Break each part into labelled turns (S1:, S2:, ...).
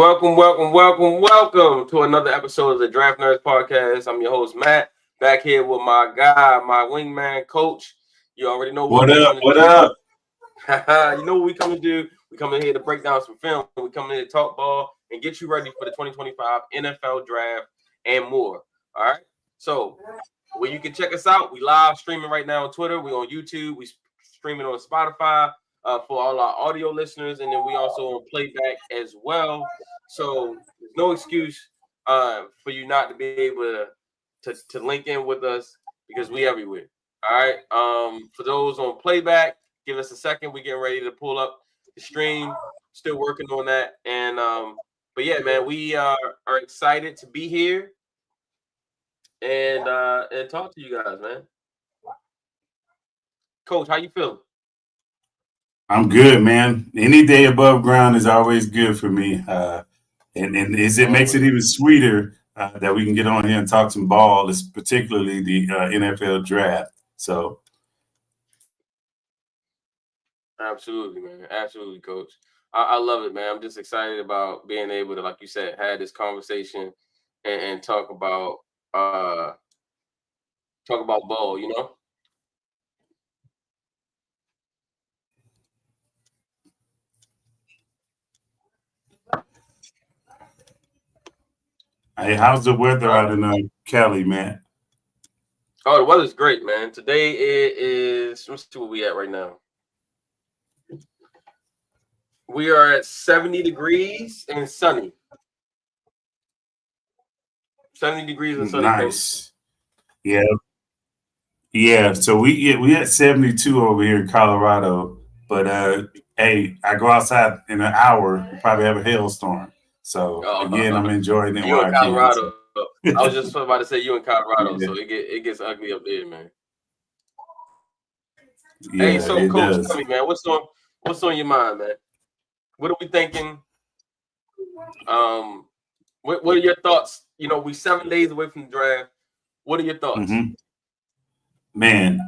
S1: Welcome to another episode of the Draftnerds Podcast. I'm your host, Matt, back here with my guy, my wingman, Coach. You already know what we're coming to do. You know what we come to do? We come in here to break down some film. We come in here to talk ball and get you ready for the 2025 NFL Draft and more. All right? So, where you can check us out, we live streaming right now on Twitter. We on YouTube. We streaming on Spotify for all our audio listeners. And then we also on playback as well. So there's no excuse for you not to be able to link in with us because we everywhere. All right. For those on playback, give us a second. We're getting ready to pull up the stream. Still working on that. And but yeah, man, we are excited to be here and talk to you guys, man. Coach, how you feeling?
S2: I'm good, man. Any day above ground is always good for me. It makes it even sweeter that we can get on here and talk some ball, particularly the NFL draft. So,
S1: absolutely, man. Absolutely, Coach. I love it, man. I'm just excited about being able to, like you said, have this conversation and talk about ball. You know.
S2: hey, how's the weather out in Cali, man?
S1: Oh, the weather's great, man. Today it is. Let's see where we at right now. We are at 70 degrees and sunny. 70 degrees and sunny.
S2: Nice. Yeah. Yeah. So we had 72 over here in Colorado, but hey, I go outside in an hour, we'll probably have a hailstorm. So again, I'm enjoying it
S1: you
S2: while
S1: in Colorado.
S2: I can.
S1: I was just about to say you in Colorado, so it gets ugly up there, man.
S2: Yeah,
S1: hey, so Coach, tell me, man, what's on your mind, man? What are we thinking? What are your thoughts? You know, we 7 days away from the draft. What are your thoughts?
S2: Mm-hmm. Man,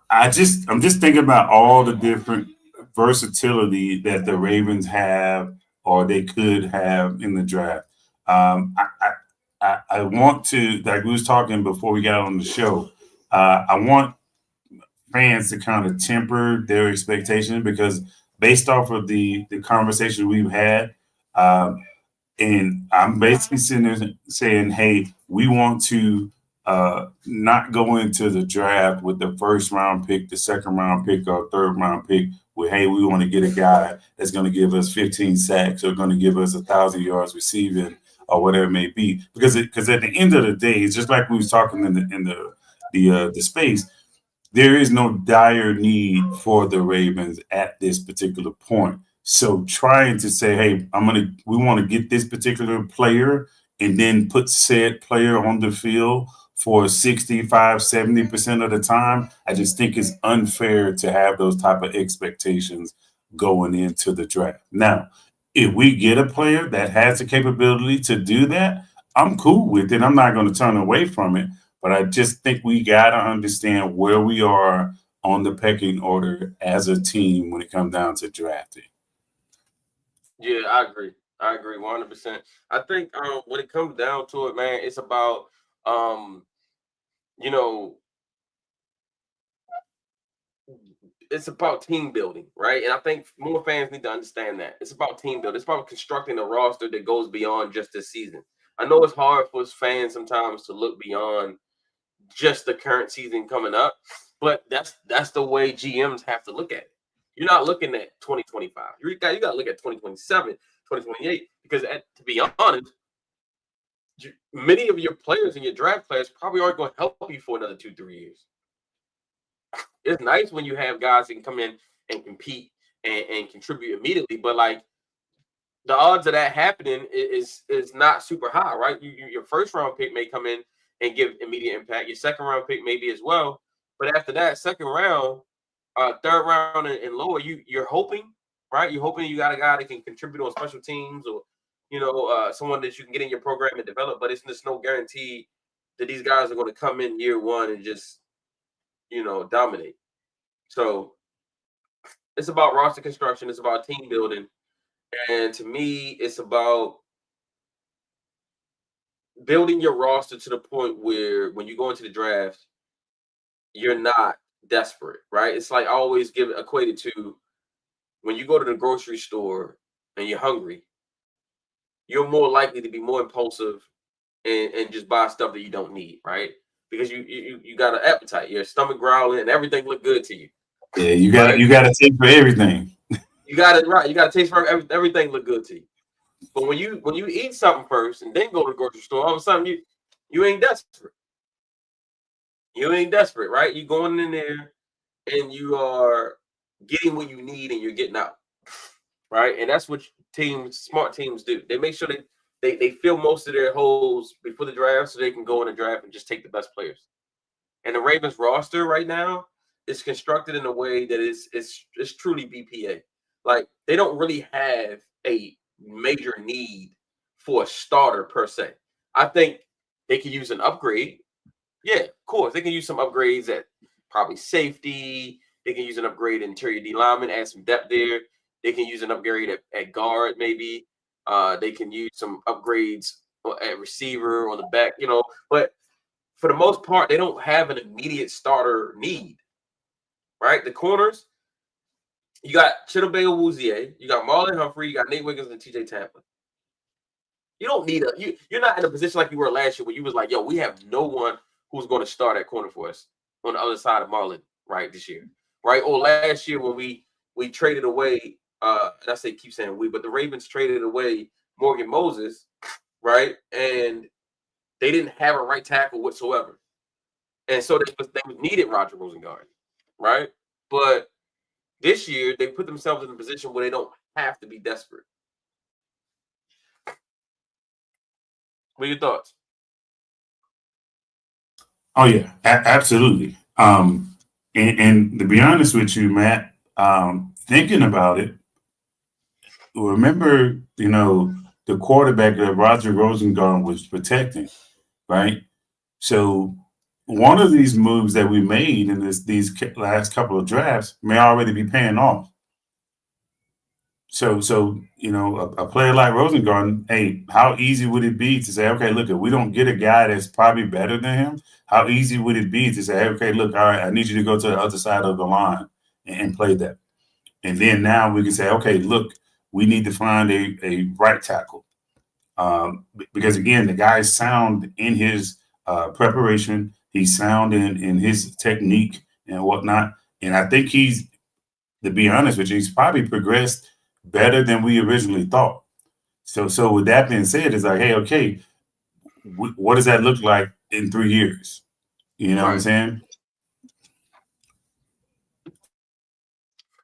S2: I'm just thinking about all the different versatility that the Ravens have or they could have in the draft. I want to, like we was talking before we got on the show, I want fans to kind of temper their expectations because based off of the conversation we've had, and I'm basically sitting there saying, hey, we want to not go into the draft with the first round pick, the second round pick, or third round pick with, hey, we want to get a guy that's going to give us 15 sacks or going to give us 1,000 yards receiving or whatever it may be. Because at the end of the day, it's just like we was talking in the space. There is no dire need for the Ravens at this particular point. So trying to say, hey, we want to get this particular player and then put said player on the field for 65, 70% of the time, I just think it's unfair to have those type of expectations going into the draft. Now, if we get a player that has the capability to do that, I'm cool with it. I'm not going to turn away from it. But I just think we got to understand where we are on the pecking order as a team when it comes down to drafting.
S1: Yeah, I agree. 100%. I think when it comes down to it, man, it's about you know, it's about team building, right? And I think more fans need to understand that. It's about team building. It's about constructing a roster that goes beyond just this season. I know it's hard for fans sometimes to look beyond just the current season coming up, but that's the way GMs have to look at it. You're not looking at 2025. You got to look at 2027, 2028, because to be honest, many of your players in your draft class probably aren't going to help you for another 2-3 years. It's nice when you have guys that can come in and compete and contribute immediately, but like the odds of that happening is not super high, right? Your first round pick may come in and give immediate impact. Your second round pick maybe as well, but after that, second round, third round and lower, you're hoping, right? You're hoping you got a guy that can contribute on special teams or someone that you can get in your program and develop. But it's just no guarantee that these guys are going to come in year one and just dominate. So it's about roster construction. It's about team building. And to me, it's about building your roster to the point where when you go into the draft, you're not desperate, right? It's like I always give it equated to when you go to the grocery store and you're hungry, you're more likely to be more impulsive and just buy stuff that you don't need, right? Because you got an appetite, your stomach growling, and everything look good to you,
S2: Yeah, you got
S1: right?
S2: you got to take for everything.
S1: You got it right. You got to taste for everything look good to you. But when you eat something first and then go to the grocery store, all of a sudden you ain't desperate. You ain't desperate, right? You going in there and you are getting what you need and you're getting out, right? And that's what smart teams do. They make sure they fill most of their holes before the draft so they can go in the draft and just take the best players. And the Ravens roster right now is constructed in a way that is truly BPA. Like they don't really have a major need for a starter per se. I think they could use an upgrade. Yeah, of course. They can use some upgrades at probably safety. They can use an upgrade in interior D lineman, add some depth there. They can use an upgrade at guard, maybe. They can use some upgrades at receiver on the back, But for the most part, they don't have an immediate starter need, right? The corners, you got Chidobe Awuzie, you got Marlon Humphrey, you got Nate Wiggins and TJ Tampa. You don't need you're not in a position like you were last year where you was like, yo, we have no one who's going to start at corner for us on the other side of Marlon, right, this year. Right? Or last year when we traded away, and I say keep saying we, but the Ravens traded away Morgan Moses, right? And they didn't have a right tackle whatsoever. And so they needed Roger Rosengard, right? But this year they put themselves in a position where they don't have to be desperate. What are your thoughts?
S2: Oh yeah, absolutely. And to be honest with you, Matt, thinking about it, remember, the quarterback that Roger Rosengarten was protecting, right? So one of these moves that we made in these last couple of drafts may already be paying off. So a player like Rosengarten, hey, how easy would it be to say, okay, look, if we don't get a guy that's probably better than him, how easy would it be to say, okay, look, all right, I need you to go to the other side of the line and play that. And then now we can say, okay, look, we need to find a right tackle. Because again, the guy's sound in his preparation, he's sound in his technique and whatnot. And I think to be honest with you, he's probably progressed better than we originally thought. So with that being said, it's like, hey, okay, what does that look like in 3 years? You know what I'm
S1: Right.
S2: saying?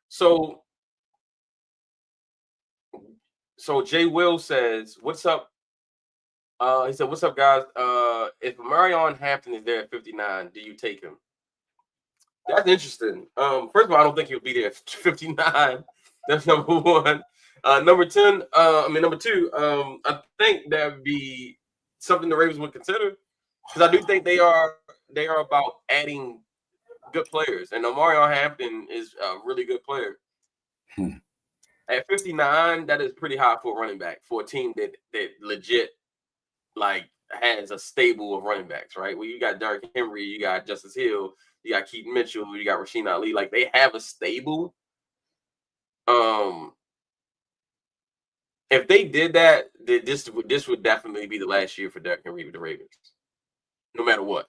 S1: So Jay Will says, "What's up?" He said, "What's up, guys? If Marion Hampton is there at 59, do you take him?" That's interesting. First of all, I don't think he'll be there at 59. That's number one. Number 10, number two, I think that would be something the Ravens would consider because I do think they are about adding good players, and Omarion Hampton is a really good player.
S2: Hmm.
S1: At 59, that is pretty high for a running back for a team that legit like has a stable of running backs, right? Well, you got Derrick Henry, you got Justice Hill, you got Keaton Mitchell, you got Rasheen Ali. Like they have a stable. If they did that, this would definitely be the last year for Derrick Henry with the Ravens, no matter what.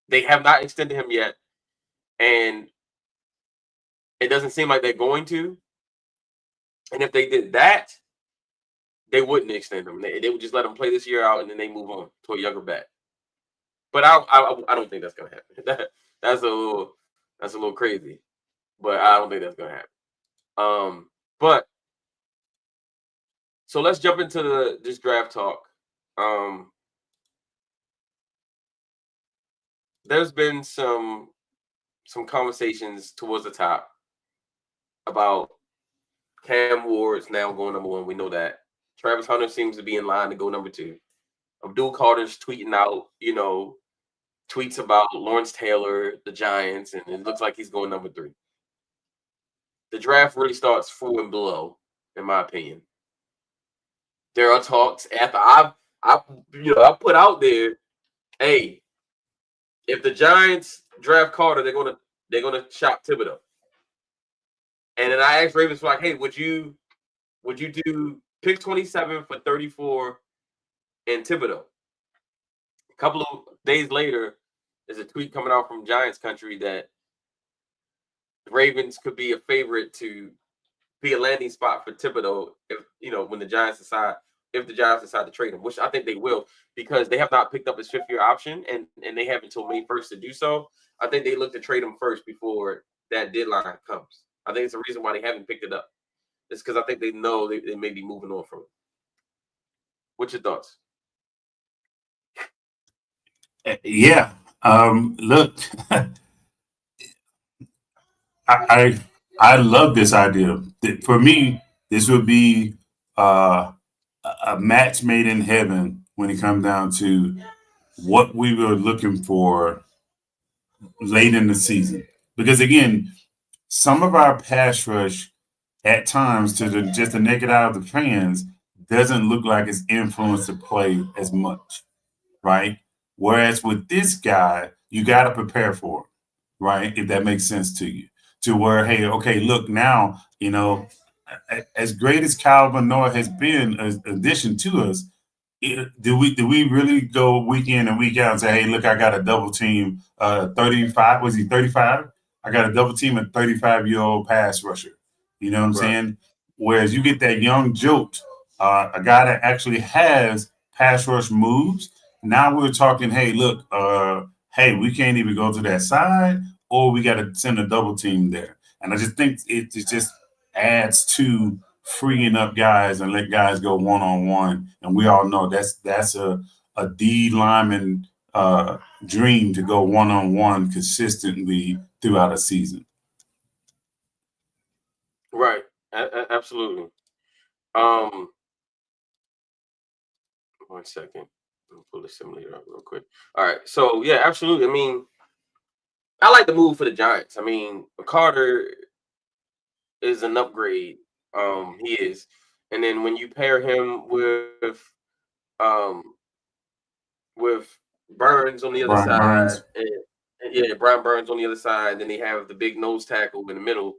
S1: They have not extended him yet, and it doesn't seem like they're going to. And if they did that, they wouldn't extend him. They would just let him play this year out, and then they move on to a younger back. But I don't think that's gonna happen. That's a little crazy, but I don't think that's gonna happen. But so let's jump into this draft talk. There's been some conversations towards the top about Cam Ward's now going number one. We know that. Travis Hunter seems to be in line to go number two. Abdul Carter's tweeting out, tweets about Lawrence Taylor, the Giants, and it looks like he's going number three. The draft really starts 4 and below, in my opinion. There are talks after I put out there, hey, if the Giants draft Carter, they're gonna shop Thibodeau. And then I asked Ravens like, hey, would you do pick 27 for 34 and Thibodeau? A couple of days later, there's a tweet coming out from Giants country that the Ravens could be a favorite to be a landing spot for Thibodeau when the Giants decide to trade him, which I think they will because they have not picked up his 5th-year option and they have until May 1st to do so. I think they look to trade him first before that deadline comes. I think it's the reason why they haven't picked it up. It's because I think they know they may be moving on from it. What's your thoughts?
S2: Yeah. Look, I love this idea. For me, this would be a match made in heaven when it comes down to what we were looking for late in the season. Because again, some of our pass rush at times just the naked eye of the fans doesn't look like it's influenced the play as much, right? Whereas with this guy, you got to prepare for it, right? If that makes sense to you, to where, hey, okay, look now, as great as Calvin Noah has been an addition to us, do we really go week in and week out and say, hey, look, I got a double team 35, was he 35? I got a double team a 35-year-old pass rusher. You know what I'm saying? Whereas you get that young jolt, a guy that actually has pass rush moves. Now we're talking, hey, look, hey, we can't even go to that side, or we got to send a double team there. And I just think it just adds to freeing up guys and let guys go one-on-one. And we all know that's a D lineman dream to go one-on-one consistently throughout a season.
S1: Right. Absolutely. 1 second. I'll pull the simulator up real quick. All right. So yeah, absolutely. I mean, I like the move for the Giants. I mean, Carter is an upgrade. He is. And then when you pair him um with Burns on the other
S2: Brian
S1: side,
S2: Burns.
S1: and Brian Burns on the other side, then they have the big nose tackle in the middle.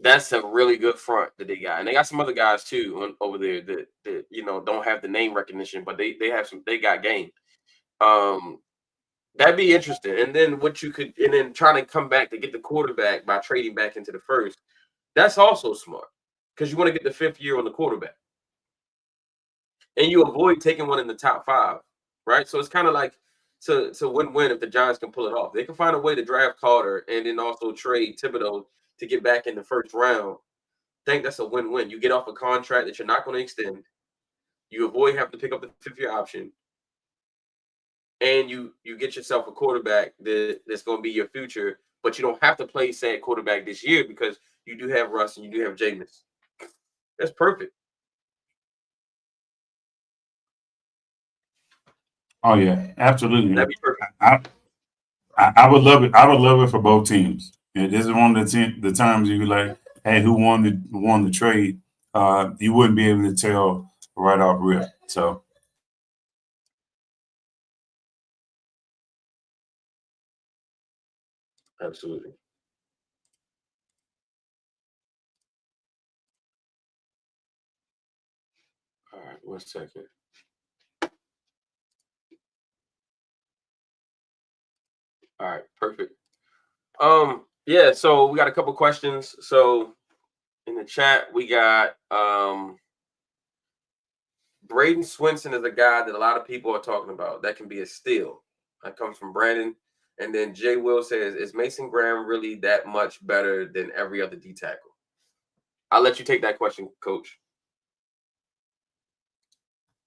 S1: That's a really good front that they got, and they got some other guys too over there that don't have the name recognition, but they got game. That'd be interesting. And then trying to come back to get the quarterback by trading back into the first. That's also smart because you want to get the 5th year on the quarterback, and you avoid taking one in the top 5, right? So it's kind of like to win-win if the Giants can pull it off. They can find a way to draft Carter and then also trade Thibodeau to get back in the first round. I think that's a win-win. You get off a contract that you're not going to extend. You avoid having to pick up the 5th-year option. And you get yourself a quarterback that's going to be your future, but you don't have to play said quarterback this year because you do have Russ and you do have Jameis. That's perfect.
S2: Oh yeah, absolutely.
S1: That'd be perfect.
S2: I would love it. I would love it for both teams. This is one of the times you like, hey, who won the trade? You wouldn't be able to tell right off rip. So.
S1: Absolutely. All right, 1 second. All right, perfect. Yeah, so we got a couple questions. So in the chat, we got Braden Swinson is a guy that a lot of people are talking about. That can be a steal. That comes from Brandon. And then Jay Will says, is Mason Graham really that much better than every other D tackle? I'll let you take that question, Coach.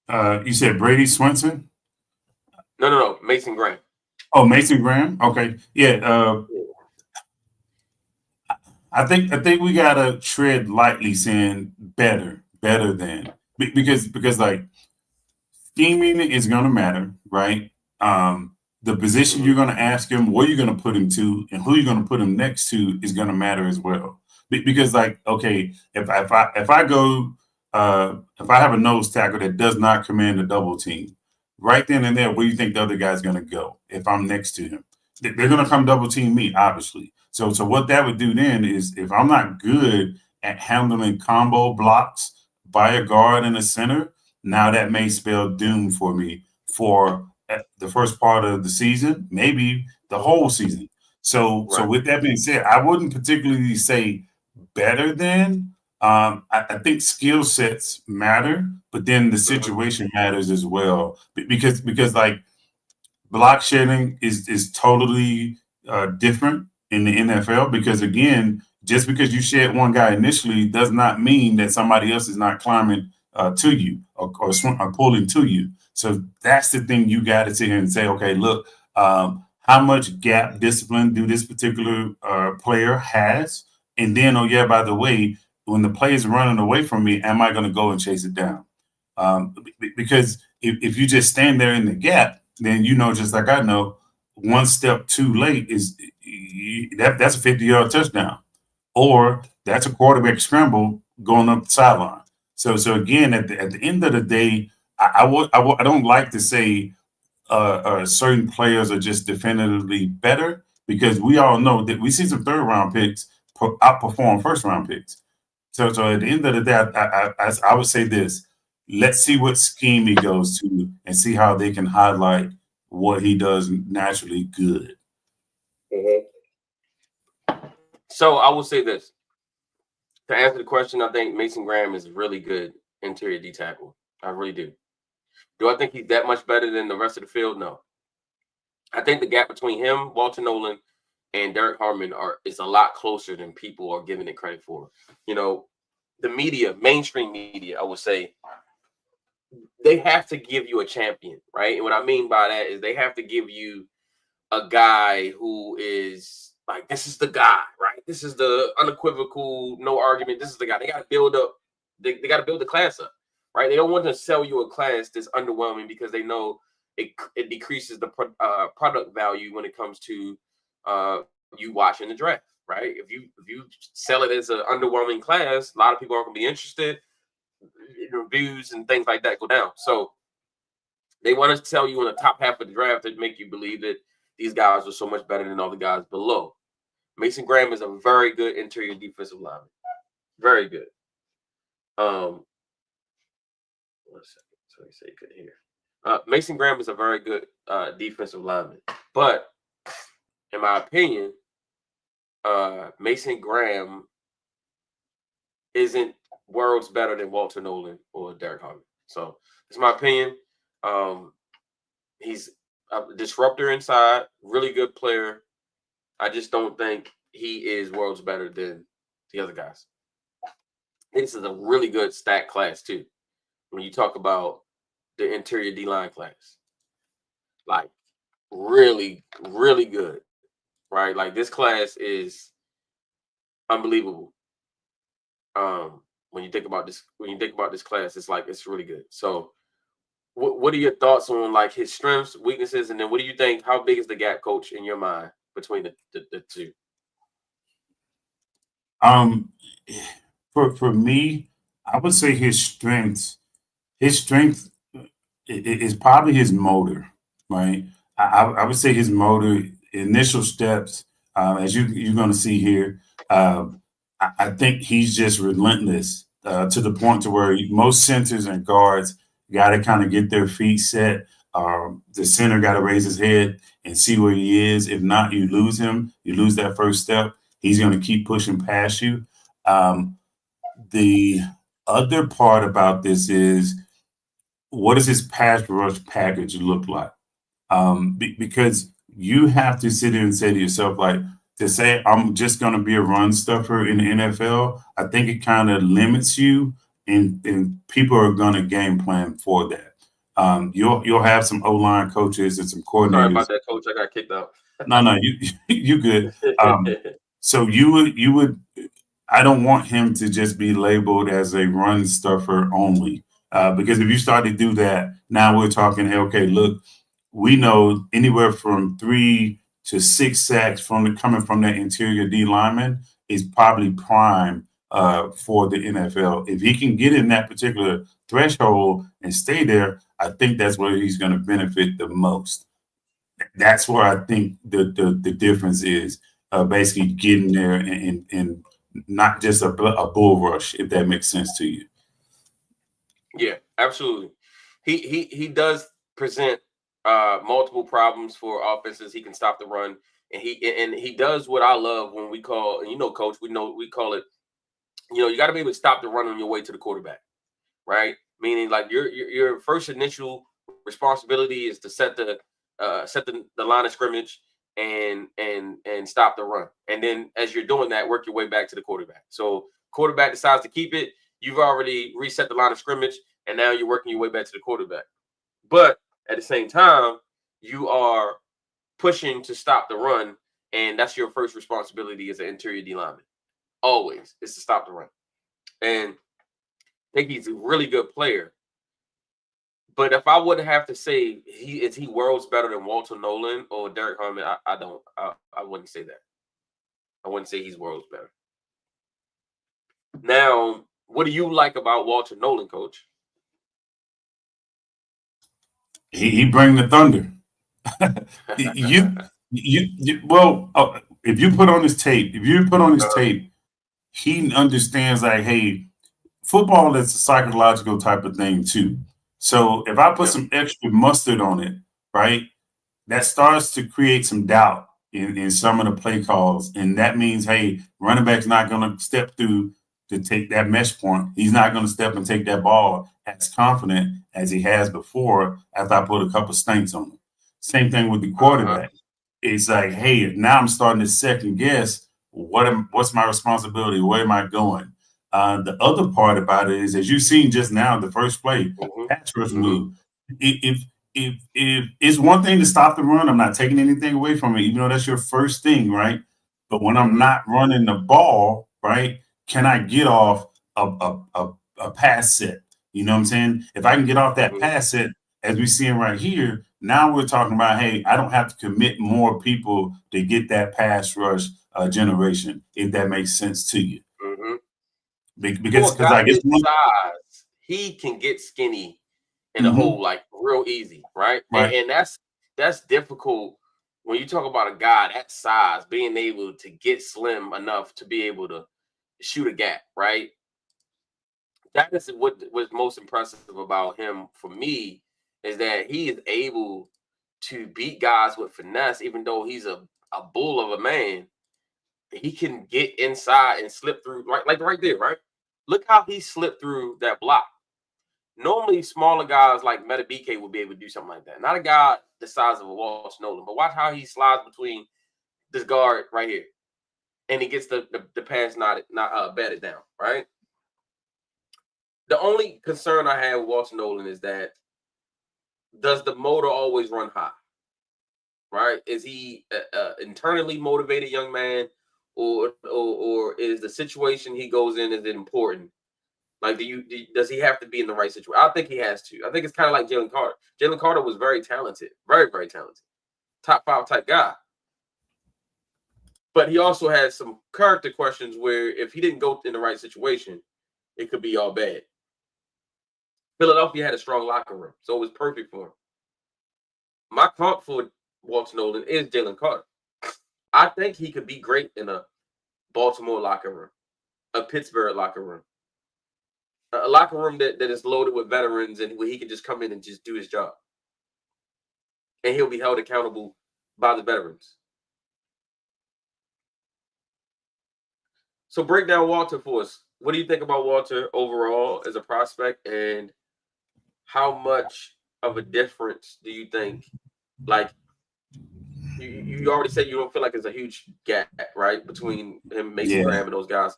S2: You said Brady Swinson?
S1: No. Mason Graham.
S2: Oh, Mason Graham? Okay. Yeah. I think we gotta tread lightly saying better than because like scheming is gonna matter, right? The position you're gonna ask him, where you're gonna put him to, and who you're gonna put him next to is gonna matter as well. Because like, okay, if I go if I have a nose tackle that does not command a double team, right then and there, where do you think the other guy's going to go if I'm next to him? They're going to come double team me, obviously. So what that would do then is if I'm not good at handling combo blocks by a guard and a center, now that may spell doom for me for the first part of the season, maybe the whole season. So
S1: Right.
S2: with that being said, I wouldn't particularly say better than. I think skill sets matter, but then the situation matters as well because like block shedding is totally different in the NFL because again, just because you shed one guy initially does not mean that somebody else is not climbing to you or pulling to you. So that's the thing you got to sit here and say, okay, look, how much gap discipline do this particular player has? And then, oh yeah, by the way, when the play is running away from me, am I going to go and chase it down? Because if you just stand there in the gap, then you know, just like I know, one step too late is that's a 50-yard touchdown, or that's a quarterback scramble going up the sideline. So again, at the end of the day, I don't like to say certain players are just definitively better because we all know that we see some third round picks outperform first round picks. So at the end of the day, I would say this: let's see what scheme he goes to and see how they can highlight what he does naturally good.
S1: So I will say this. To answer the question, I think Mason Graham is really good interior D tackle. I really do. Do I think he's that much better than the rest of the field? No. I think the gap between him, Walter Nolan, and Derek Harmon is a lot closer than people are giving it credit for. You know, the media, mainstream media, I would say, they have to give you a champion, right? And what I mean by that is they have to give you a guy who is like, this is the guy, right? This is the unequivocal, no argument. This is the guy. They got to build up. They got to build the class up, right? They don't want to sell you a class that's underwhelming because they know it decreases the product value when it comes to you watching the draft, right? If you sell it as an underwhelming class, a lot of people aren't going to be interested. Reviews and things like that go down. So they want to tell you in the top half of the draft to make you believe that these guys are so much better than all the guys below. Mason Graham is a very good interior defensive lineman. Very good. 1 second. So you say you couldn't hear. Mason Graham is a very good defensive lineman. But in my opinion, Mason Graham isn't worlds better than Walter Nolan or Derek Harmon. So it's my opinion. He's a disruptor inside, really good player. I just don't think he is worlds better than the other guys. This is a really good stat class too. When you talk about the interior D-line class, like really, really good, right? Like this class is unbelievable. When you think about this class, it's really good. So what are your thoughts on like his strengths, weaknesses, and then what do you think? How big is the gap, coach, in your mind between the two?
S2: For me, I would say his strength is probably his motor, right? I would say his motor, initial steps, as you're going to see here. I think he's just relentless to the point to where most centers and guards got to kind of get their feet set. The center got to raise his head and see where he is. If not, you lose him. You lose that first step. He's going to keep pushing past you. The other part about this is, what does his pass rush package look like? Because you have to sit there and say to yourself, like, to say I'm just going to be a run stuffer in the NFL, I think it kind of limits you, and people are going to game plan for that. You'll have some O-line coaches and some coordinators.
S1: Sorry about that, coach. I got kicked out.
S2: No, you good. So you would. I don't want him to just be labeled as a run stuffer only, because if you start to do that, now we're talking. Hey, okay, look, we know anywhere from 3 to 6 sacks coming from that interior D lineman is probably prime for the NFL. If he can get in that particular threshold and stay there, I think that's where he's going to benefit the most. That's where I think the difference is, basically getting there and not just a bull rush, if that makes sense to you.
S1: Yeah, absolutely. He does present multiple problems for offenses. He can stop the run, and he does what I love when we call, and coach, we call it, you got to be able to stop the run on your way to the quarterback, right? Meaning, like, your first initial responsibility is to set the line of scrimmage and stop the run, and then as you're doing that, work your way back to the quarterback. So quarterback decides to keep it, you've already reset the line of scrimmage, and now you're working your way back to the quarterback. But at the same time, you are pushing to stop the run, and that's your first responsibility as an interior D lineman. Always is to stop the run. And I think he's a really good player. But if I would have to say is he worlds better than Walter Nolan or Derek Harmon, I wouldn't say that. I wouldn't say he's worlds better. Now, what do you like about Walter Nolan, Coach?
S2: He bring the thunder. If you put on his tape, he understands, like, hey, football is a psychological type of thing too. So if I put some extra mustard on it, right, that starts to create some doubt in some of the play calls. And that means, hey, running back's not going to step through to take that mesh point. He's not going to step and take that ball as confident as he has before after I put a couple stinks on him. Same thing with the quarterback. It's like, hey, now I'm starting to second guess what's my responsibility? Where am I going? The other part about it is, as you've seen just now, the first play, pass rush move. If it's one thing to stop the run, I'm not taking anything away from it, even though that's your first thing, right? But when I'm not running the ball, right, can I get off a pass set? You know what I'm saying? If I can get off that pass set, as we're seeing right here, now we're talking about, hey, I don't have to commit more people to get that pass rush generation, if that makes sense to you. Because I guess
S1: size, he can get skinny in a hole, like, real easy, right? And that's difficult when you talk about a guy that size being able to get slim enough to be able to shoot a gap, right? That is what was most impressive about him for me, is that he is able to beat guys with finesse, even though he's a bull of a man. He can get inside and slip through, like right there, right? Look how he slipped through that block. Normally, smaller guys like Meta BK would be able to do something like that. Not a guy the size of a Walsh Nolan, but watch how he slides between this guard right here, and he gets the pass not batted down, right? The only concern I have with Walsh Nolan is that, does the motor always run high? Right? Is he internally motivated young man, or is the situation he goes in is important? Like, does he have to be in the right situation? I think he has to. I think it's kind of like Jalen Carter. Jalen Carter was very talented, very, very talented, top 5 type guy. But he also had some character questions where if he didn't go in the right situation, it could be all bad. Philadelphia had a strong locker room, so it was perfect for him. My comp for Walter Nolan is Jalen Carter. I think he could be great in a Baltimore locker room, a Pittsburgh locker room, a locker room that is loaded with veterans, and where he can just come in and just do his job. And he'll be held accountable by the veterans. So break down Walter for us. What do you think about Walter overall as a prospect, and how much of a difference do you think, like, you already said you don't feel like there's a huge gap, right, between him, Mason Graham, and those guys.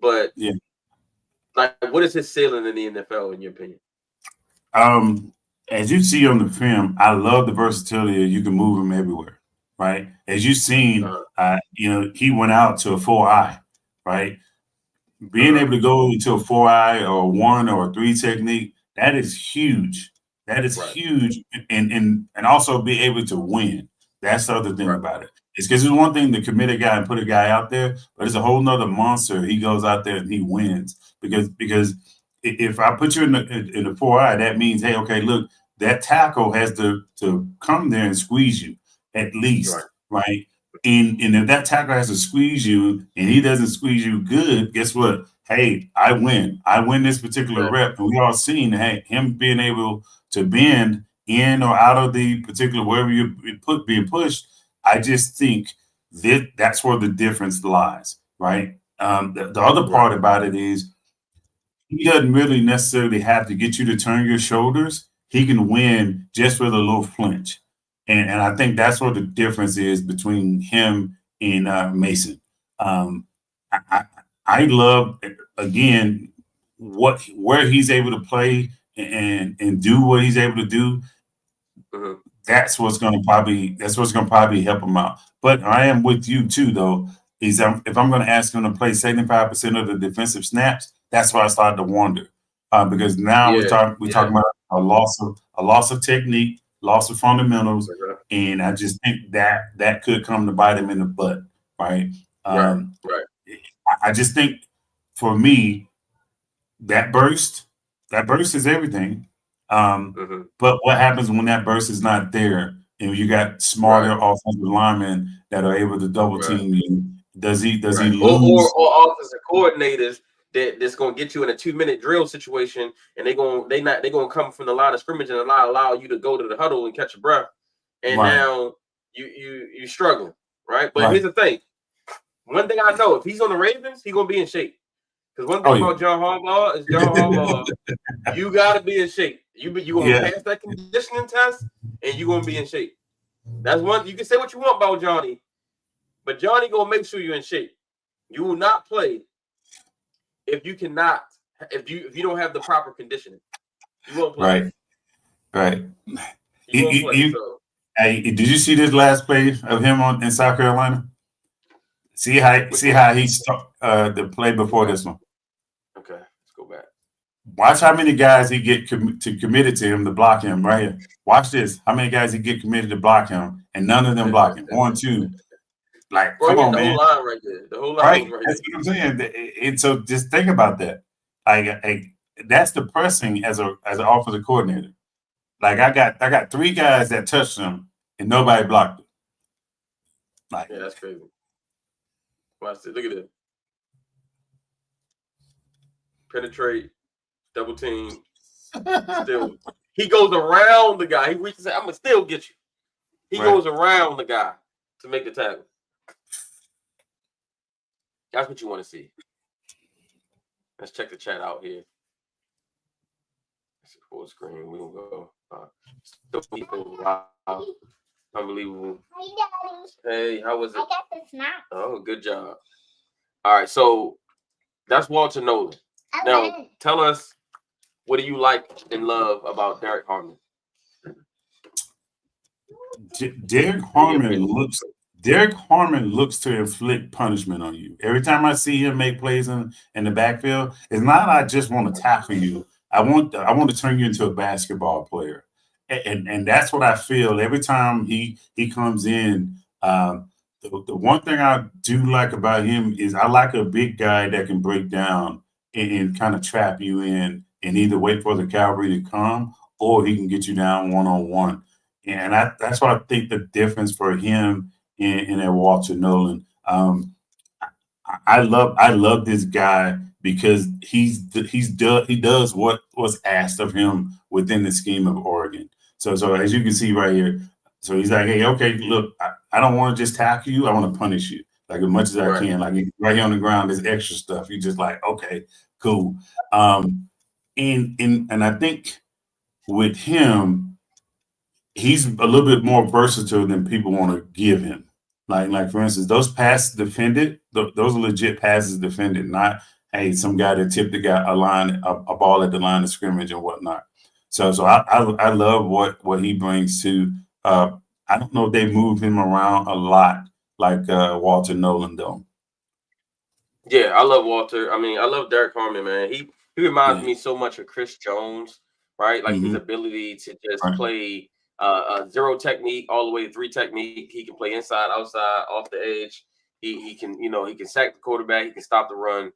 S1: But like, what is his ceiling in the NFL, in your opinion?
S2: As you see on the film, I love the versatility. You can move him everywhere, right? As you've seen, he went out to a 4-eye, right? Being able to go into a 4-eye or a 1 or a 3 technique, that is huge. That is huge, and also be able to win. That's the other thing about it. It's because it's one thing to commit a guy and put a guy out there, but it's a whole nother monster. He goes out there and he wins because if I put you in the 4 eye, that means, hey, okay, look, that tackle has to come there and squeeze you at least, right? And if that tackle has to squeeze you and he doesn't squeeze you good, guess what? Hey, I win. I win this particular rep. And we all seen, hey, him being able to bend in or out of the particular wherever you put being pushed. I just think that's where the difference lies, right? The other part about it is he doesn't really necessarily have to get you to turn your shoulders. He can win just with a little flinch. And I think that's what the difference is between him and Mason. I, I, I love, again, where he's able to play and do what he's able to do. That's what's going to probably help him out. But I am with you too, though. If I'm going to ask him to play 75% of the defensive snaps, that's why I started to wonder, because now we're talking about a loss of technique, loss of fundamentals, and I just think that could come to bite him in the butt, right? I just think for me that burst is everything. But what happens when that burst is not there and you got smarter offensive linemen that are able to double team you? Does he lose?
S1: Or offensive coordinators that's gonna get you in a 2-minute drill situation and they're gonna come from the line of scrimmage and allow you to go to the huddle and catch a breath, and now you struggle, right? But here's the thing. One thing I know, if he's on the Ravens, he's gonna be in shape. Because one thing about John Harbaugh is you gotta be in shape. You gonna pass that conditioning test and you're gonna be in shape. That's one. You can say what you want about Johnny, but Johnny gonna make sure you're in shape. You will not play if you don't have the proper conditioning. You won't play.
S2: Right.
S1: You won't play.
S2: Hey, did you see this last play of him in South Carolina? See how he the play before this one.
S1: Okay, let's go back.
S2: Watch how many guys he get committed to him to block him right here. Watch this. How many guys he get committed to block him, and none of them block him. 1, 2. Like, come on, man.
S1: The whole line right there. The whole line right
S2: That's what I'm saying. And so just think about that. Like that's depressing as an offensive coordinator. Like I got 3 guys that touched him and nobody blocked him.
S1: Like, yeah, that's crazy. Watch this. Look at this. Penetrate, double team. Still, he goes around the guy. He reaches out. I'm gonna still get you. He goes around the guy to make the tackle. That's what you want to see. Let's check the chat out here. It's a full screen. We will go. Still people. Wow. Unbelievable. Hey, how was it?
S3: I got the snap.
S1: Oh, good job. All right, so that's Walter Nolan. Now, tell us, what do you like and love about Derek Harmon?
S2: Derek Harmon looks to inflict punishment on you. Every time I see him make plays in the backfield, it's not I just want to tackle you. I want to turn you into a basketball player. And that's what I feel every time he comes in. The one thing I do like about him is I like a big guy that can break down and kind of trap you in and either wait for the cavalry to come or he can get you down one-on-one. And that's what I think the difference for him and Walter Nolan. I love this guy because he does what was asked of him within the scheme of Oregon. So as you can see right here, so he's like, hey, okay, look, I don't want to just tackle you. I want to punish you like as much as I can. Like right here on the ground, there's extra stuff. You just like, okay, cool. And I think with him, he's a little bit more versatile than people want to give him. Like for instance, those passes defended, those are legit passes defended, not hey, some guy that tipped a ball at the line of scrimmage and whatnot. So I love what he brings to. I don't know if they move him around a lot like Walter Nolan though.
S1: Yeah, I love Walter. I mean, I love Derek Harmon, man. He reminds me so much of Chris Jones, right? Like his ability to just play zero technique all the way to 3 technique. He can play inside, outside, off the edge. He can, he can sack the quarterback. He can stop the run.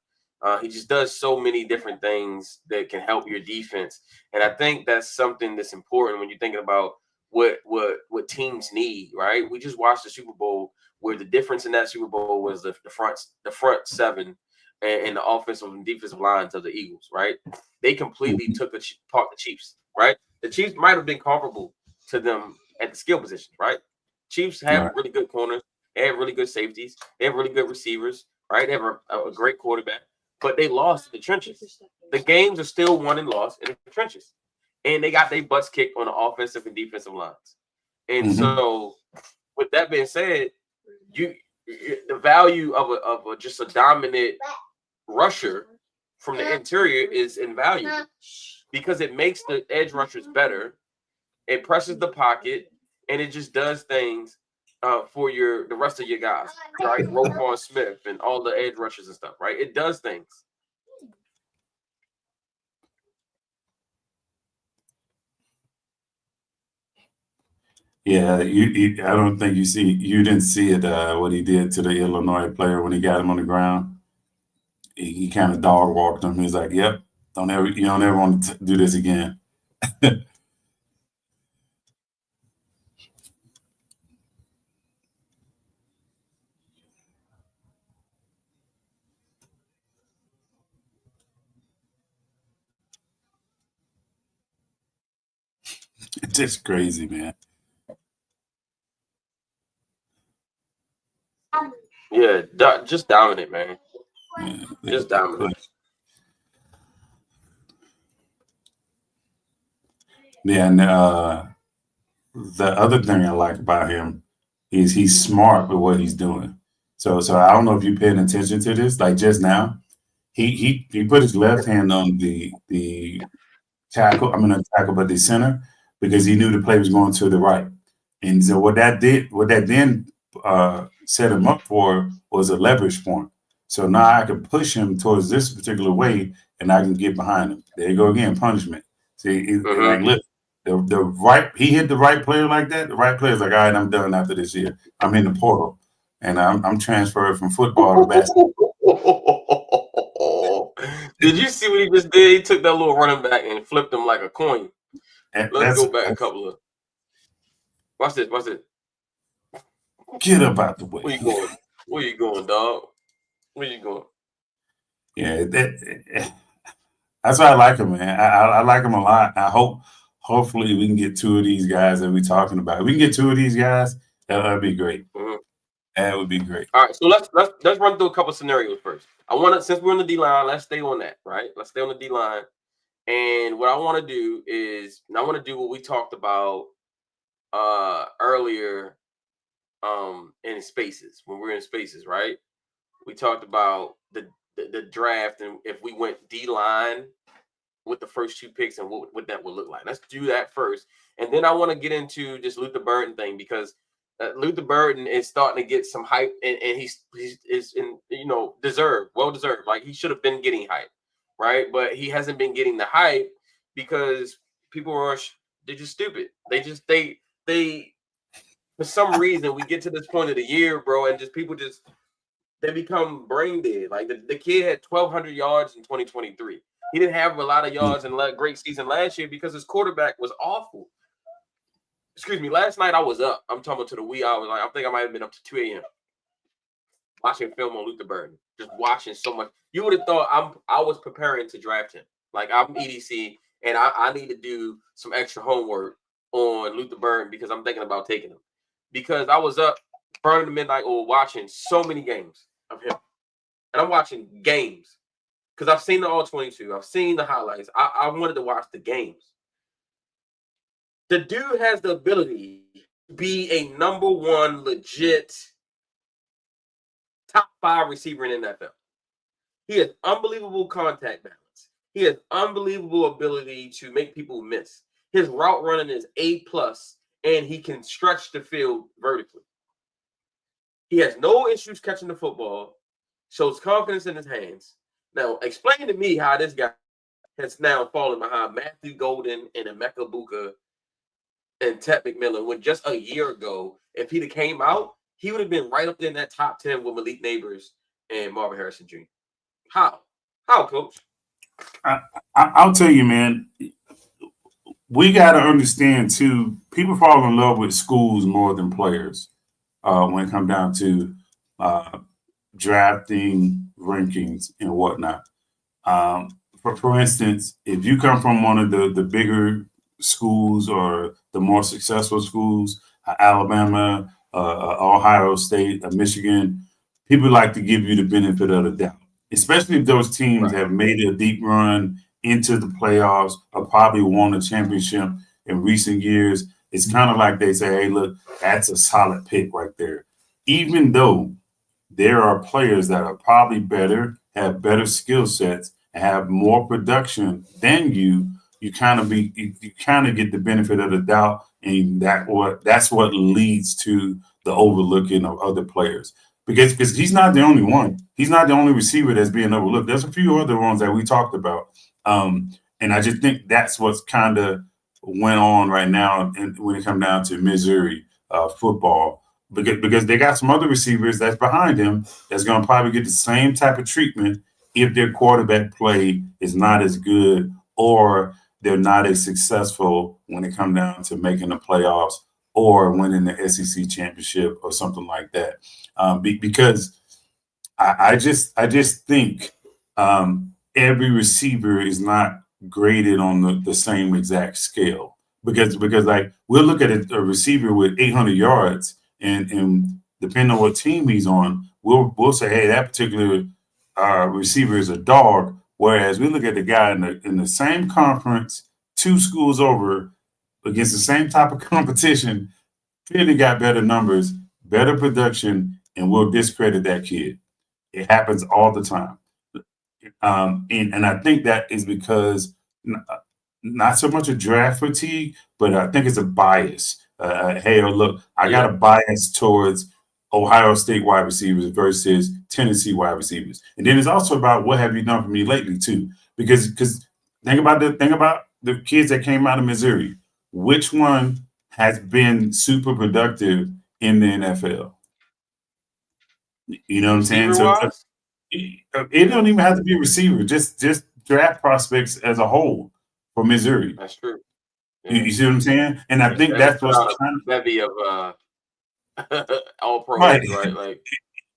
S1: He just does so many different things that can help your defense. And I think that's something that's important when you're thinking about what teams need, right? We just watched the Super Bowl where the difference in that Super Bowl was the front seven and the offensive and defensive lines of the Eagles, right? They completely took apart the Chiefs, right? The Chiefs might have been comparable to them at the skill positions, right? Chiefs have really good corners. They have really good safeties. They have really good receivers, right? They have a great quarterback, but they lost in the trenches. The games are still won and lost in the trenches. And they got their butts kicked on the offensive and defensive lines. And so, with that being said, the value of just a dominant rusher from the interior is invaluable because it makes the edge rushers better. It presses the pocket, and it just does things for the rest of your guys, right? Roquan Smith and all the edge rushers and stuff, right? It does things.
S2: Yeah, I don't think you didn't see it what he did to the Illinois player when he got him on the ground. He kind of dog walked him. He's like, "Yep, you don't ever want to do this again." It's just crazy, man.
S1: Yeah, just dominant, man.
S2: Yeah,
S1: Just dominant.
S2: Yeah, and the other thing I like about him is he's smart with what he's doing. So I don't know if you paying attention to this. Like just now, he put his left hand on the tackle. I'm gonna tackle, but the center because he knew the play was going to the right. And so what that then set him up for was a leverage point. So now I can push him towards this particular way, and I can get behind him. There you go again, punishment. See, like look, the right he hit the right player like that. The right player's like, all right, I'm done after this year. I'm in the portal, and I'm transferred from football to basketball.
S1: Did you see what he just did? He took that little running back and flipped him like a coin. Let's go back a couple of. Watch this. Watch this.
S2: Get up out the way.
S1: Where you going? Where you going, dog? Where you going?
S2: Yeah, that's why I like him, man. I like him a lot. Hopefully we can get 2 of these guys that we're talking about. If we can get 2 of these guys, that'd be great. That would be great.
S1: All right, so let's run through a couple scenarios first. I want to, since we're on the D line, let's stay on that, right? Let's stay on the D line. And what I want to do is, I want to do what we talked about earlier in spaces, when we're in spaces, right? We talked about the draft and if we went D line with the first 2 picks and what that would look like. Let's do that first, and then I want to get into this Luther Burden thing because Luther Burden is starting to get some hype, and he's in well deserved. Like he should have been getting hype, right? But he hasn't been getting the hype because people they're just stupid. They for some reason we get to this point of the year, bro, and they become brain dead. Like the kid had 1,200 yards in 2023. He didn't have a lot of yards and a great season last year because his quarterback was awful. Excuse me. Last night I was up. I'm talking to the wee hours. I think I might have been up to 2 a.m. watching film on Luther Burden. Just watching so much. You would have thought I was preparing to draft him. Like I'm EDC and I need to do some extra homework on Luther Burden because I'm thinking about taking him. Because I was up burning the midnight oil watching so many games of him. And I'm watching games. Because I've seen the all 22. I've seen the highlights. I wanted to watch the games. The dude has the ability to be a number 1 legit top 5 receiver in the NFL. He has unbelievable contact balance. He has unbelievable ability to make people miss. His route running is A+, and he can stretch the field vertically. He has no issues catching the football, shows confidence in his hands. Now, explain to me how this guy has now fallen behind Matthew Golden and Emeka Buka and Ted McMillan, when just a year ago, if he'd have came out, he would have been right up there in that top 10 with Malik Neighbors and Marvin Harrison Jr. How? How, Coach?
S2: I'll tell you, man. We got to understand too. People fall in love with schools more than players when it comes down to uh, drafting rankings and whatnot. For instance, if you come from one of the bigger schools or the more successful schools, Alabama, Ohio State, Michigan, people like to give you the benefit of the doubt, especially if those teams
S1: Right.
S2: have made a deep run into the playoffs or probably won a championship in recent years. It's kind of like they say, hey, look, that's a solid pick right there. Even though there are players that are probably better, have better skill sets, and have more production than you. You kind of get the benefit of the doubt, and that's what leads to the overlooking of other players. Because he's not the only one. He's not the only receiver that's being overlooked. There's a few other ones that we talked about, and I just think that's what's kind of went on right now. And when it comes down to Missouri football, because they got some other receivers that's behind him that's going to probably get the same type of treatment if their quarterback play is not as good or they're not as successful when it comes down to making the playoffs or winning the SEC championship or something like that. Because I just think every receiver is not graded on the same exact scale. Because like we'll look at a receiver with 800 yards and depending on what team he's on, we'll say, hey, that particular receiver is a dog. Whereas we look at the guy in the same conference, 2 schools over, against the same type of competition, clearly got better numbers, better production, and we'll discredit that kid. It happens all the time. And I think that is because not so much a draft fatigue, but I think it's a bias. Hey, look, I got a bias towards Ohio State wide receivers versus Tennessee wide receivers, and then it's also about what have you done for me lately too. Because think about the kids that came out of Missouri. Which one has been super productive in the NFL? You know what I'm saying?
S1: Receiver
S2: So
S1: wise,
S2: it don't even have to be a receiver, just draft prospects as a whole for Missouri.
S1: that's true.
S2: You see what I'm saying? And I think
S1: They just
S2: that's
S1: put
S2: what's
S1: out a
S2: kind of
S1: bevy of all
S2: right.
S1: pros, right? Like,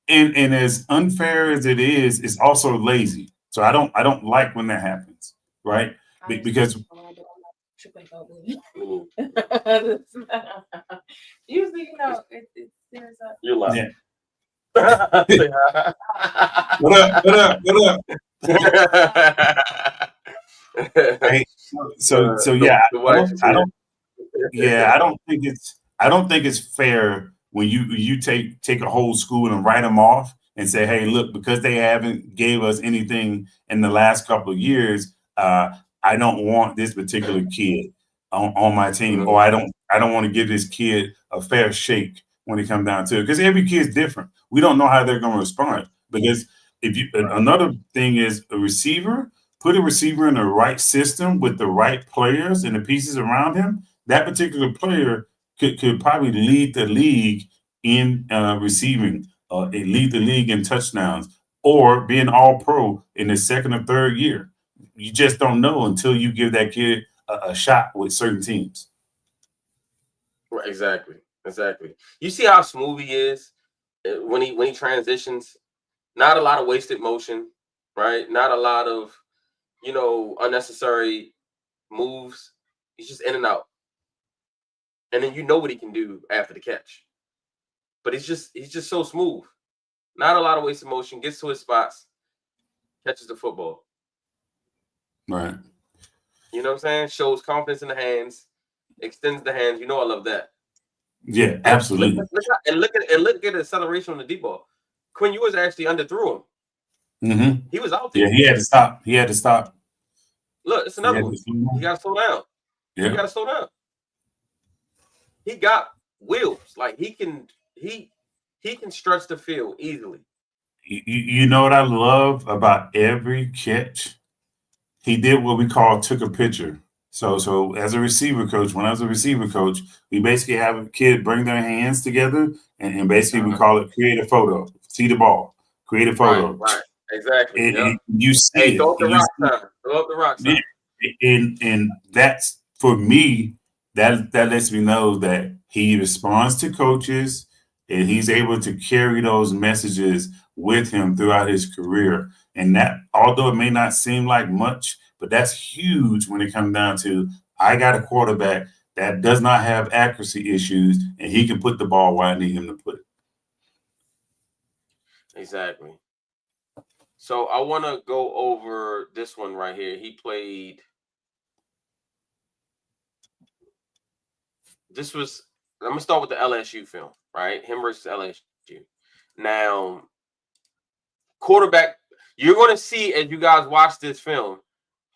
S2: And as unfair as it is, it's also lazy. So I don't like when that happens, right? Because
S3: usually, there's a
S1: you're lying.
S2: yeah. What up? Hey, so yeah, I don't think it's fair when you take a whole school and write them off and say, hey, look, because they haven't gave us anything in the last couple of years, I don't want this particular kid on my team, or I don't want to give this kid a fair shake when it comes down to it, because every kid's different. We don't know how they're going to respond. Because another thing is a receiver, put a receiver in the right system with the right players and the pieces around him. That particular player could probably lead the league in receiving, lead the league in touchdowns, or be an all pro in his second or third year. You just don't know until you give that kid a shot with certain teams.
S1: Right, exactly. You see how smooth he is when he transitions. Not a lot of wasted motion, right? Not a lot of unnecessary moves. He's just in and out, and then you know what he can do after the catch. But he's just so smooth. Not a lot of wasted motion. Gets to his spots, catches the football.
S2: Right.
S1: You know what I'm saying? Shows confidence in the hands, extends the hands. You know I love that.
S2: Yeah, absolutely.
S1: Look at the acceleration on the deep ball. Quinn Ewers actually underthrew him.
S2: Mm-hmm.
S1: He was out there.
S2: Yeah, he had to stop.
S1: Look, it's another one. He got to slow down.
S2: Yeah.
S1: He got to slow down. He got wheels. Like he can stretch the field easily.
S2: You know what I love about every catch? He did what we call took a picture. So as a receiver coach, when I was a receiver coach, we basically have a kid bring their hands together and basically we call it create a photo. See the ball, create a photo.
S1: Right. Exactly.
S2: And you see
S1: Hey,
S2: it.
S1: throw up the rock sign. Throw up the rock sign.
S2: And that's for me, that lets me know that he responds to coaches and he's able to carry those messages with him throughout his career. And that, although it may not seem like much, but that's huge when it comes down to I got a quarterback that does not have accuracy issues and he can put the ball where I need him to put it.
S1: Exactly. So I want to go over this one right here. He played. I'm going to start with the LSU film, right? Him versus LSU. Now, quarterback, you're going to see as you guys watch this film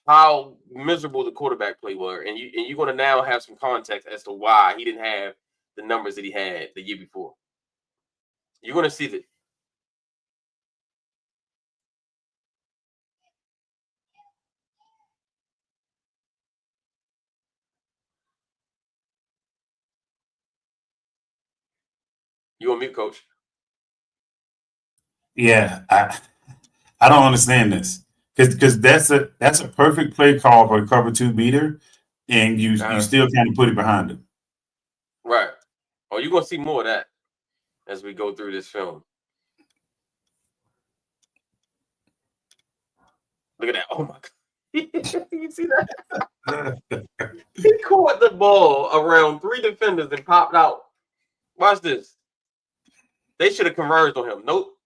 S1: how miserable the quarterback play were. And you're going to now have some context as to why he didn't have the numbers that he had the year before. You're going to see that. You on mute, coach?
S2: Yeah, I don't understand this because that's a perfect play call for a cover 2 beater, and you still kind of put it behind him.
S1: Right. Oh, you're gonna see more of that as we go through this film. Look at that! Oh my God! You see that? He caught the ball around 3 defenders and popped out. Watch this. They should have converged on him. Nope.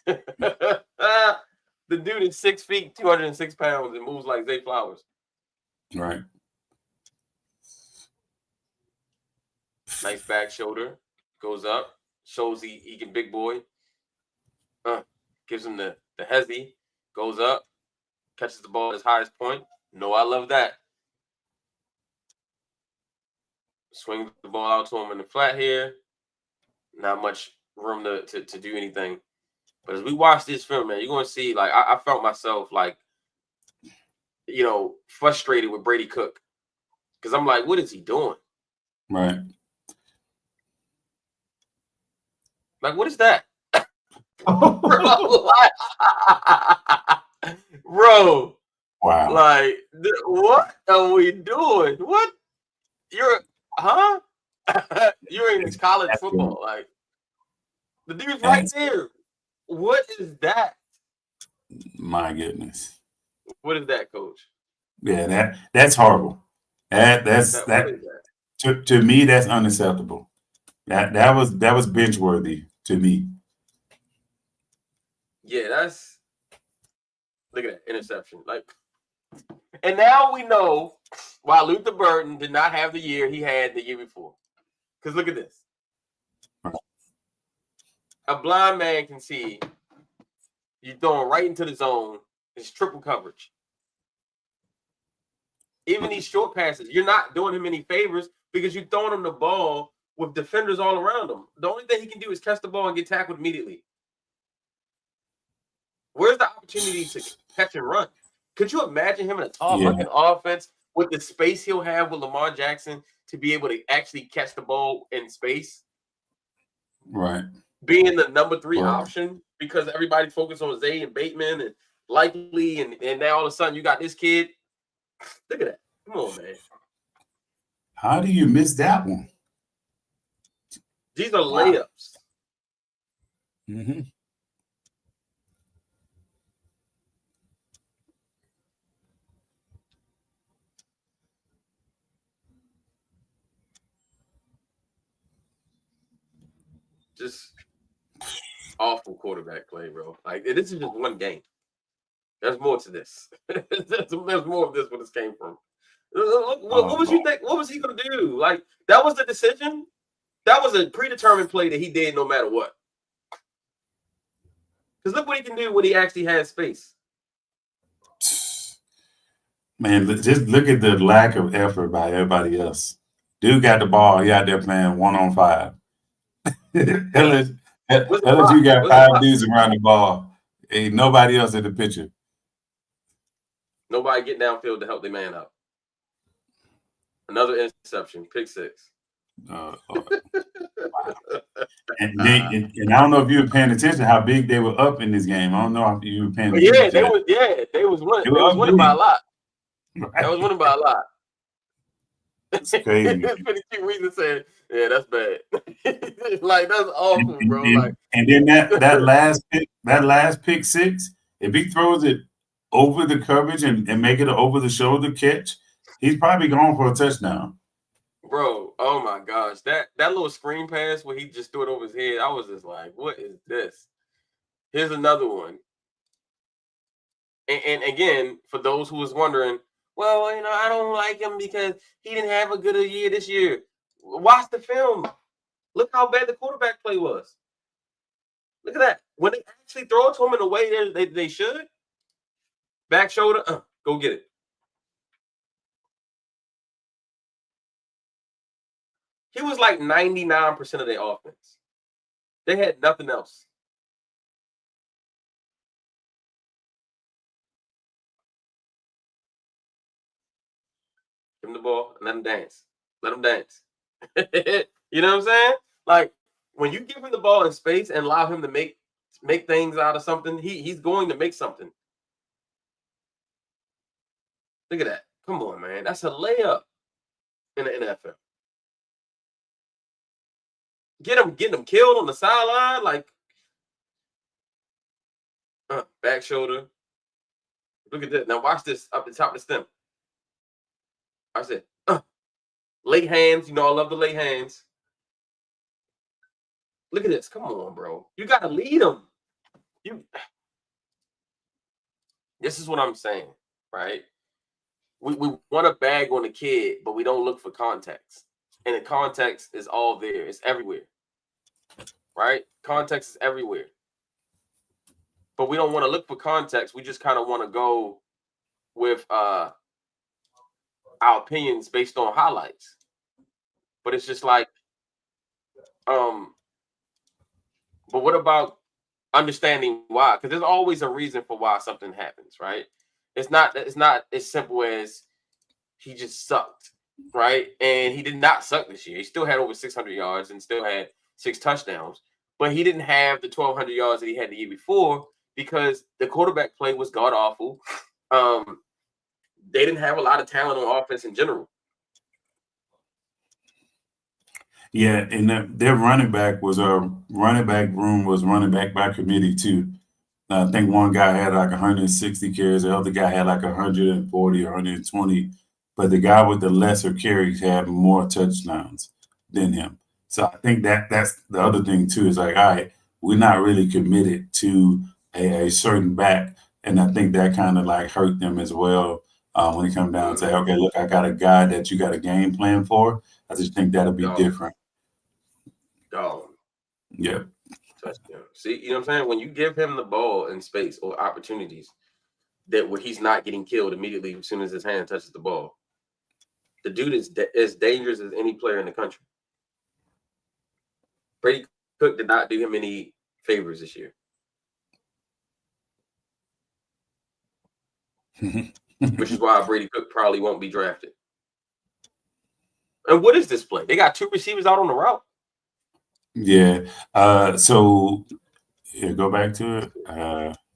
S1: The dude is 6 feet, 206 pounds, and moves like Zay Flowers.
S2: Right.
S1: Nice back shoulder. Goes up. Shows he can big boy. Gives him the hezzy. Goes up. Catches the ball at his highest point. No, I love that. Swings the ball out to him in the flat here. Not much room to do anything. But as we watch this film, man, you're going to see, like, I felt myself, like, frustrated with Brady Cook. Because I'm like, what is he doing?
S2: Right.
S1: Like, what is that? Bro.
S2: Wow.
S1: Like, what are we doing? What? You're in college football. Like, the dude's right there. What is that?
S2: My goodness.
S1: What is that, coach?
S2: Yeah, that's horrible. That's to me, that's unacceptable. That was bench worthy to me.
S1: Yeah, look at that interception. Like, and now we know why Luther Burden did not have the year he had the year before. Because look at this. A blind man can see you throwing right into the zone. It's triple coverage. Even these short passes, you're not doing him any favors because you're throwing him the ball with defenders all around him. The only thing he can do is catch the ball and get tackled immediately. Where's the opportunity to catch and run? Could you imagine him in a tall-looking offense with the space he'll have with Lamar Jackson to be able to actually catch the ball in space?
S2: Right.
S1: Being the number 3 option because everybody's focused on Zay and Bateman and Likely, and now all of a sudden you got this kid. Look at that. Come on, man.
S2: How do you miss that one?
S1: These are layups.
S2: Mm-hmm.
S1: Just awful quarterback play, bro. Like, this is just one game. There's more to this. There's more of this where this came from. What was you think? What was he gonna do? Like, that was the decision. That was a predetermined play that he did no matter what. Because look what he can do when he actually has space.
S2: Man, just look at the lack of effort by everybody else. Dude got the ball. He out there playing 1-on-5. LSU got 5 dudes around the ball. Ain't nobody else in the picture.
S1: Nobody getting downfield to help the man out. Another interception, pick 6.
S2: Wow. And I don't know if you were paying attention how big they were up in this game. I don't know if you were paying attention.
S1: They was winning by a lot.
S2: Right.
S1: They was winning by a lot.
S2: It's crazy.
S1: It's 52 reasons saying, yeah, that's bad. Like that's awful, bro.
S2: And then that last pick 6, if he throws it over the coverage and make it an over the shoulder catch, he's probably going for a touchdown.
S1: Bro, oh my gosh. That little screen pass where he just threw it over his head, I was just like, what is this? Here's another one. And again, for those who was wondering, well, I don't like him because he didn't have a good year this year. Watch the film. Look how bad the quarterback play was. Look at that. When they actually throw it to him in the way they should, back shoulder, go get it. He was like 99% of their offense. They had nothing else. Give him the ball and let him dance. Let him dance. You know what I'm saying? Like when you give him the ball in space and allow him to make things out of something, he's going to make something. Look at that. Come on, man. That's a layup in the NFL. Getting him killed on the sideline, like back shoulder. Look at this. Now watch this up the top of the stem. I said, late hands. I love the late hands. Look at this. Come on, bro. You got to lead them. This is what I'm saying, right? We want to bag on the kid, but we don't look for context. And the context is all there. It's everywhere, right? Context is everywhere. But we don't want to look for context. We just kind of want to go with our opinions based on highlights. But it's just like, but what about understanding why? Because there's always a reason for why something happens, right? It's not as simple as he just sucked, right? And he did not suck this year. He still had over 600 yards and still had 6 touchdowns. But he didn't have the 1,200 yards that he had the year before because the quarterback play was god-awful. They didn't have a lot of talent on offense in general.
S2: Yeah, and their running back room was running back by committee too. I think one guy had like 160 carries, the other guy had like 140 or 120, but the guy with the lesser carries had more touchdowns than him. So I think that's the other thing too, is like, all right, we're not really committed to a certain back. And I think that kind of like hurt them as well when it comes down to, okay, look, I got a guy that you got a game plan for. I just think that'll be different. Yeah.
S1: Touchdown. See, you know what I'm saying? When you give him the ball in space or opportunities that where he's not getting killed immediately as soon as his hand touches the ball, the dude is as dangerous as any player in the country. Brady Cook did not do him any favors this year. Which is why Brady Cook probably won't be drafted. And what is this play? They got 2 receivers out on the route.
S2: Yeah. So yeah, go back to it.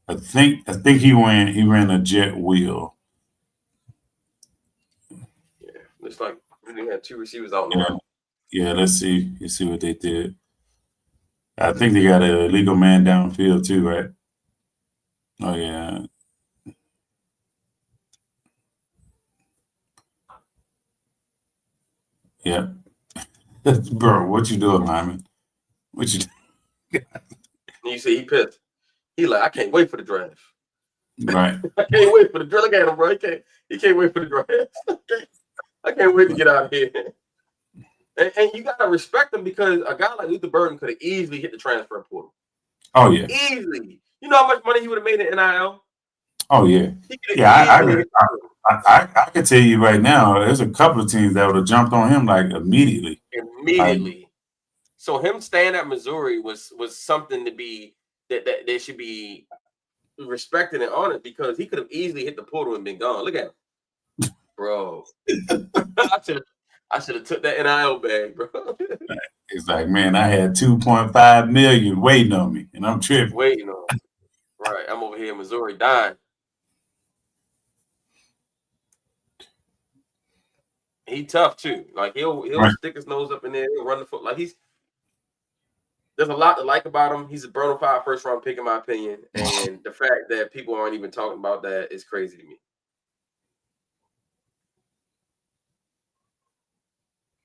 S2: I think he ran a jet wheel.
S1: Yeah, looks like they had 2 receivers out on the route.
S2: Yeah, let's see. Let's see what they did. I think they got a illegal man downfield too, right? Oh yeah. Yeah. Bro, what you doing, Lyman? What you doing?
S1: You see, he pissed. He like, I can't wait for the draft.
S2: Right.
S1: I can't wait for the draft. Look at him, bro. He can't wait for the draft. I can't wait to get out of here. And you gotta respect him because a guy like Luther Burden could have easily hit the transfer portal.
S2: Oh yeah.
S1: Easily. You know how much money he would have made in NIL?
S2: Oh yeah. Yeah, I can tell you right now, there's a couple of teams that would have jumped on him like immediately.
S1: So him staying at Missouri was something to be that should be respected and honored because he could have easily hit the portal and been gone. Look at him, bro. I should have took that NIL bag, bro.
S2: It's like, man, I had 2.5 million waiting on me, and I'm tripping.
S1: Waiting on. Right. I'm over here in Missouri dying. He tough too. Like he'll
S2: Right.
S1: stick his nose up in there, he'll run the foot. Like there's a lot to like about him. He's a bona fide first round pick, in my opinion. And the fact that people aren't even talking about that is crazy to me.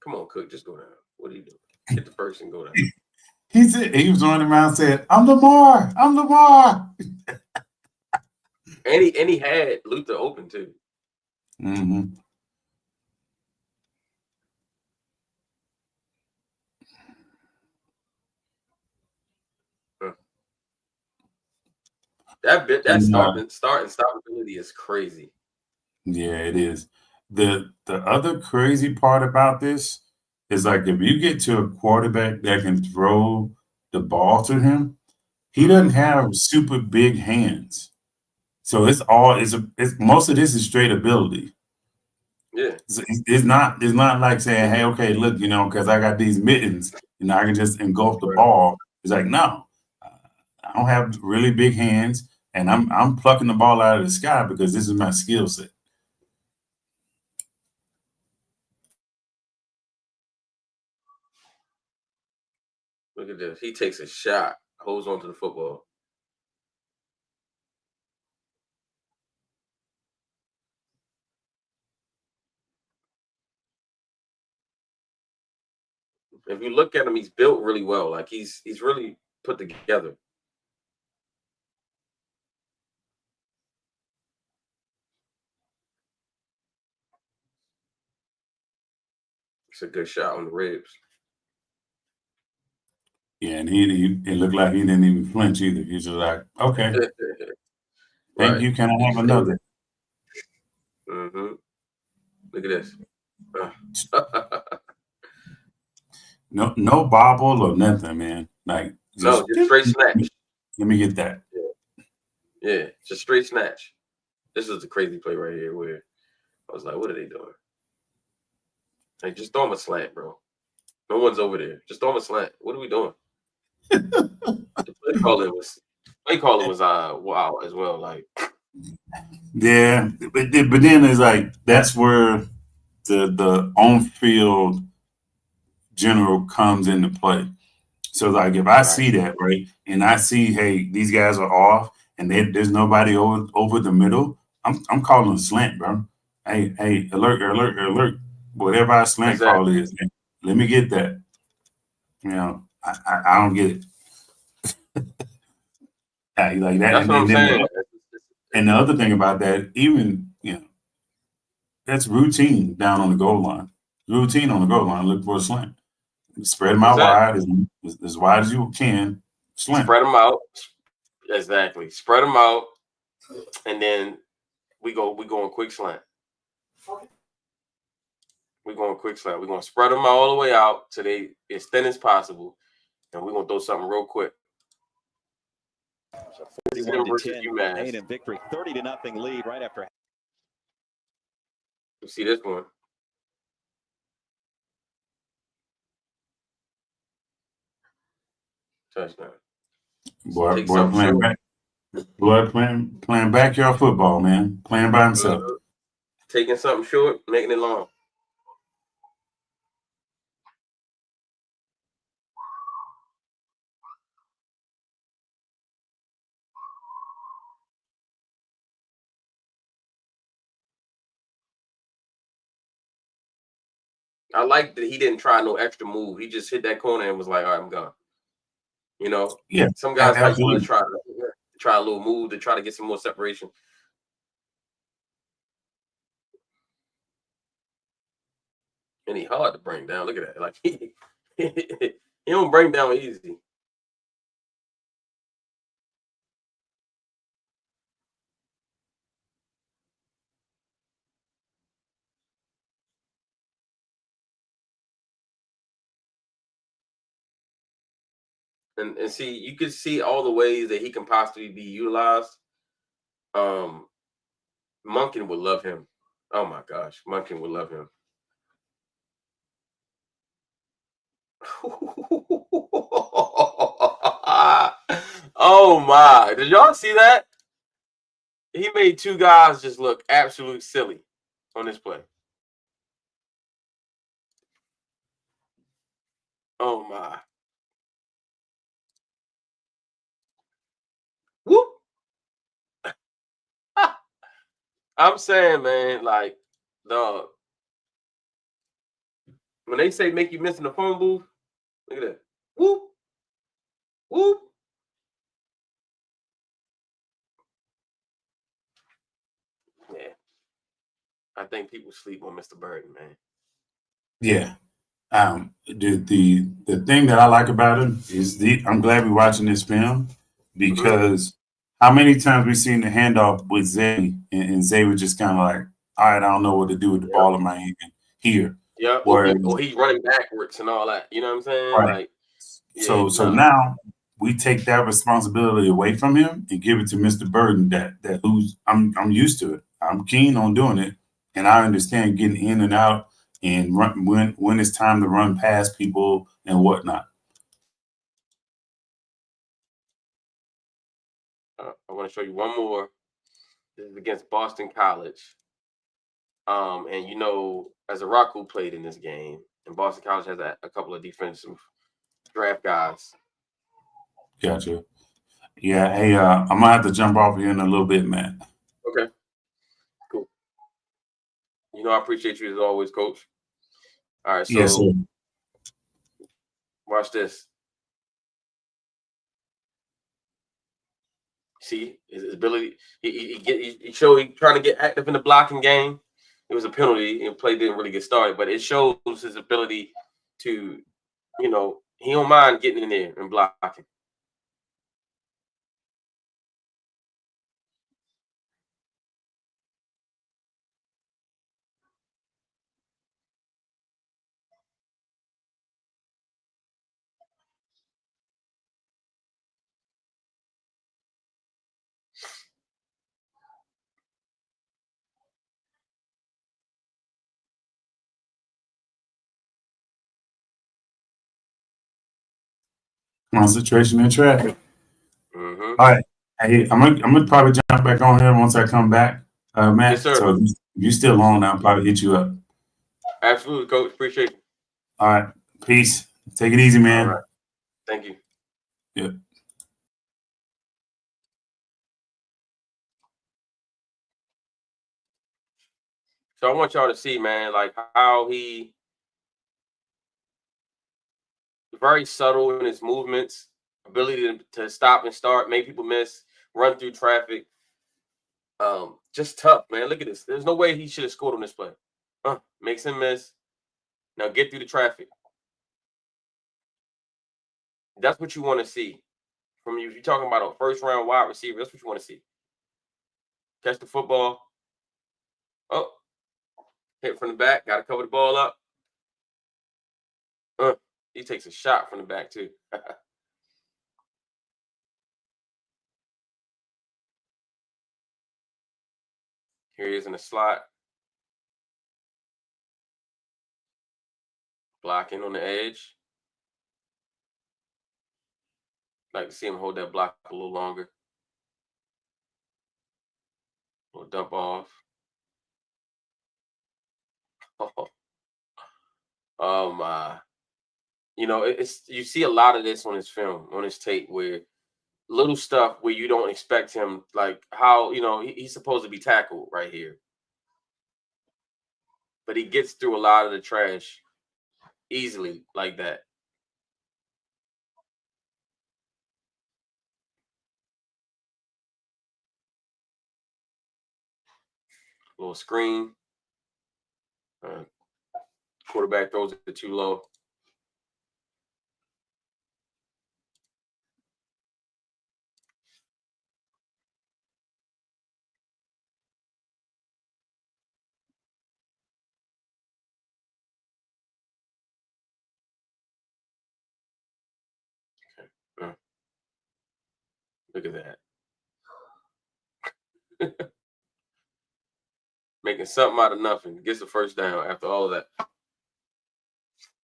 S1: Come on, Cook, just go down. What are you doing? Get the first and go down.
S2: He said he was running around saying, I'm Lamar.
S1: And he had Luther open too.
S2: Mm-hmm.
S1: That starting ability is crazy.
S2: Yeah, it is. The other crazy part about this is like if you get to a quarterback that can throw the ball to him, he doesn't have super big hands. So it's most of this is straight ability.
S1: Yeah.
S2: It's not like saying, hey, okay, look, because I got these mittens, I can just engulf the ball. It's like, no, I don't have really big hands, and I'm plucking the ball out of the sky because this is my skill set.
S1: Look at this. He takes a shot, holds on to the football. If you look at him, he's built really well. Like he's really put together. It's a good shot on the ribs.
S2: Yeah, and it looked like he didn't even flinch either. He's just like, okay, thank
S1: Right.
S2: you. Can I have another?
S1: Mm-hmm. Look at this.
S2: No bobble or nothing, man. Like
S1: No, just straight snatch.
S2: Let me get that.
S1: Yeah, just straight snatch. This is the crazy play right here where I was like, what are they doing? Like, just throw him a slant, bro. No one's over there. Just throw him a slant. What are we doing? The play calling was wow as well. Like,
S2: yeah, but then it's like that's where the on field general comes into play. So like if I see that, right, and I see, hey, these guys are off and there's nobody over the middle, I'm calling a slant, bro. Hey, alert. Whatever our slant call is, man, let me get that. I don't get it. Like that.
S1: That's what I'm saying.
S2: And the other thing about that, even, that's routine down on the goal line. Routine on the goal line, look for a slant. Spread them out wide, as wide as you can. Slant.
S1: Spread them out. Exactly. Spread them out. And then we go on quick slant. We're going quick slant. We're going to spread them all the way out to they as thin as possible. And we're going to throw something real quick.
S4: 41-10, A&M victory, 30-0 lead right after.
S1: You see this one. Touchdown.
S2: Boy playing back. Boy playing backyard football, man. Playing by himself.
S1: Taking something short, making it long. I like that he didn't try no extra move. He just hit that corner and was like, all right, I'm gone.
S2: Yeah.
S1: Some guys might want to try a little move to try to get some more separation. And he hard to bring down. Look at that. Like he don't bring down easy. And see, you can see all the ways that he can possibly be utilized. Monken would love him. Oh my gosh, Monken would love him. Oh my! Did y'all see that? He made two guys just look absolutely silly on this play. Oh my! Whoop! I'm saying, man, like, dog. When they say make you miss in the phone booth, look at that. Whoop! Whoop! Yeah. I think people sleep on Mr. Burden, man.
S2: Yeah. The thing that I like about him is I'm glad we're watching this film because how many times we've seen the handoff with Zay and Zay was just kind of like, all right, I don't know what to do with the ball in my hand here.
S1: Yeah, or he's running backwards and all that. You know what I'm saying?
S2: Right.
S1: Like,
S2: So now we take that responsibility away from him and give it to Mr. Burden. That who's I'm used to it. I'm keen on doing it, and I understand getting in and out and run when it's time to run past people and whatnot.
S1: I want to show you one more. This is against Boston College. And you know, as Araku played in this game, and Boston College has a couple of defensive draft guys.
S2: Gotcha. Yeah. Hey, I'm gonna have to jump off here in a little bit, man.
S1: Okay. Cool. You know, I appreciate you as always, Coach. All right, so
S2: Yes, sir.
S1: Watch this. See his ability. He showed he trying to get active in the blocking game. It was a penalty and play didn't really get started, but it shows his ability to, you know, he don't mind getting in there and blocking.
S2: Concentration in traffic.
S1: Mm-hmm.
S2: All right. Hey, I'm gonna probably jump back on here once I come back, Matt.
S1: Yes, sir.
S2: So if you're still on, I'll probably hit you up.
S1: Absolutely, Coach. Appreciate you.
S2: All right. Peace. Take it easy, man.
S1: All right. Thank you.
S2: Yeah.
S1: So I want y'all to see, man, like how he very subtle in his movements, ability to stop and start, make people miss, run through traffic. Just tough, man. Look at this. There's no way he should have scored on this play. Makes him miss. Now get through the traffic. That's what you want to see from you. If you're talking about a first round wide receiver, that's what you want to see. Catch the football. Oh, hit from the back. Got to cover the ball up. He takes a shot from the back too. Here he is in the slot. Blocking on the edge. Like to see him hold that block a little longer. A little dump off. Oh my. You know, it's you see a lot of this on his film, on his tape, where little stuff where you don't expect him, like how, you know, he's supposed to be tackled right here. But he gets through a lot of the trash easily like that. Little screen. Quarterback throws it too low. Look at that. Making something out of nothing. Gets the first down after all of that.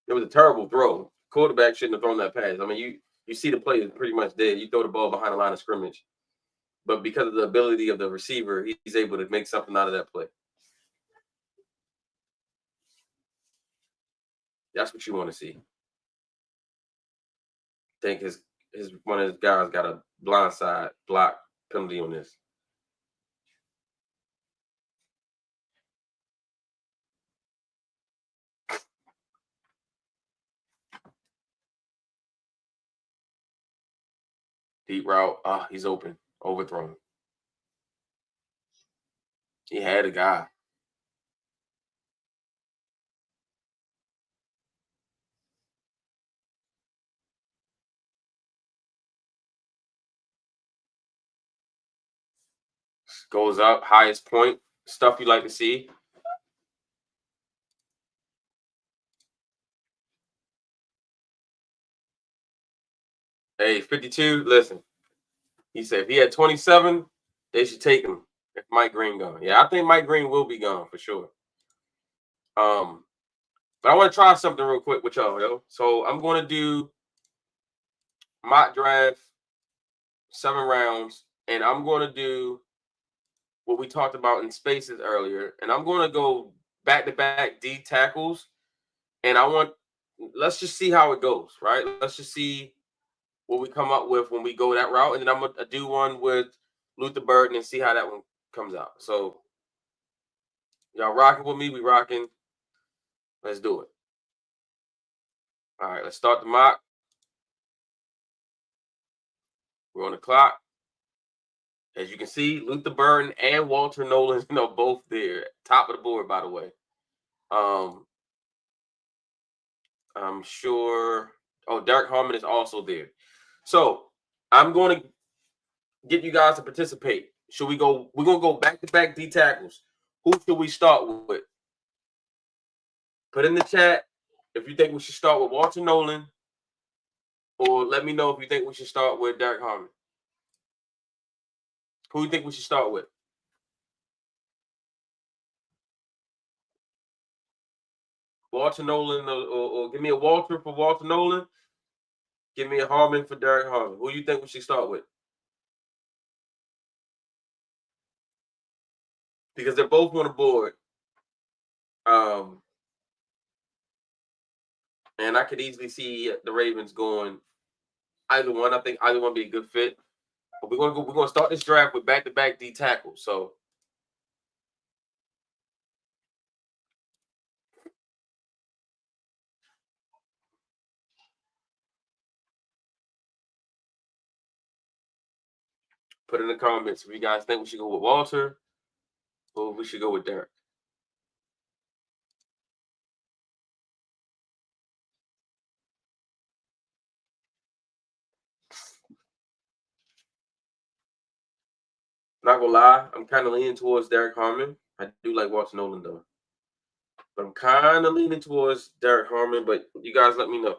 S1: It was a terrible throw. quarterback shouldn't have thrown that pass. I mean, you see the play is pretty much dead. You throw the ball behind the line of scrimmage. But because of the ability of the receiver, he's able to make something out of that play. That's what you want to see. I think his one of his guys got a blindside block penalty on this. Deep route. He's open. Overthrown. He had a guy. Goes up, highest point. Stuff you like to see. Hey, 52, listen. He said if he had 27, they should take him if Mike Green gone. Yeah, I think Mike Green will be gone for sure. But I want to try something real quick with y'all, yo. So I'm going to do mock draft, 7 rounds, and I'm going to do what we talked about in spaces earlier, and I'm going to go back-to-back D tackles, and let's just see how it goes, right? Let's just see what we come up with when we go that route, and then I'm going to do one with Luther Burden and see how that one comes out. So y'all rocking with me? We rocking. Let's do it. All right, let's start the mock. We're on the clock. As you can see, Luther Burden and Walter Nolan, both there. Top of the board, by the way. I'm sure. Oh, Derek Harmon is also there. So I'm going to get you guys to participate. Should we go? We're going to go back-to-back D tackles. Who should we start with? Put in the chat if you think we should start with Walter Nolan, or let me know if you think we should start with Derek Harmon. Who do you think we should start with? Walter Nolan, or give me a Walter for Walter Nolan. Give me a Harmon for Derek Harmon. Who do you think we should start with? Because they're both on the board. And I could easily see the Ravens going either one. I think either one would be a good fit. But we're gonna start this draft with back-to-back D tackles. So put in the comments if you guys think we should go with Walter or we should go with Derek. Not gonna lie, I'm kind of leaning towards Derek Harmon. I do like Walter Nolan though, but I'm kind of leaning towards Derek Harmon. But you guys, let me know.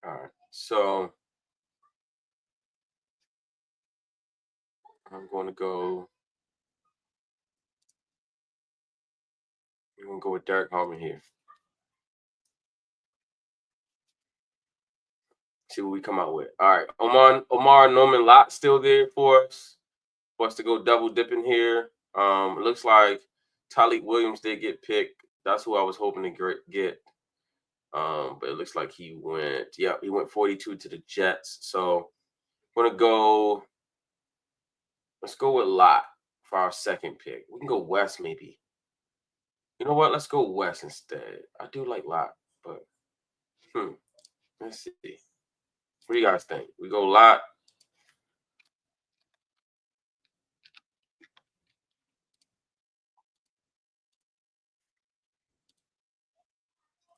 S1: All right, so I'm going to go We're gonna go with Derek Harmon here. See what we come out with. All right, Omar Norman Lott still there for us to go double dipping here. It looks like Tyleek Williams did get picked. That's who I was hoping to get. But it looks like he went 42 to the Jets. So we're gonna go. Let's go with Lott for our second pick. We can go West maybe. You know what? Let's go West instead. I do like Lott, but let's see. What do you guys think? We go Lott.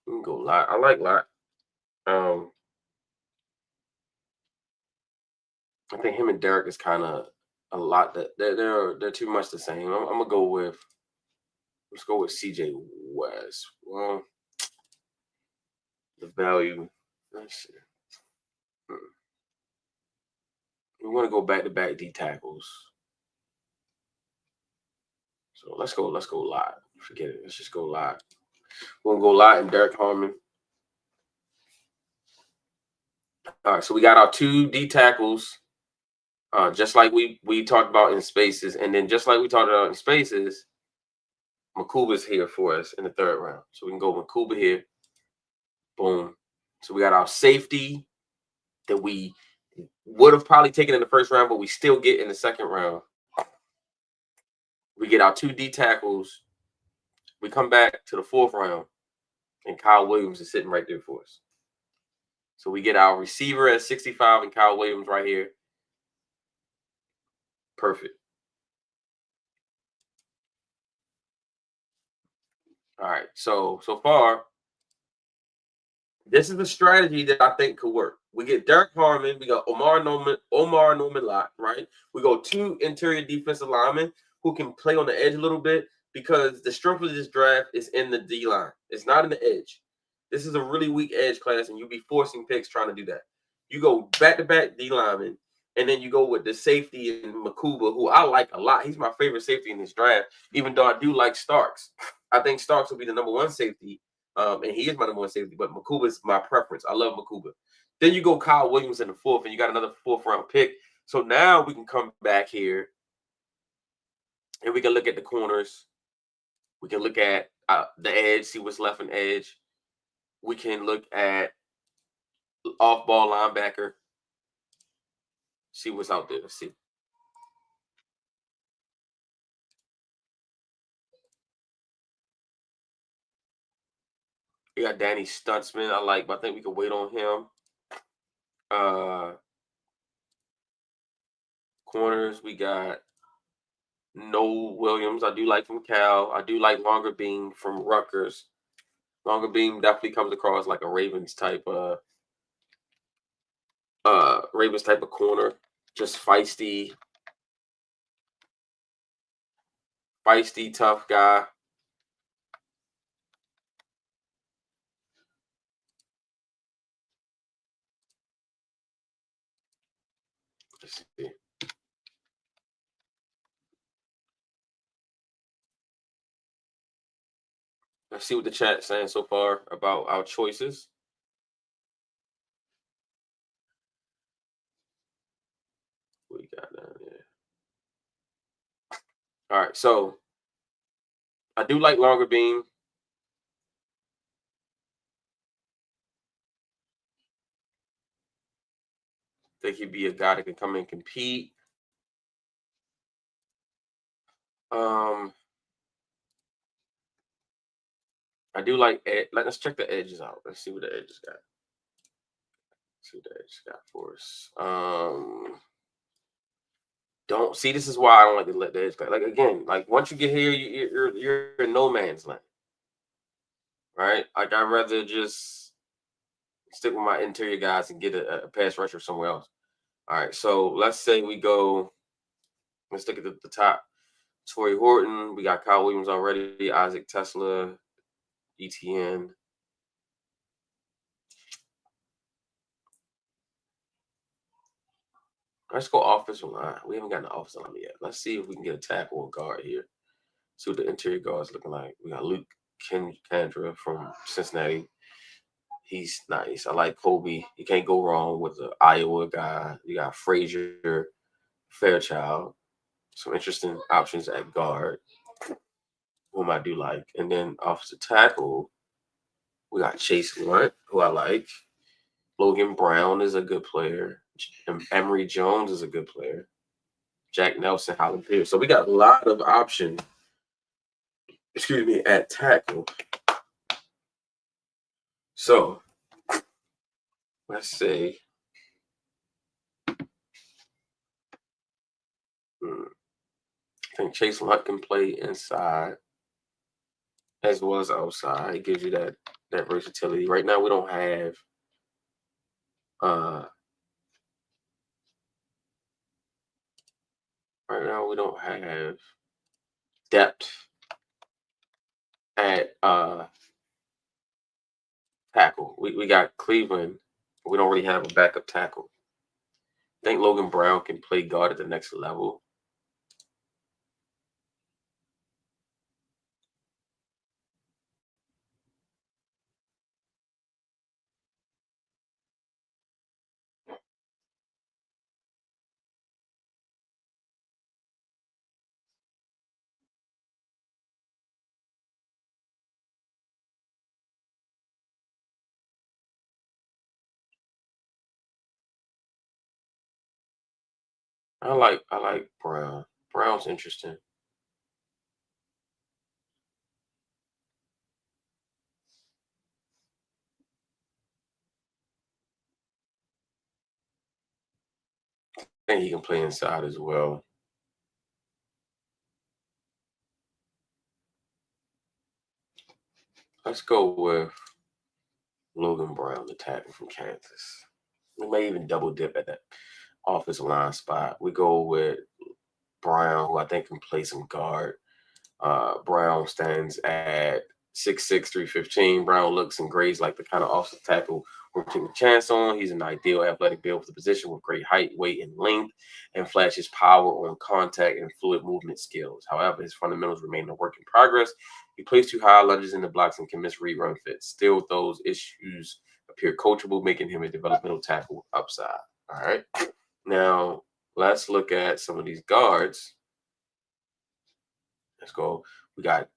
S1: We can go Lott. I like Lott. I think him and Derek is kind of a lot. That they're too much the same. I'm gonna go with. Let's go with CJ West. Well, the value. Let's see. We want to go back-to-back D tackles. So let's go Lott. Forget it. Let's just go Lott. We're gonna go Lott and Derek Harmon. All right, so we got our 2 D tackles, just like we talked about in spaces, and then just like we talked about in spaces, Makuba's here for us in the 3rd round. So we can go Makuba here. Boom. So we got our safety that we would have probably taken in the 1st round, but we still get in the 2nd round. We get our 2 D tackles. We come back to the 4th round, and Kyle Williams is sitting right there for us. So we get our receiver at 65 and Kyle Williams right here. Perfect. All right. So far, this is the strategy that I think could work. We get Derek Harmon. We got Omar Norman Lott, right? We go 2 interior defensive linemen who can play on the edge a little bit because the strength of this draft is in the D line. It's not in the edge. This is a really weak edge class, and you'll be forcing picks trying to do that. You go back-to-back D linemen, and then you go with the safety in Makuba, who I like a lot. He's my favorite safety in this draft, even though I do like Starks. I think Starks will be the number 1 safety, and he is my number 1 safety, but Makuba is my preference. I love Makuba. Then you go Kyle Williams in the 4th, and you got another 4th-round pick. So now we can come back here, and we can look at the corners. We can look at the edge, see what's left in edge. We can look at off-ball linebacker, see what's out there. Let's see. We got Danny Stutzman. I like, but I think we can wait on him. Corners, we got Noel Williams. I do like from Cal. I do like Longer Beam from Rutgers. Longer Beam definitely comes across like a Ravens type of corner. Just feisty, tough guy. Let's see. Let's see what the chat's saying so far about our choices. What we got down there? All right, so I do like Longer Beam. Think he'd be a guy that can come and compete. I do like let's check the edges out. Let's see what the edges got. Let's see what the edges got for us. Don't see. This is why I don't like to let the edge go. Like again, like once you get here, you're in no man's land, right? Like I'd rather just stick with my interior guys and get a pass rusher somewhere else. All right, so let's say we go. Let's look at the top. Torrey Horton. We got Kyle Williams already. Isaac Tesla. ETN. Let's go offensive line. We haven't gotten the offensive line yet. Let's see if we can get a tackle or guard here. See what the interior guard is looking like. We got Luke Kendra from Cincinnati. He's nice. I like Kobe. You can't go wrong with the Iowa guy. You got Frazier, Fairchild. Some interesting options at guard, whom I do like. And then offensive tackle, we got Chase Lunt, who I like. Logan Brown is a good player. Emory Jones is a good player. Jack Nelson, Holland Pierce. So we got a lot of options, at tackle. So let's say I think Chase Lunt can play inside as well as outside. It gives you that versatility. Right now we don't have depth at tackle. We got Cleveland, but we don't really have a backup tackle. I think Logan Brown can play guard at the next level. I like Brown. Brown's interesting. I think he can play inside as well. Let's go with Logan Brown, the tackle from Kansas. We may even double dip at that offensive line spot. We go with Brown, who I think can play some guard. Brown stands at 6'6", 315. Brown looks and grades like the kind of offensive tackle we're taking a chance on. He's an ideal athletic build for the position with great height, weight, and length, and flashes power on contact and fluid movement skills. However, his fundamentals remain a work in progress. He plays too high, lunges into blocks, and can misread run fits. Still, those issues appear coachable, making him a developmental tackle upside. All right. Now, let's look at some of these guards. Let's go. We got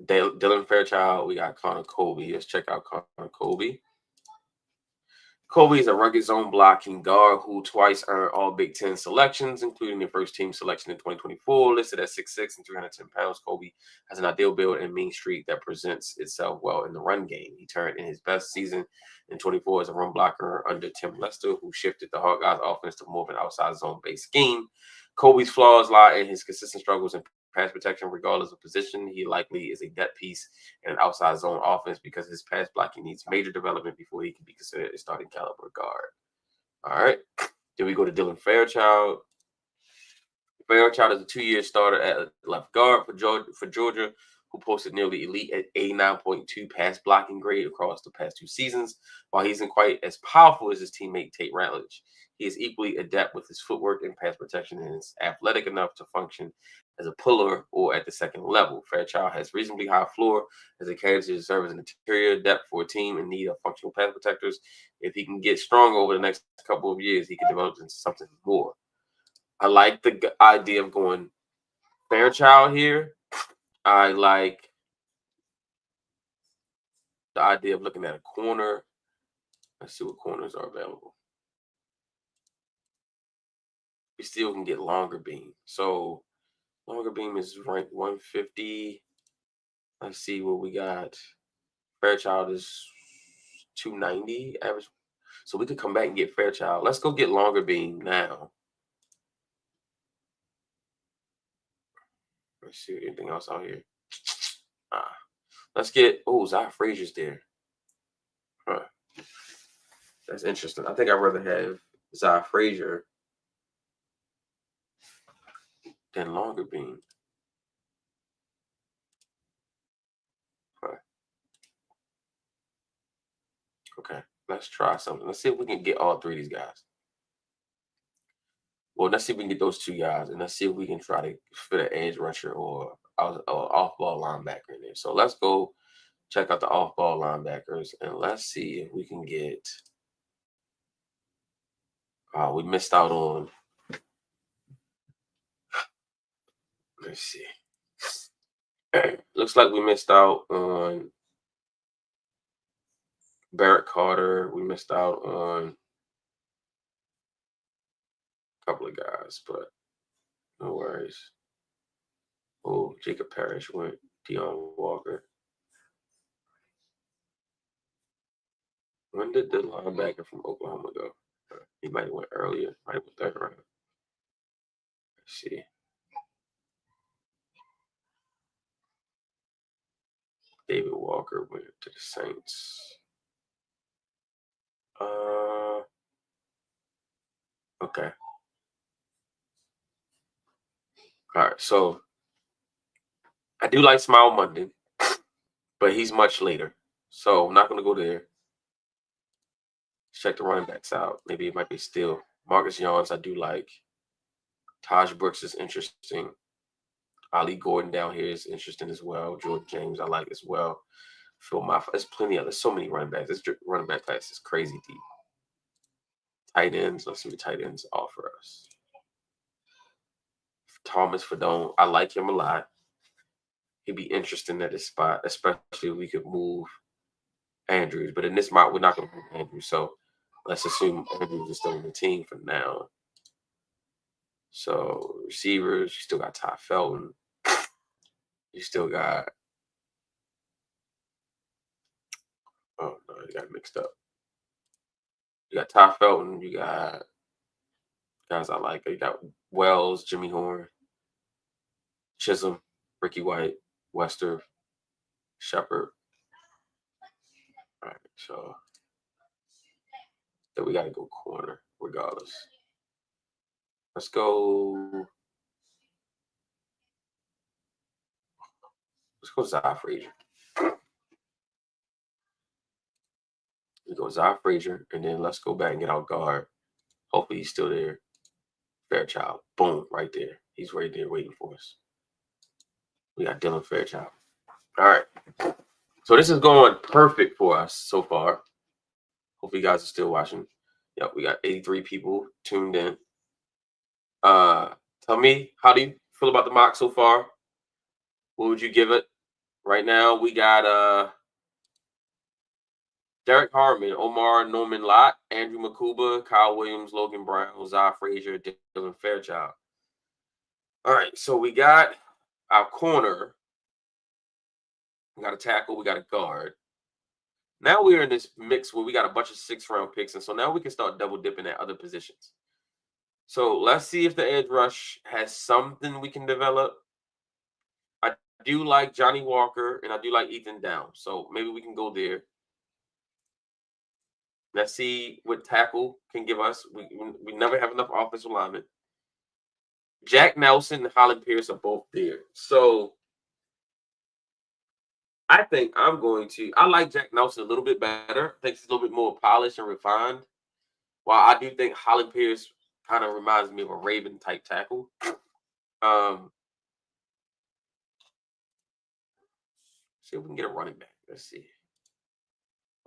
S1: Dylan Fairchild. We got Connor Colby. Let's check out Connor Colby. Colby is a rugged zone blocking guard who twice earned all Big Ten selections, including the first team selection in 2024. Listed at 6'6" and 310 pounds, Colby has an ideal build and mean streak that presents itself well in the run game. He turned in his best season in 24 as a run blocker under Tim Lester, who shifted the Hawkeyes offense to more of an outside zone-based scheme. Colby's flaws lie in his consistent struggles in pass protection, regardless of position. He likely is a depth piece in an outside zone offense because his pass blocking needs major development before he can be considered a starting caliber guard. All right. Then we go to Dylan Fairchild. Fairchild is a 2-year starter at left guard for Georgia, who posted nearly elite at 89.2 pass blocking grade across the past 2 seasons. While he isn't quite as powerful as his teammate Tate Ratledge, he is equally adept with his footwork and pass protection and is athletic enough to function as a puller or at the second level. Fairchild has reasonably high floor as a candidate to serve as an interior depth for a team in need of functional pass protectors. If he can get stronger over the next couple of years, he can develop into something more. I like the idea of going Fairchild here. I like the idea of looking at a corner. Let's see what corners are available. We still can get longer beam. So longer beam is ranked 150. Let's see what we got. Fairchild is 290 average. So we could come back and get Fairchild. Let's go get longer beam now. Let's see anything else out here. Let's get Zai Frazier's there. Huh. That's interesting. I think I'd rather have Zai Frazier than longer beam. Huh. Okay, let's try something. Let's see if we can get all 3 of these guys. Well, let's see if we can get those 2 guys, and let's see if we can try to fit an edge rusher or off-ball linebacker in there. So let's go check out the off-ball linebackers, and let's see if we can get. We missed out on. Let's see. Looks like we missed out on Barrett Carter. We missed out on a couple of guys, but no worries. Oh, Jacob Parrish went. Deion Walker. When did the linebacker from Oklahoma go? He might have went earlier. Might have went third round. Let's see. David Walker went to the Saints. Okay. All right, so I do like Smile Monday, but he's much later. So I'm not going to go there. Check the running backs out. Maybe it might be still. Marcus Yawns, I do like. Taj Brooks is interesting. Ali Gordon down here is interesting as well. George James, I like as well. Phil Maffa. There's plenty of. There's so many running backs. This running back class is crazy deep. Tight ends. Let's see what tight ends offer us. Thomas Fadone. I like him a lot. He'd be interesting at this spot, especially if we could move Andrews. But in this mock, we're not going to move Andrews. So let's assume Andrews is still on the team for now. So receivers, you still got Ty Felton. You still got. Oh no, you got mixed up. You got Ty Felton. You got guys I like. You got Wells, Jimmy Horn, Chisholm, Ricky White, Wester, Shepard. All right, so we got to go corner regardless. Let's go. Zy Frazier. We go Zy Frazier, and then let's go back and get our guard. Hopefully he's still there. Fairchild. Boom, right there. He's right there waiting for us. We got Dylan Fairchild. All right. So this is going perfect for us so far. Hopefully you guys are still watching. Yep, we got 83 people tuned in. Tell me, how do you feel about the mock so far? What would you give it? Right now, we got Derek Harmon, Omar Norman Lott, Andrew Makuba, Kyle Williams, Logan Brown, Zy Frazier, Dylan Fairchild. All right, so we got our corner. We got a tackle. We got a guard. Now we're in this mix where we got a bunch of 6th-round picks, and so now we can start double dipping at other positions. So let's see if the edge rush has something we can develop. I do like Johnny Walker, and I do like Ethan Down. So maybe we can go there. Let's see what tackle can give us. We never have enough offensive linemen. Jack Nelson and Holland Pierce are both there. So I think I like Jack Nelson a little bit better. I think he's a little bit more polished and refined. While I do think Holland Pierce kind of reminds me of a Raven type tackle. See if we can get a running back. Let's see.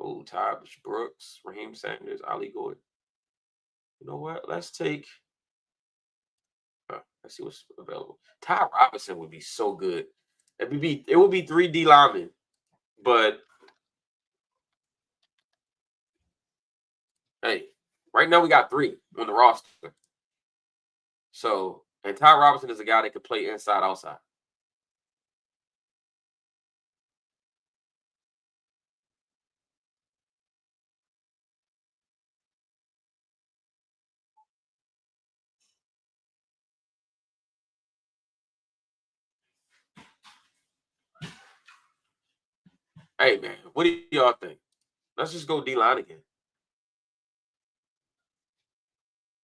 S1: Oh, Taj Brooks, Raheem Sanders, Ali Gordon. You know what? Let's take. Let's see what's available. Ty Robinson would be so good. It would be 3 D linemen, but hey, right now we got 3 on the roster. So, and Ty Robinson is a guy that could play inside, outside. Hey, man, what do y'all think? Let's just go D-line again.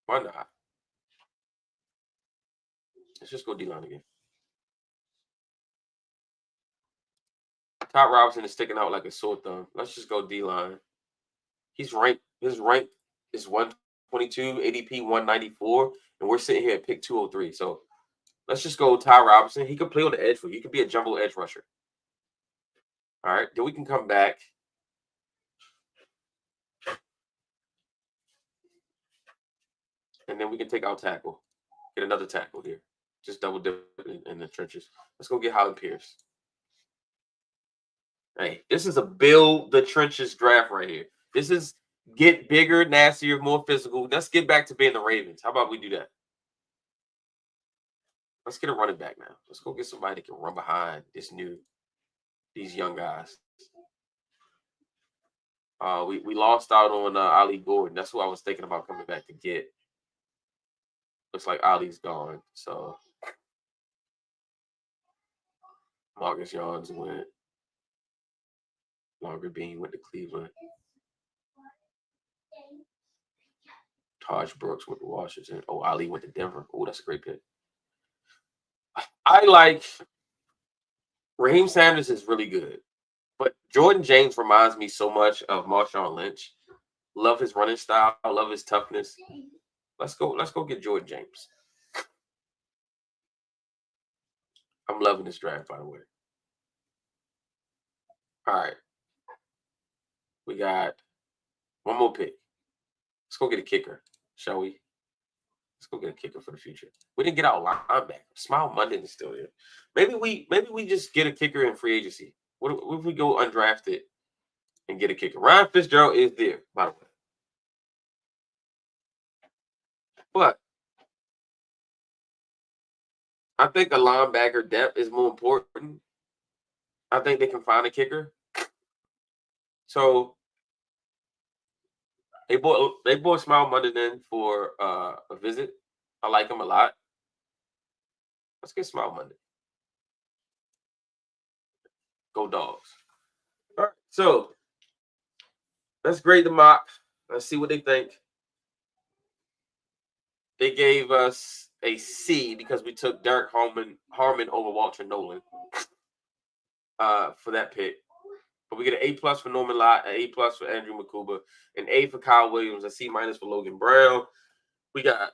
S1: Why not? Let's just go D-line again. Ty Robinson is sticking out like a sore thumb. Let's just go D-line. His rank is 122, ADP 194, and we're sitting here at pick 203. So let's just go Ty Robinson. He could play on the edge for you. He could be a jumbo edge rusher. All right, then we can come back. And then we can take our tackle. Get another tackle here. Just double dip in the trenches. Let's go get Holland Pierce. Hey, this is a build the trenches draft right here. This is get bigger, nastier, more physical. Let's get back to being the Ravens. How about we do that? Let's get a running back now. Let's go get somebody that can run behind these young guys. We lost out on Ali Gordon. That's who I was thinking about coming back to get. Looks like Ali's gone. So Marcus Jones went. Longer Bean went to Cleveland. Taj Brooks went to Washington. Oh, Ali went to Denver. Oh, that's a great pick. I like Raheem Sanders is really good, but Jordan James reminds me so much of Marshawn Lynch. Love his running style. Love his toughness. Let's go get Jordan James. I'm loving this draft, by the way. All right. We got one more pick. Let's go get a kicker, shall we? Let's go get a kicker for the future. We didn't get our linebacker. Smile Monday is still there. Maybe we just get a kicker in free agency. What if we go undrafted and get a kicker? Ryan Fitzgerald is there, by the way. But I think a linebacker depth is more important. I think they can find a kicker. So they bought Smile Monday in for a visit. I like him a lot. Let's get Smile Monday. Go Dogs. All right, so let's grade the mock. Let's see what they think. They gave us a C because we took Derek Harmon over Walter Nolan for that pick. But we get an A+ for Norman Lott, an A+ for Andrew Makuba, an A for Kyle Williams, a C- for Logan Brown. We got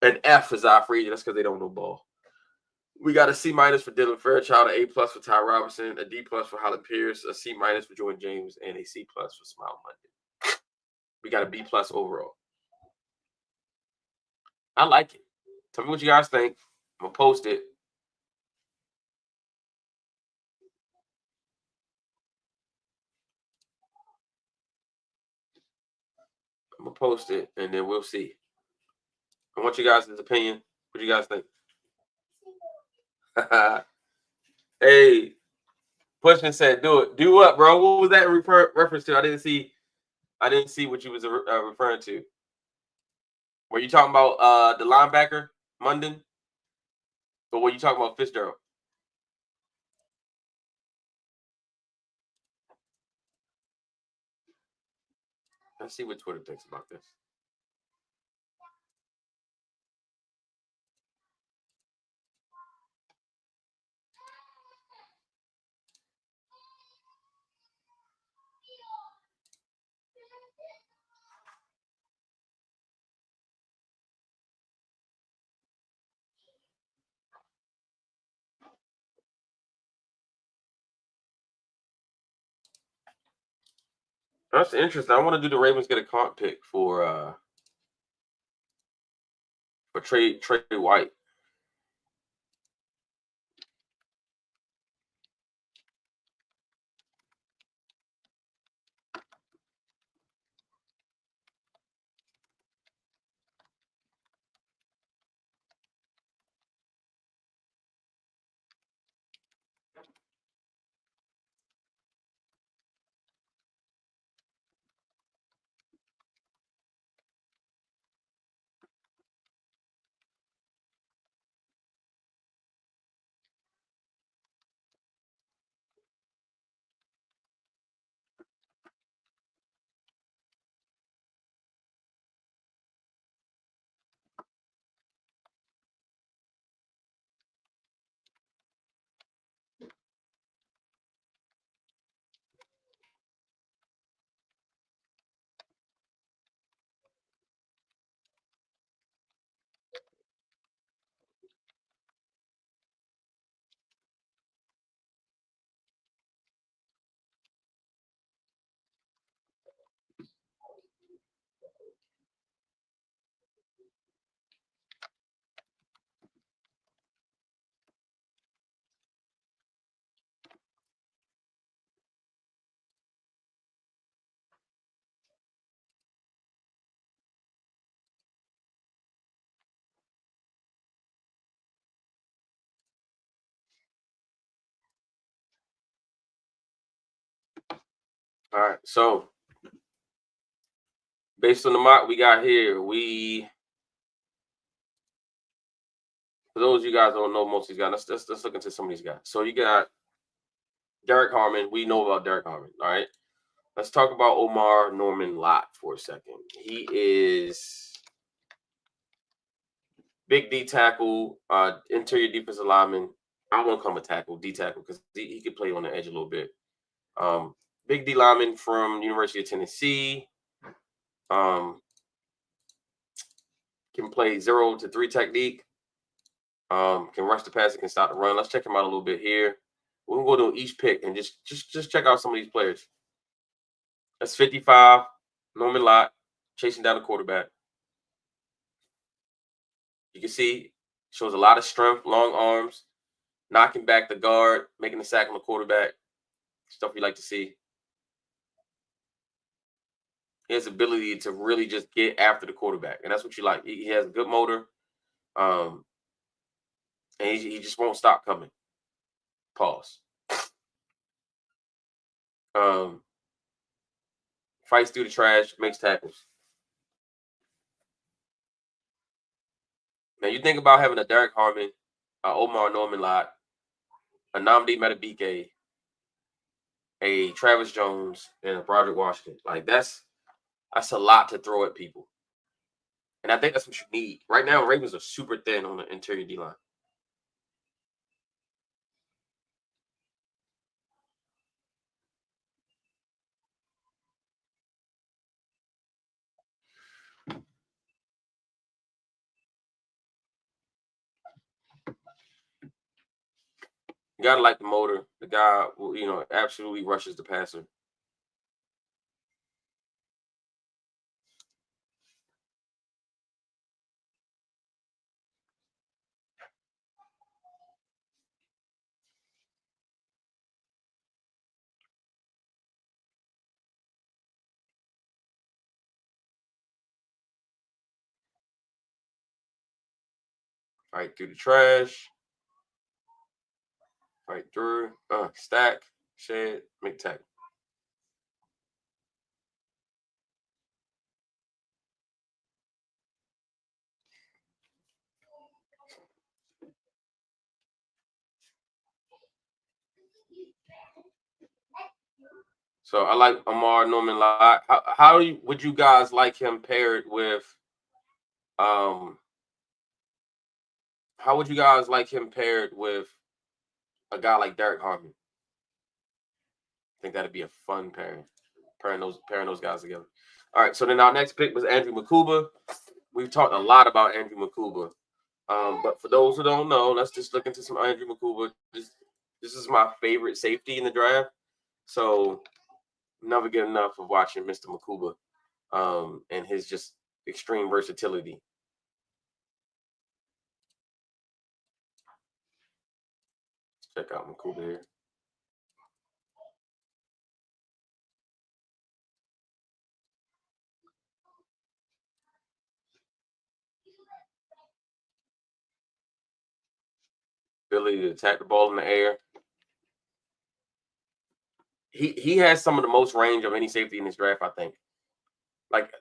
S1: an F for Zafrija. That's because they don't know ball. We got a C- for Dylan Fairchild, an A+ for Ty Robinson, a D+ for Holland Pierce, a C- for Jordan James, and a C+ for Smile Monday. We got a B+ overall. I like it. Tell me what you guys think. I'm going to post it. I'm going to post it, and then we'll see. I want you guys' opinion. What do you guys think? Hey, Pushman said, "Do it. Do what, bro? What was that reference to? I didn't see what you was referring to. Were you talking about the linebacker, Munden? Or were you talking about Fitzgerald? Let's see what Twitter thinks about this. That's interesting. I want to do the Ravens get a comp pick for Trey White. All right, so based on the mock we got here, for those of you guys don't know most of these guys, let's look into some of these guys. So you got Derek Harmon. We know about Derek Harmon. All right. Let's talk about Omar Norman Lott for a second. He is big D tackle, interior defensive lineman. I won't call him a tackle, D tackle, because he could play on the edge a little bit. Big D lineman from University of Tennessee. Can play 0 to 3 technique. Can rush the pass, can stop the run. Let's check him out a little bit here. We'll go to each pick and just check out some of these players. That's 55, Norman Lott, chasing down the quarterback. You can see shows a lot of strength, long arms, knocking back the guard, making the sack on the quarterback. Stuff you like to see. He has ability to really just get after the quarterback, and that's what you like. He has a good motor, and he just won't stop coming. Pause. Fights through the trash, makes tackles. Now you think about having a Derek Harmon, Omar Norman Lott, a Nnamdi Madubuike, a Travis Jones, and a Broderick Washington. Like that's a lot to throw at people. And I think that's what you need. Right now, Ravens are super thin on the interior D-line. You gotta like the motor. The guy, absolutely rushes the passer. Right through the trash. Right through. Stack, shed, make tackle. So I like Omar Norman Lott. How would you guys like him paired with how would you guys like him paired with a guy like Derek Harmon? I think that'd be a fun pairing those guys together. All right, so then our next pick was Andrew Mukuba. We've talked a lot about Andrew Mukuba. But for those who don't know, let's just look into some Andrew Mukuba. This is my favorite safety in the draft. So never get enough of watching Mr. Mukuba and his just extreme versatility. Check out Mukuba here. Ability to attack the ball in the air. He has some of the most range of any safety in this draft, I think. Like,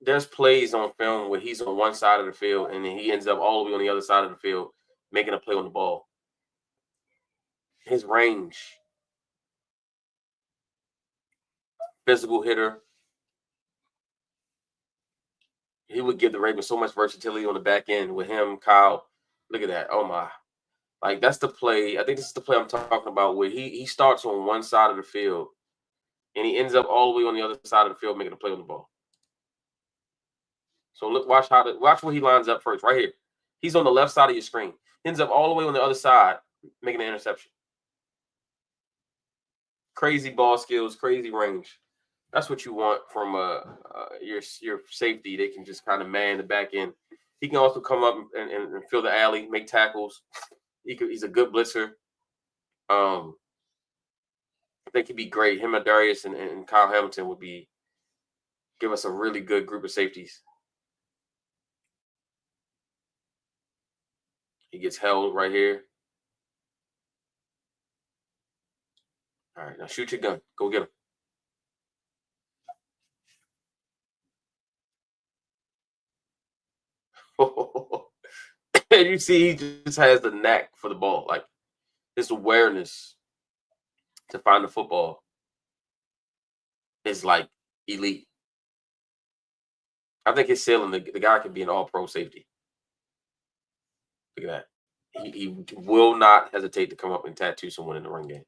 S1: there's plays on film where he's on one side of the field and then he ends up all the way on the other side of the field making a play on the ball. His range. Physical hitter. He would give the Ravens so much versatility on the back end with him, Kyle. Look at that. Oh, my. Like, that's the play. I think this is the play I'm talking about where he starts on one side of the field and he ends up all the way on the other side of the field making a play on the ball. So look, watch where he lines up first, right here. He's on the left side of your screen. Ends up all the way on the other side, making an interception. Crazy ball skills, crazy range. That's what you want from your safety. They can just kind of man the back end. He can also come up and fill the alley, make tackles. He's a good blitzer. I think he'd be great. Him and Darius and Kyle Hamilton would give us a really good group of safeties. He gets held right here. All right, now shoot your gun. Go get him. And you see, he just has the knack for the ball, like his awareness to find the football is like elite. I think his ceiling, the guy could be an all-pro safety. Look at that. He will not hesitate to come up and tattoo someone in the run game.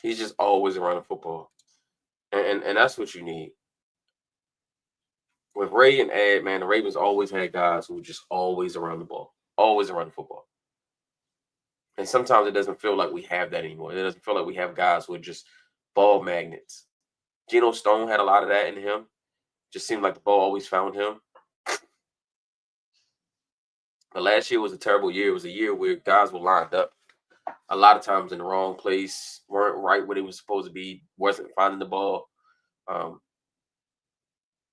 S1: He's just always around the football. And that's what you need. With Ray and Ed, man, the Ravens always had guys who were just always around the ball, always around the football. And sometimes it doesn't feel like we have that anymore. It doesn't feel like we have guys who are just ball magnets. Geno Stone had a lot of that in him. Just seemed like the ball always found him. But last year was a terrible year. It was a year where guys were lined up a lot of times in the wrong place, weren't right where they were supposed to be, wasn't finding the ball.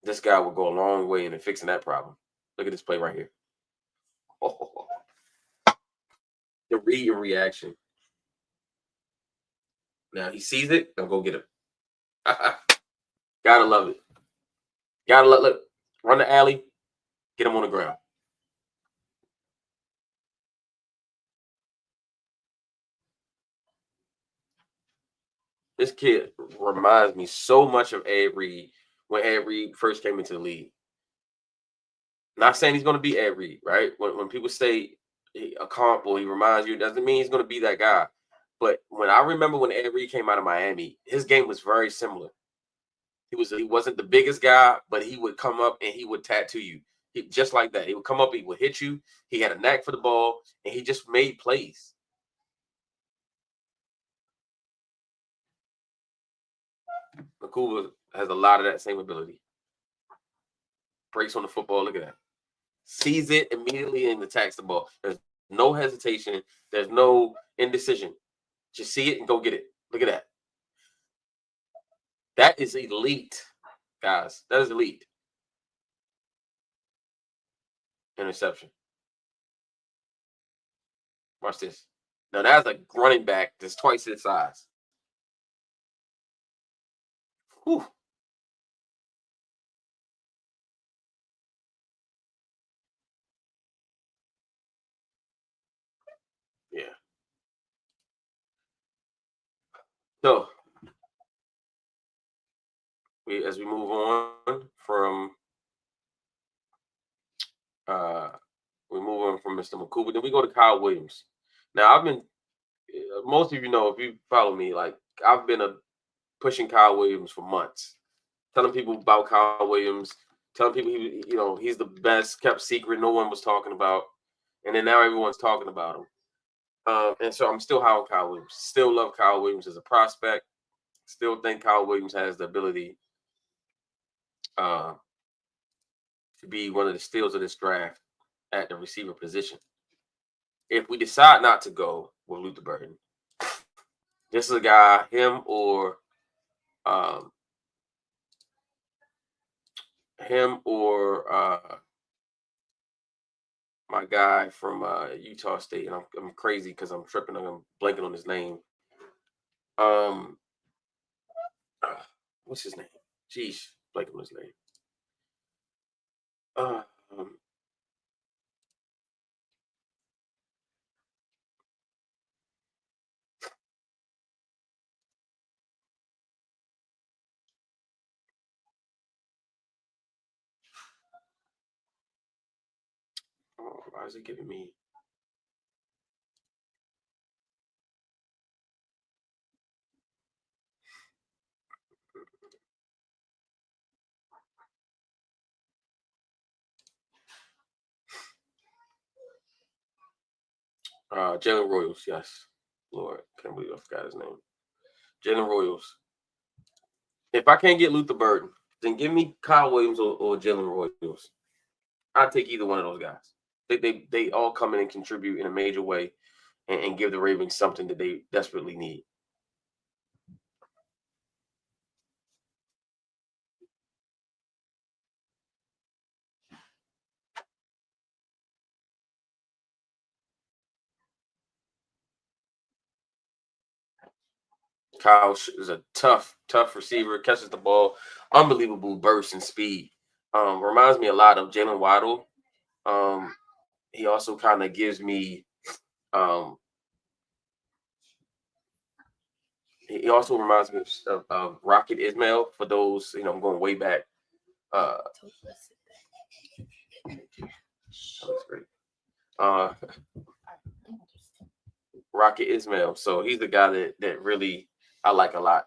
S1: This guy will go a long way in fixing that problem. Look at this play right here. Oh, the read and reaction. Now he sees it. Now go get him. Gotta love it. Gotta look. Run the alley. Get him on the ground. This kid reminds me so much of Ed Reed when Ed Reed first came into the league. Not saying he's going to be Ed Reed, right? When people say a comp or he reminds you, it doesn't mean he's going to be that guy. But when I remember when Ed Reed came out of Miami, his game was very similar. He wasn't the biggest guy, but he would come up and he would tattoo you. Just like that. He would come up, he would hit you. He had a knack for the ball, and he just made plays. Makuba has a lot of that same ability. Breaks on the football. Look at that. Sees it immediately and attacks the ball. There's no hesitation. There's no indecision. Just see it and go get it. Look at that. That is elite, guys. That is elite. Interception. Watch this. Now that's a running back that's twice his size. Whew. Yeah. So as we move on from Mr. Makuba, then we go to Kyle Williams. Now most of you know, if you follow me, like I've been pushing Kyle Williams for months, telling people about Kyle Williams, telling people he's the best kept secret no one was talking about, and then now everyone's talking about him. And so I'm still high on Kyle Williams. Still love Kyle Williams as a prospect. Still think Kyle Williams has the ability to be one of the steals of this draft at the receiver position. If we decide not to go with Luther Burden, this is a guy, him or my guy from Utah State, and I'm crazy because I'm tripping. I'm blanking on his name. What's his name? Jeez, blanking on his name. Why is it giving me? Jalen Royals, yes. Lord, can't believe I forgot his name. Jalen Royals. If I can't get Luther Burden, then give me Kyle Williams or Jalen Royals. I'd take either one of those guys. They all come in and contribute in a major way and give the Ravens something that they desperately need. Kyle is a tough receiver, catches the ball, unbelievable burst and speed. Reminds me a lot of Jalen Waddle. He also kind of gives me he also reminds me of Rocket Ismail. For those, I'm going way back. That was great. Rocket Ismail. So he's the guy that really I like a lot.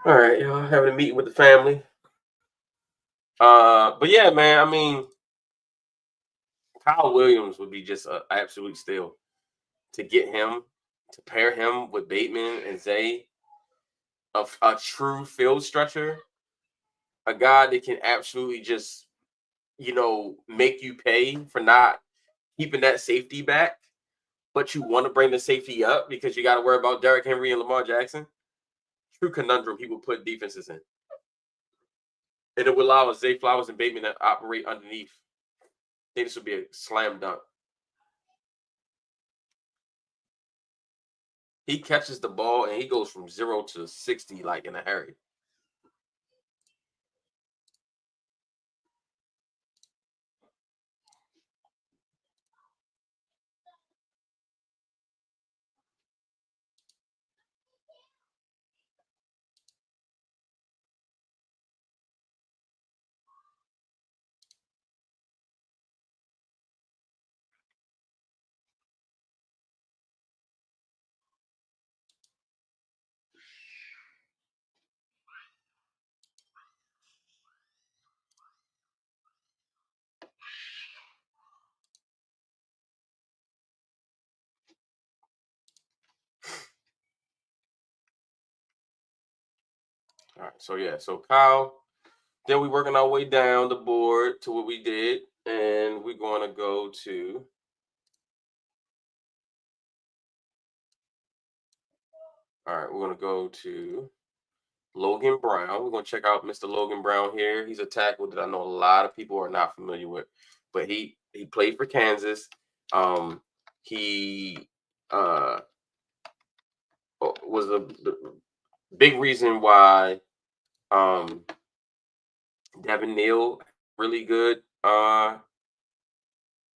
S1: All right, y'all having a meeting with the family. But yeah, man, I mean, Kyle Williams would be just an absolute steal to get him, to pair him with Bateman and Zay, a true field stretcher, a guy that can absolutely just, make you pay for not keeping that safety back, but you want to bring the safety up because you got to worry about Derrick Henry and Lamar Jackson. True conundrum he would put defenses in. And it would allow Zay Flowers and Bateman to operate underneath. I think this would be a slam dunk. He catches the ball and he goes from 0 to 60 like in a hurry. All right, so Kyle, then we working our way down the board to what we did, and we're going to go to all right, we're going to go to Logan Brown. We're going to check out Mr. Logan Brown here. He's a tackle that I know a lot of people are not familiar with. but he played for Kansas. He was the big reason why Devin Neal really good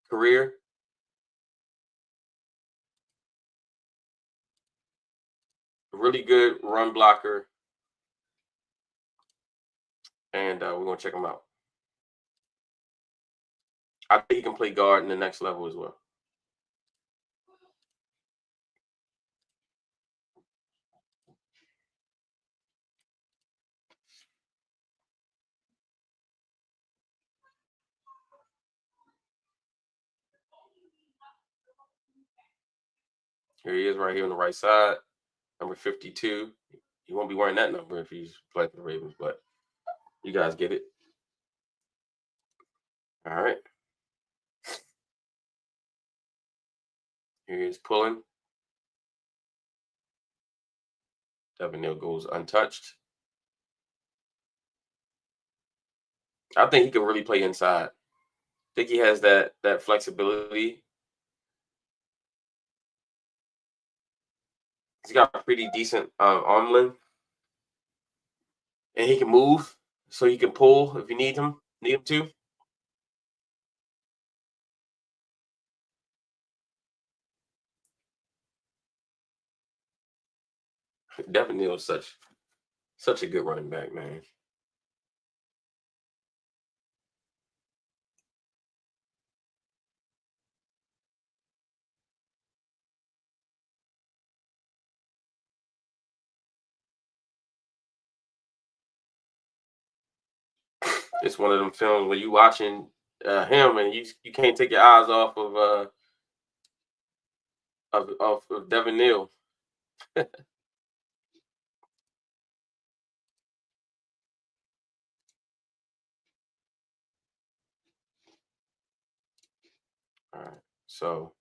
S1: career. Really good run blocker. And we're going to check him out. I think he can play guard in the next level as well. Here he is right here on the right side, number 52. He won't be wearing that number if he's playing for the Ravens, but you guys get it. All right. Here he is pulling. Devin Neal goes untouched. I think he can really play inside. I think he has that flexibility. He's got a pretty decent arm length, and he can move, so he can pull if you need him to. Devin Neal is such a good running back, man. It's one of them films where you watching him and you can't take your eyes off of Devin Neal. All right, so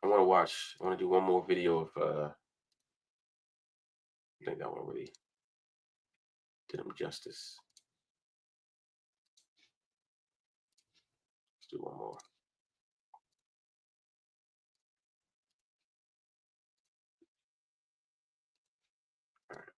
S1: I want to do one more video of I think that one really did him justice. Let's do one more. All right.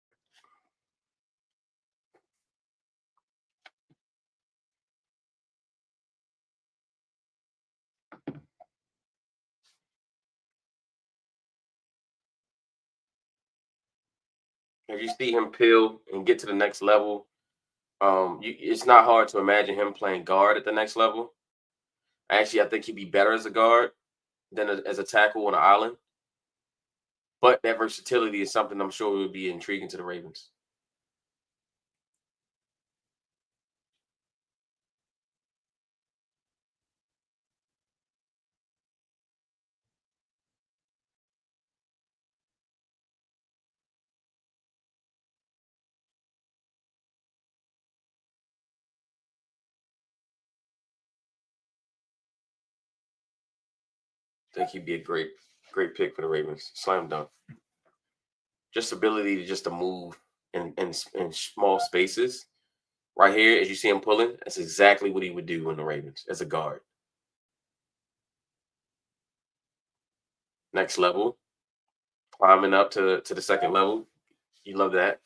S1: As you see him peel and get to the next level, it's not hard to imagine him playing guard at the next level. Actually, I think he'd be better as a guard than as a tackle on an island. But that versatility is something I'm sure would be intriguing to the Ravens. I think he'd be a great pick for the Ravens. Slam dunk. Just ability to move in small spaces. Right here, as you see him pulling, that's exactly what he would do in the Ravens as a guard. Next level, climbing up to the second level. You love that.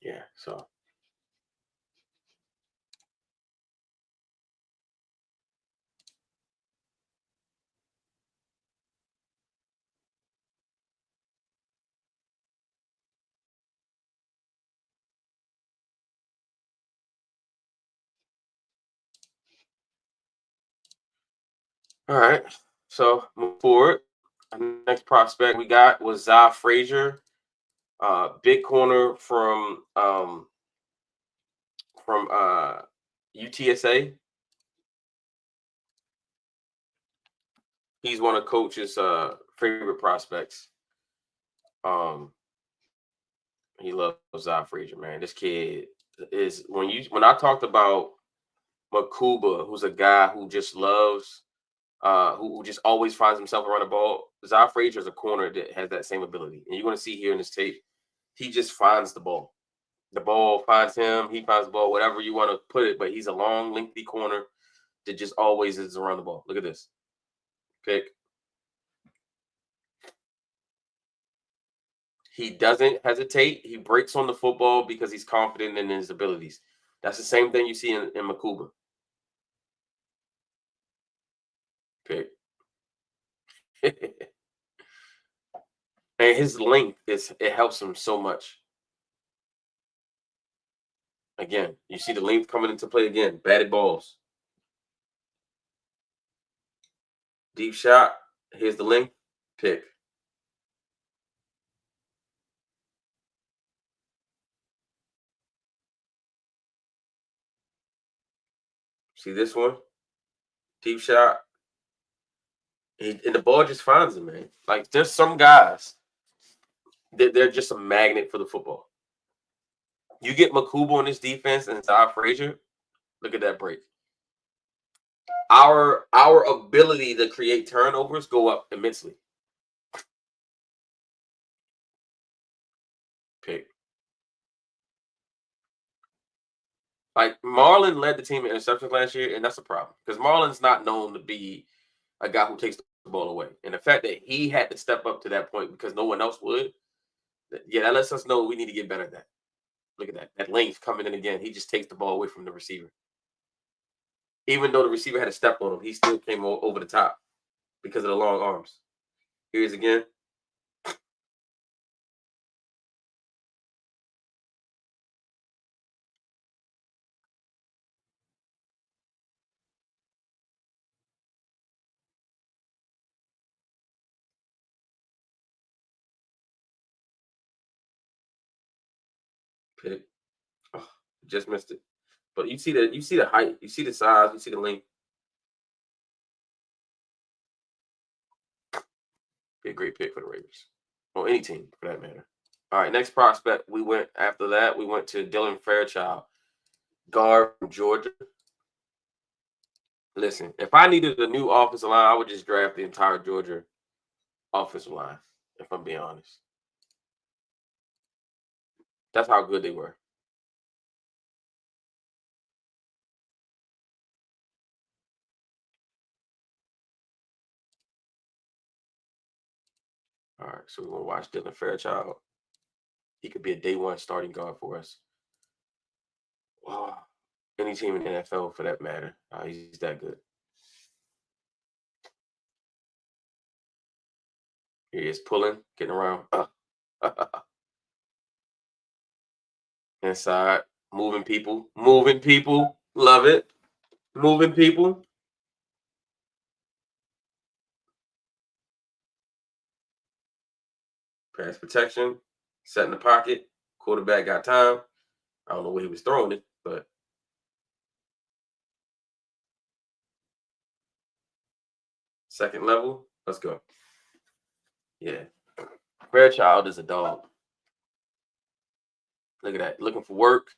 S1: Yeah, so. All right, so move forward. Next prospect we got was Zah Frazier, big corner from UTSA. He's one of Coach's favorite prospects. He loves Zai Frazier, man. This kid is when I talked about Makuba, who's a guy who just loves, who just always finds himself around the ball. Zai Frazier is a corner that has that same ability, and you're going to see here in this tape, he just finds the ball. The ball finds him. He finds the ball, whatever you want to put it. But he's a long, lengthy corner that just always is around the ball. Look at this pick. He doesn't hesitate. He breaks on the football because he's confident in his abilities. That's the same thing you see in Makuba. Pick. And his length it helps him so much. Again, you see the length coming into play again. Batted balls. Deep shot. Here's the length. Pick. See this one? Deep shot. And the ball just finds him, man. Like, there's some guys that they're just a magnet for the football. You get Makuba on this defense and Zai Frazier. Look at that break. Our ability to create turnovers go up immensely. Pick. Like, Marlon led the team in interceptions last year, and that's a problem because Marlon's not known to be a guy who takes the ball away. And the fact that he had to step up to that point because no one else would, yeah, that lets us know we need to get better at that. Look at that. That length coming in again. He just takes the ball away from the receiver. Even though the receiver had a step on him, he still came over the top because of the long arms. Here he is again. Pick. Oh, just missed it. But you see the height, you see the size, you see the length. Be a great pick for the Ravens. Or any team for that matter. All right, next prospect. We went to Dylan Fairchild, guard from Georgia. Listen, if I needed a new offensive line, I would just draft the entire Georgia offensive line, if I'm being honest. That's how good they were. All right, so we're going to watch Dylan Fairchild. He could be a day one starting guard for us. Wow. Any team in the NFL for that matter. He's that good. He is pulling, getting around. Inside, moving people. Love it. Moving people. Pass protection, set in the pocket. Quarterback got time. I don't know where he was throwing it, but second level. Let's go. Yeah. Fairchild is a dog. Look at that. Looking for work.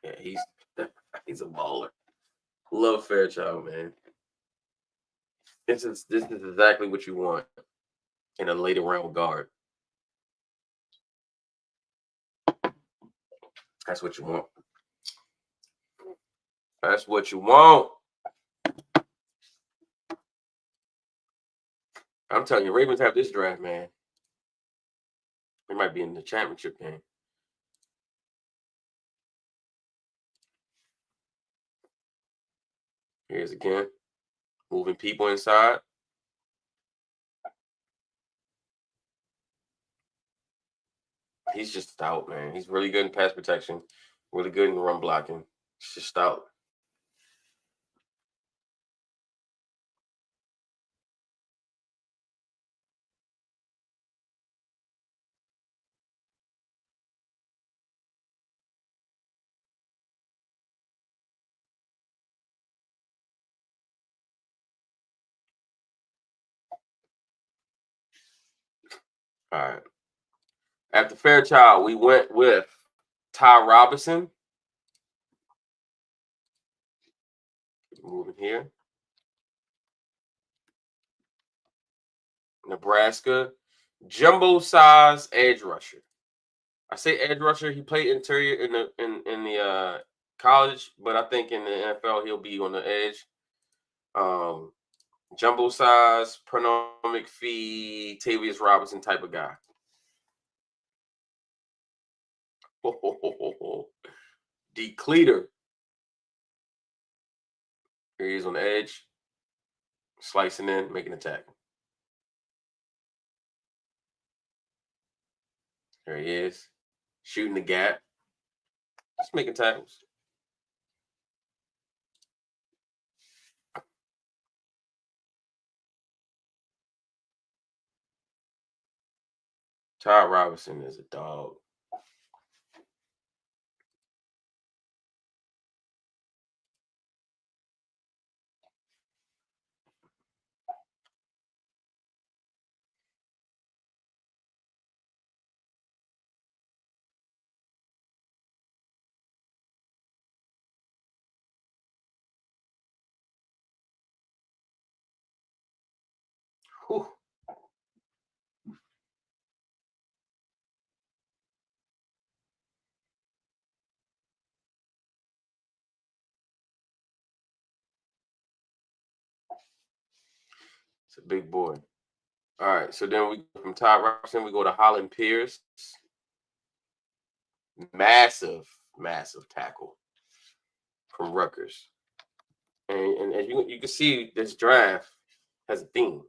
S1: Yeah, he's a baller. Love Fairchild, man. This is exactly what you want in a later round guard. That's what you want. That's what you want. I'm telling you, Ravens have this draft, man. They might be in the championship game. Here's again. Moving people inside. He's just stout, man. He's really good in pass protection. Really good in run blocking. He's just stout. All right. After Fairchild, we went with Ty Robinson. Moving here. Nebraska. Jumbo size edge rusher. I say edge rusher. He played interior in the college, but I think in the NFL he'll be on the edge. Jumbo size, pronomic fee, Tavius Robinson type of guy. Decleater. Here he is on the edge, slicing in, making a tackle. There he is, shooting the gap, just making tackles. Ty Robinson is a dog. Whew. It's a big boy. All right, so then we go from Ty Robinson, we go to Holland Pierce. Massive tackle from Rutgers. And as you can see, this draft has a theme.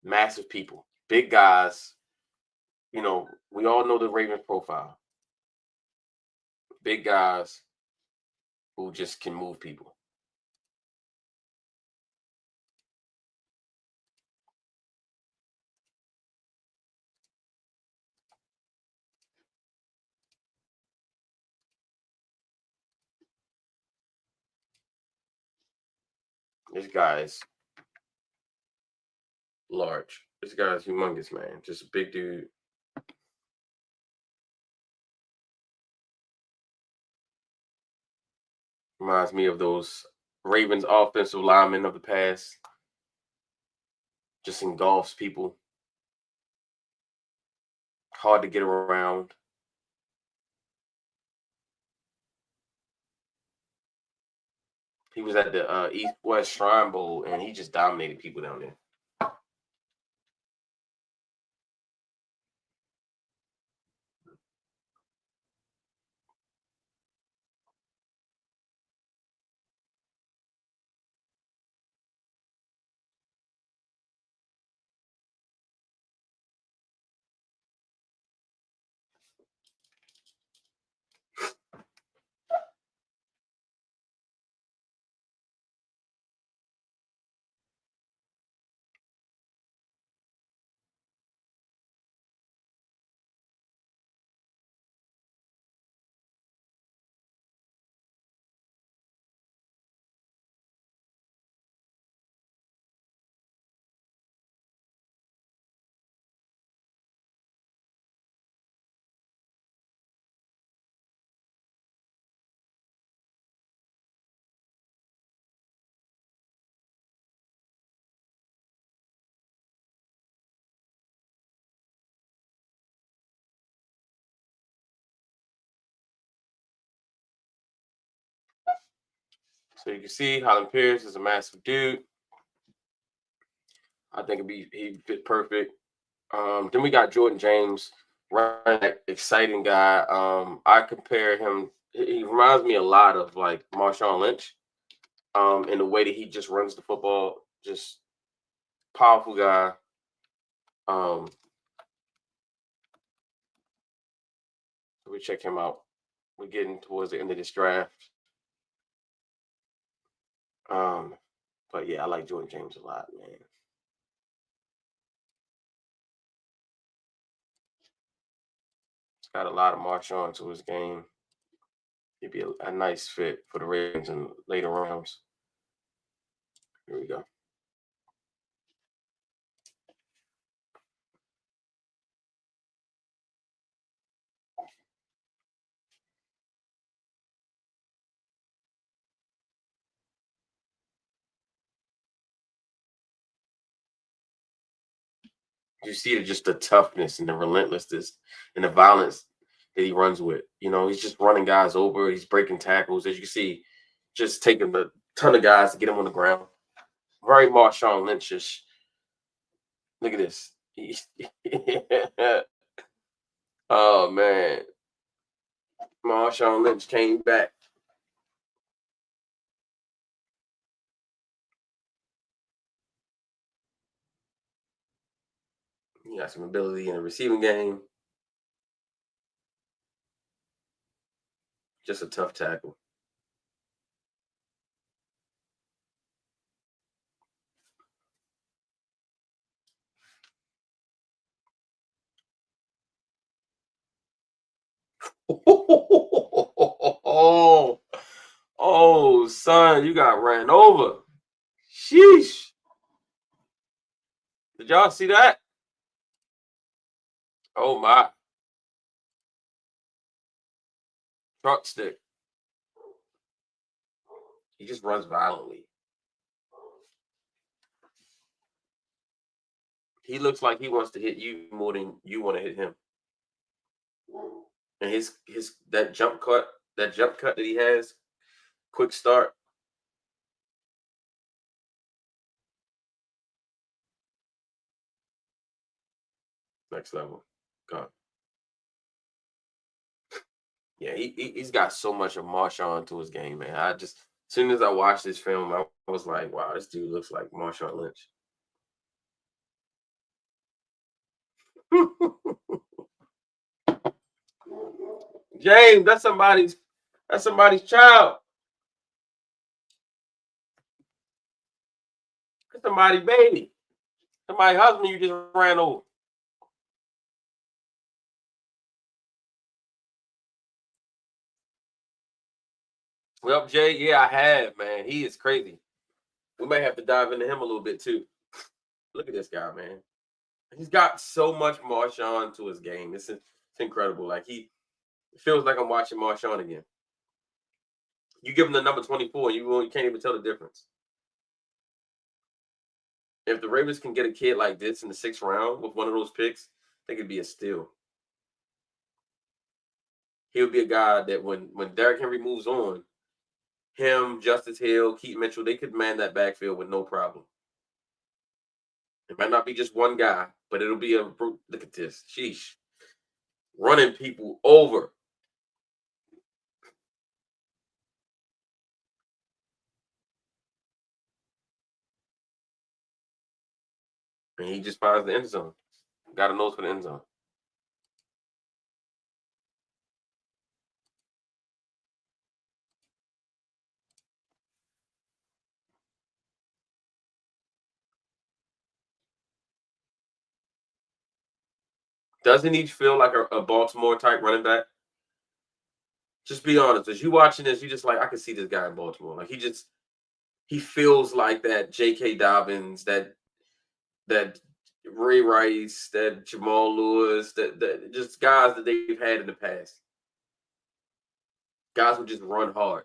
S1: Massive people, big guys. You know, we all know the Ravens profile. Big guys who just can move people. This guy's large. This guy's humongous, man. Just a big dude. Reminds me of those Ravens offensive linemen of the past. Just engulfs people. Hard to get around. He was at the East-West Shrine Bowl, and he just dominated people down there. So you can see Holland Pierce is a massive dude. I think he'd fit perfect. Then we got Jordan James, running exciting guy. I compare him. He reminds me a lot of like Marshawn Lynch, in the way that he just runs the football. Just powerful guy. We check him out. We're getting towards the end of this draft. But yeah, I like Jordan James a lot, man. He's got a lot of Marshawn to his game. He'd be a nice fit for the Ravens in later rounds. Here we go. You see just the toughness and the relentlessness and the violence that he runs with. He's just running guys over. He's breaking tackles. As you can see, just taking a ton of guys to get him on the ground. Very Marshawn Lynch-ish. Look at this. Oh, man. Marshawn Lynch came back. He got some ability in the receiving game. Just a tough tackle. Oh, son, you got ran over. Sheesh. Did y'all see that? Oh, my. Truck stick. He just runs violently. He looks like he wants to hit you more than you want to hit him. And his that jump cut that he has, quick start. Next level. God. Yeah, he's got so much of Marshawn to his game, man. As soon as I watched this film, I was like, wow, this dude looks like Marshawn Lynch. James, that's somebody's child. That's somebody's baby. Somebody's husband you just ran over. Well, Jay, yeah, I have, man. He is crazy. We may have to dive into him a little bit too. Look at this guy, man. He's got so much Marshawn to his game. It's incredible. Like it feels like I'm watching Marshawn again. You give him the number 24, you can't even tell the difference. If the Ravens can get a kid like this in the 6th round with one of those picks, they could be a steal. He would be a guy that when Derrick Henry moves on, him, Justice Hill, Keaton Mitchell, they could man that backfield with no problem. It might not be just one guy, but it'll be look at this. Sheesh. Running people over. And he just finds the end zone. Got a nose for the end zone. Doesn't he feel like a Baltimore type running back? Just be honest. As you watching this, you just like, I can see this guy in Baltimore. Like he feels like that J.K. Dobbins, that Ray Rice, that Jamal Lewis, that just guys that they've had in the past. Guys who just run hard.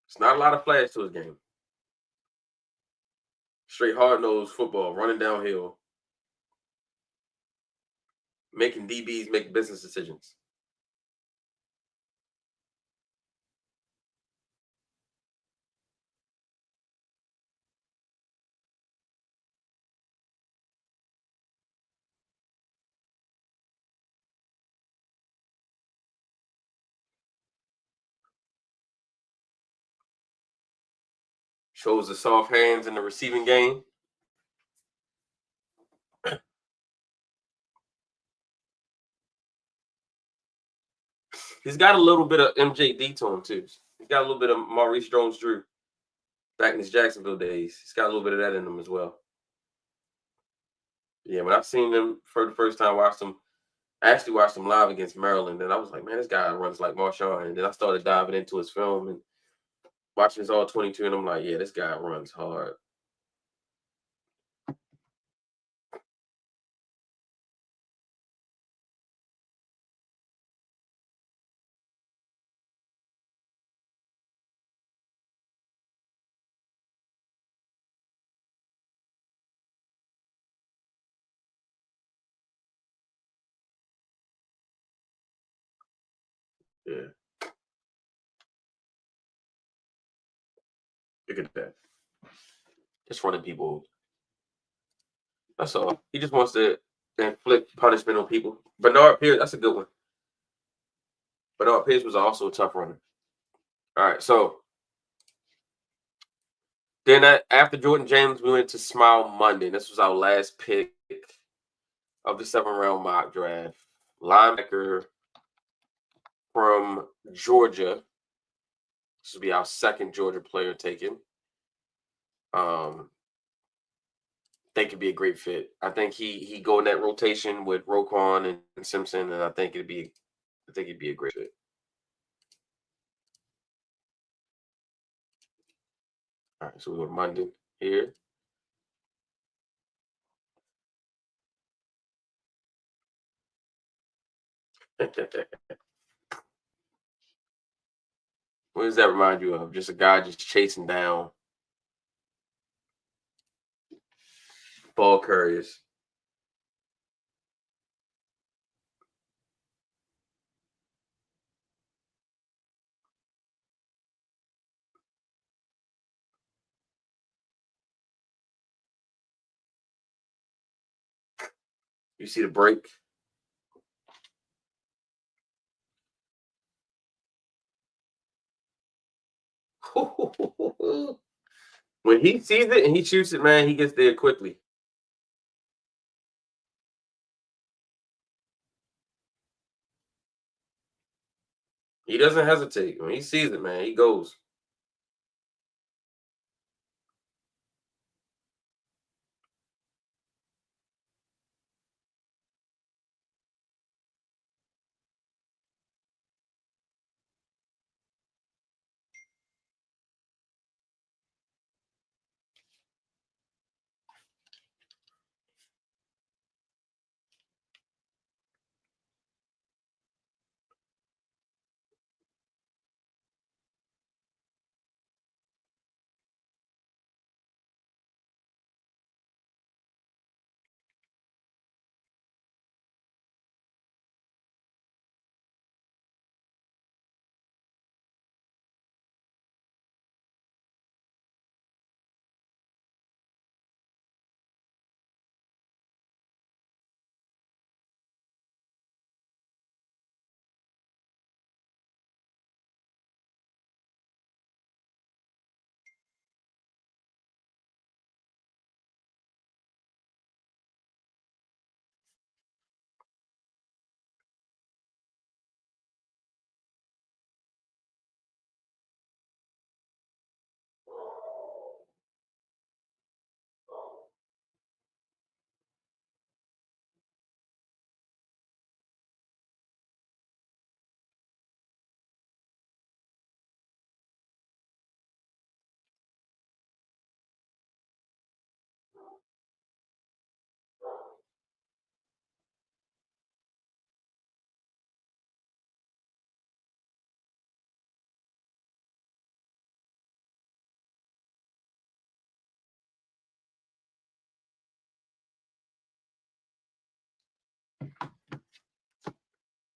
S1: It's not a lot of flash to his game. Straight hard-nosed football, running downhill, making DBs make business decisions. Shows the soft hands in the receiving game. He's got a little bit of MJD to him, too. He's got a little bit of Maurice Jones-Drew back in his Jacksonville days. He's got a little bit of that in him as well. Yeah, when I seen him for the first time, I actually watched him live against Maryland, and I was like, man, this guy runs like Marshawn. And then I started diving into his film and watching his all-22, and I'm like, yeah, this guy runs hard. Yeah. Look at that. Just running people. That's all. He just wants to inflict punishment on people. Bernard Pierce, that's a good one. Bernard Pierce was also a tough runner. All right, so then after Jordan James, we went to Smile Monday. This was our last pick of the 7th-round mock draft. Linebacker from Georgia. This will be our second Georgia player taken. Think it'd be a great fit. I think he go in that rotation with Roquan and Simpson, and I think it'd be a great fit. All right, so we go to Monday here. What does that remind you of? Just a guy just chasing down ball carriers. You see the break? When he sees it and he shoots it, man, he gets there quickly. He doesn't hesitate. When he sees it, man, he goes.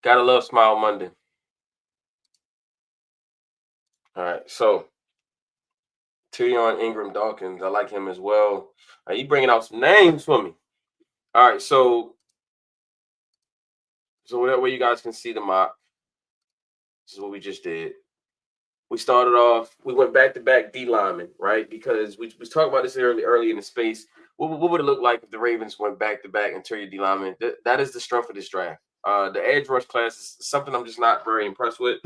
S1: Gotta love Smile Monday. All right, so Tyrion Ingram Dawkins, I like him as well. You bringing out some names for me. All right, so that way you guys can see the mock. This is what we just did. We started off, we went back-to-back D linemen, right? Because we talked about this early in the space. What would it look like if the Ravens went back-to-back interior D linemen? That is the strength of this draft. The edge rush class is something I'm just not very impressed with.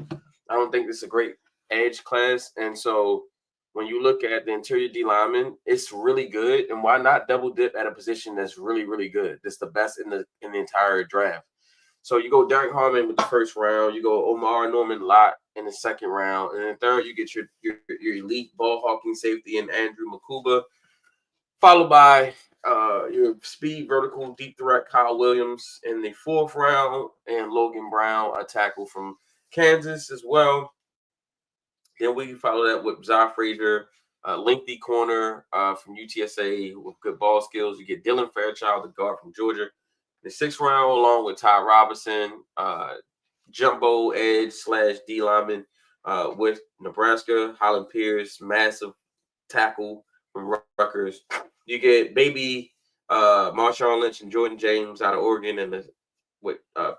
S1: I don't think this is a great edge class. And so when you look at the interior D lineman, it's really good. And why not double dip at a position that's really, really good? That's the best in the entire draft. So you go Derek Harmon with the first round, you go Omar Norman Lott in the second round, and then third you get your elite ball hawking safety in Andrew Makuba, followed by your speed vertical deep threat Kyle Williams in the fourth round, and Logan Brown, a tackle from Kansas as well. Then we follow that with Zai Frazier, lengthy corner from UTSA with good ball skills. You get Dylan Fairchild, the guard from Georgia. The sixth round, along with Ty Robinson, jumbo edge / D lineman with Nebraska. Holland Pierce, massive tackle from Rutgers. You get baby Marshawn Lynch and Jordan James out of Oregon and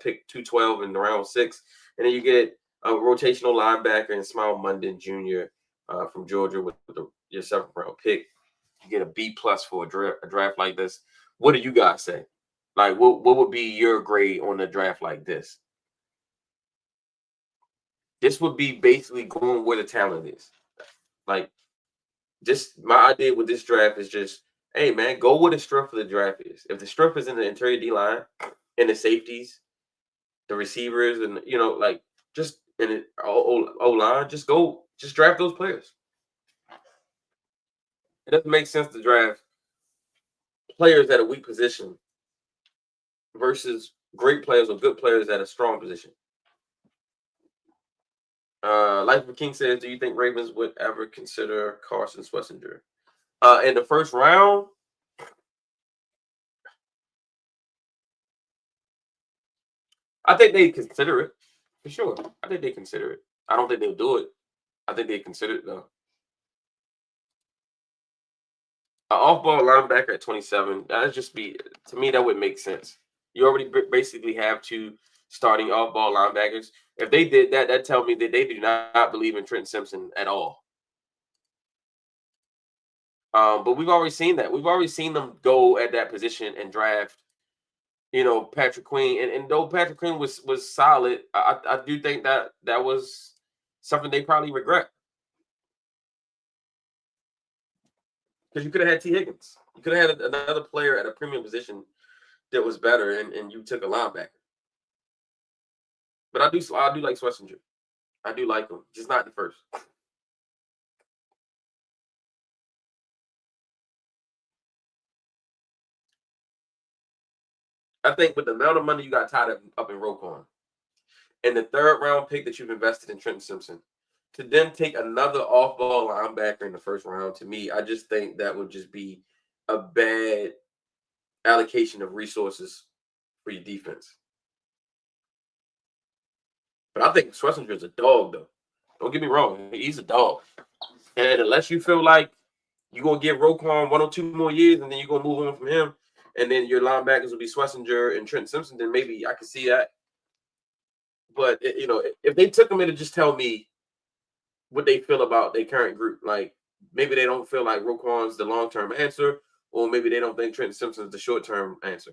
S1: pick 212 in the round 6. And then you get a rotational linebacker and Smile Munden Jr. From Georgia with your 7th round pick. You get a B+ for a draft like this. What do you guys say? Like, what would be your grade on a draft like this? This would be basically going where the talent is. Like, just my idea with this draft is just, hey, man, go where the strength of the draft is. If the strength is in the interior D-line and the safeties, the receivers, and, like, just in the O-line, just draft those players. It doesn't make sense to draft players at a weak position versus great players or good players at a strong position. Life of a King says, do you think Ravens would ever consider Carson Schlesinger in the first round? I think they consider it for sure. I think they consider it. I don't think they'll do it. I think they consider it though. An off-ball linebacker at 27. That'd just be, to me, that would make sense. You already basically have 2 starting off-ball linebackers. If they did that, that tell me that they do not believe in Trent Simpson at all. But we've already seen that. We've already seen them go at that position and draft, Patrick Queen. And though Patrick Queen was solid, I do think that was something they probably regret. Because you could have had T. Higgins. You could have had another player at a premium position that was better, and you took a linebacker. But I do like Schlesinger. I do like him, just not the first. I think with the amount of money you got tied up in Roquan and the 3rd round pick that you've invested in Trenton Simpson, to then take another off-ball linebacker in the 1st round, to me, I just think that would just be a bad allocation of resources for your defense. But I think Schlesinger is a dog, though. Don't get me wrong. He's a dog. And unless you feel like you're going to give Roquan 1 or 2 more years and then you're going to move on from him, and then your linebackers will be Schlesinger and Trent Simpson, then maybe I can see that. But, if they took him in to just tell me what they feel about their current group, like maybe they don't feel like Roquan's the long-term answer, or maybe they don't think Trent Simpson's the short-term answer.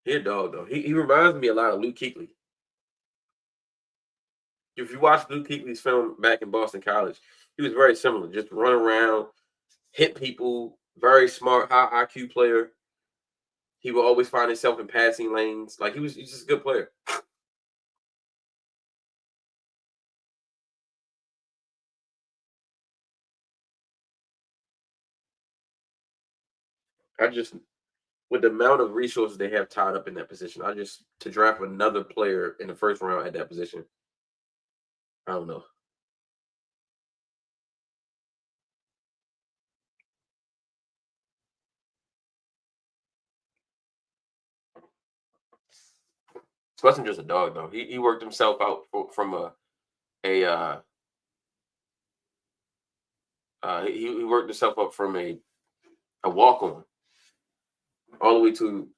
S1: He's a dog, though. He reminds me a lot of Luke Kuechly. If you watch Luke Kuechly's film back in Boston College, he was very similar. Just run around, hit people, very smart, high IQ player. He will always find himself in passing lanes. Like, he's just a good player. With the amount of resources they have tied up in that position, to draft another player in the 1st round at that position, I don't know. Schlesinger's a dog, though. He worked himself out from he worked himself up from a walk-on all the way to,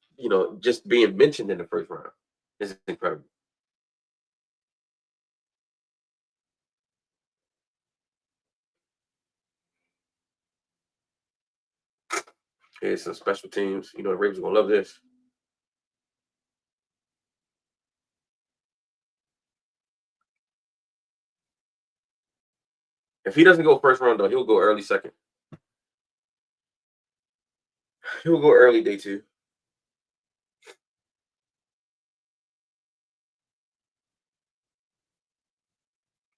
S1: just being mentioned in the 1st round. It's incredible. Here's some special teams. The Ravens are going to love this. If he doesn't go 1st round, though, he'll go early 2nd. He'll go early day 2.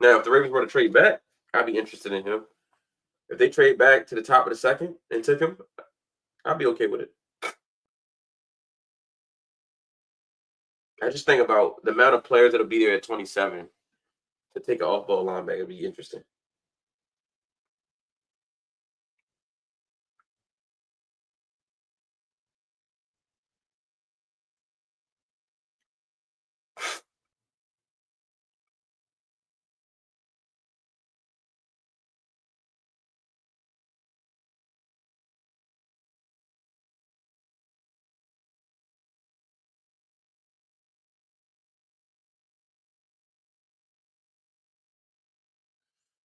S1: Now, if the Ravens were to trade back, I'd be interested in him. If they trade back to the top of the 2nd and took him, I'd be okay with it. I just think about the amount of players that'll be there at 27 to take an off-ball linebacker. It'd be interesting.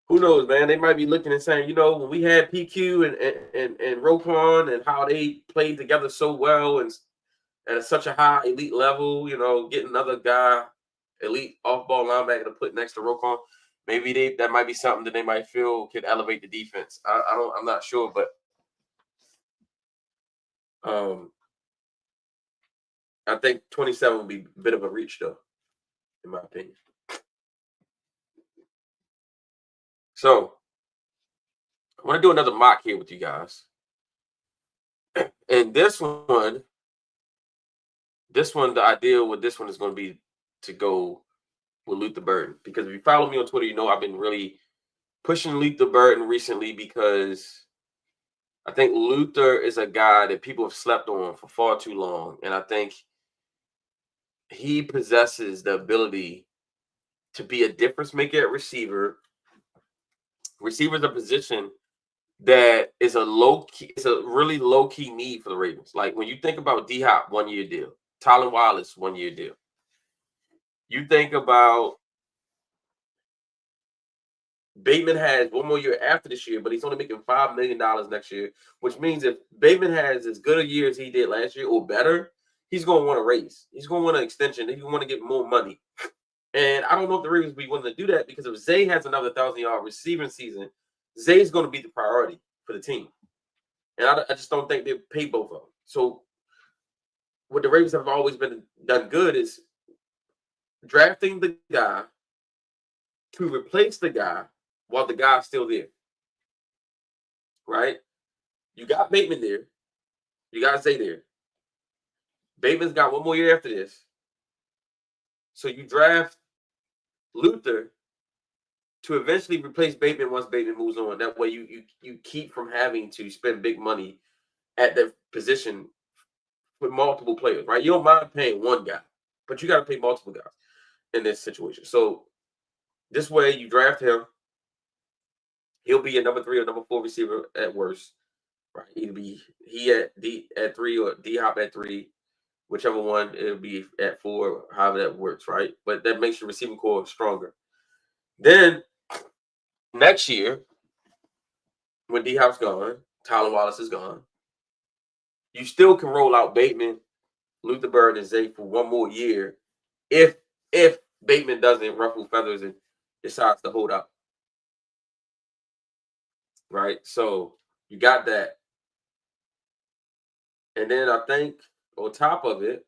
S1: Who knows, man? They might be looking and saying, when we had PQ and Roquan and how they played together so well and at such a high elite level, getting another guy, elite off-ball linebacker to put next to Roquan, maybe that might be something that they might feel could elevate the defense. I'm not sure, but I think 27 would be a bit of a reach, though, in my opinion. So I want to do another mock here with you guys. And this one, the idea with this one is going to be to go with Luther Burden. Because if you follow me on Twitter, I've been really pushing Luther Burden recently because I think Luther is a guy that people have slept on for far too long. And I think he possesses the ability to be a difference maker at receiver. Receiver is a position that is it's a really low-key need for the Ravens. Like when you think about D-Hop, 1-year deal. Tylan Wallace, 1-year deal. You think about Bateman has one more year after this year, but he's only making $5 million next year, which means if Bateman has as good a year as he did last year or better, he's going to want a raise. He's going to want an extension. He's going to want to get more money. And I don't know if the Ravens will be willing to do that because if Zay has another 1,000-yard receiving season, Zay's going to be the priority for the team. And I just don't think they'll pay both of them. So what the Ravens have always been done good is drafting the guy to replace the guy while the guy's still there. Right? You got Bateman there. You got Zay there. Bateman's got one more year after this. So you draft Luther to eventually replace Bateman once Bateman moves on. That way you keep from having to spend big money at the position with multiple players, right? You don't mind paying one guy, but you got to pay multiple guys in this situation. So this way you draft him. He'll be a number 3 or number 4 receiver at worst, right? Either be he at 3 or D-Hop at 3, whichever one. It'll be at 4, however that works, right? But that makes your receiving core stronger. Then next year, when D-Hop's gone, Tylan Wallace is gone, you still can roll out Bateman, Luther Burden, and Zay for one more year if Bateman doesn't ruffle feathers and decides to hold up. Right? So you got that. And then I think on top of it,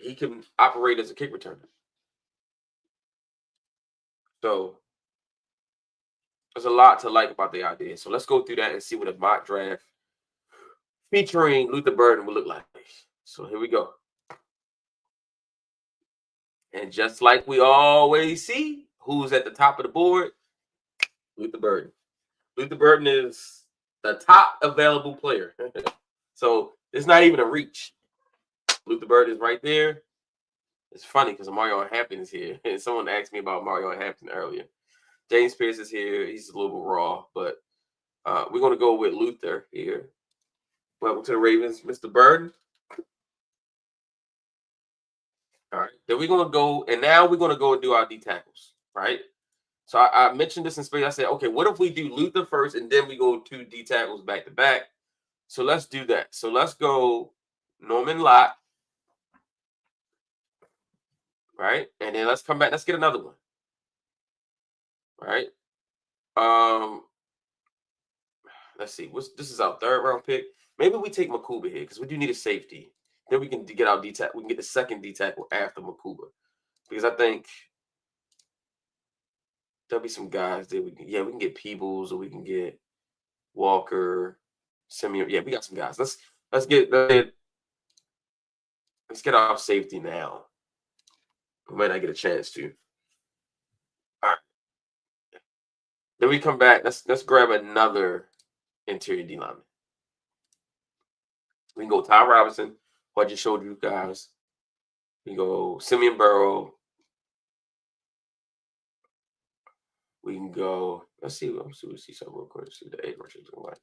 S1: he can operate as a kick returner. So there's a lot to like about the idea. So let's go through that and see what a mock draft featuring Luther Burden will look like. So here we go. And just like we always see, who's at the top of the board? Luther Burden. Luther Burden is the top available player. So it's not even a reach. Luther Burden is right there. It's funny because Mario Hampton is here. And someone asked me about Mario Hampton earlier. James Pierce is here. He's a little raw, but we're going to go with Luther here. Welcome to the Ravens, Mr. Burden. All right. Then we're going to go, and now we're going to go and do our D tackles, right? So I mentioned this in space. I said, okay, what if we do Luther first, and then we go 2 D tackles back to back? So let's do that. So let's go Norman Lott, right? And then let's come back. Let's get another one, right? Let's see. This is our 3rd round pick. Maybe we take Makuba here because we do need a safety. Then we can get our D tackle. We can get the second D tackle after Makuba because I think there'll be some guys that we can get Peebles or we can get Walker, Simeon. Yeah, we got some guys. Let's get our safety now. We might not get a chance to. All right. Then we come back. Let's grab another interior D lineman. We can go Ty Robinson, who I just showed you guys. We can go Simeon Burrow. We can go. Let's see something real quick. See what the edge rushers look like.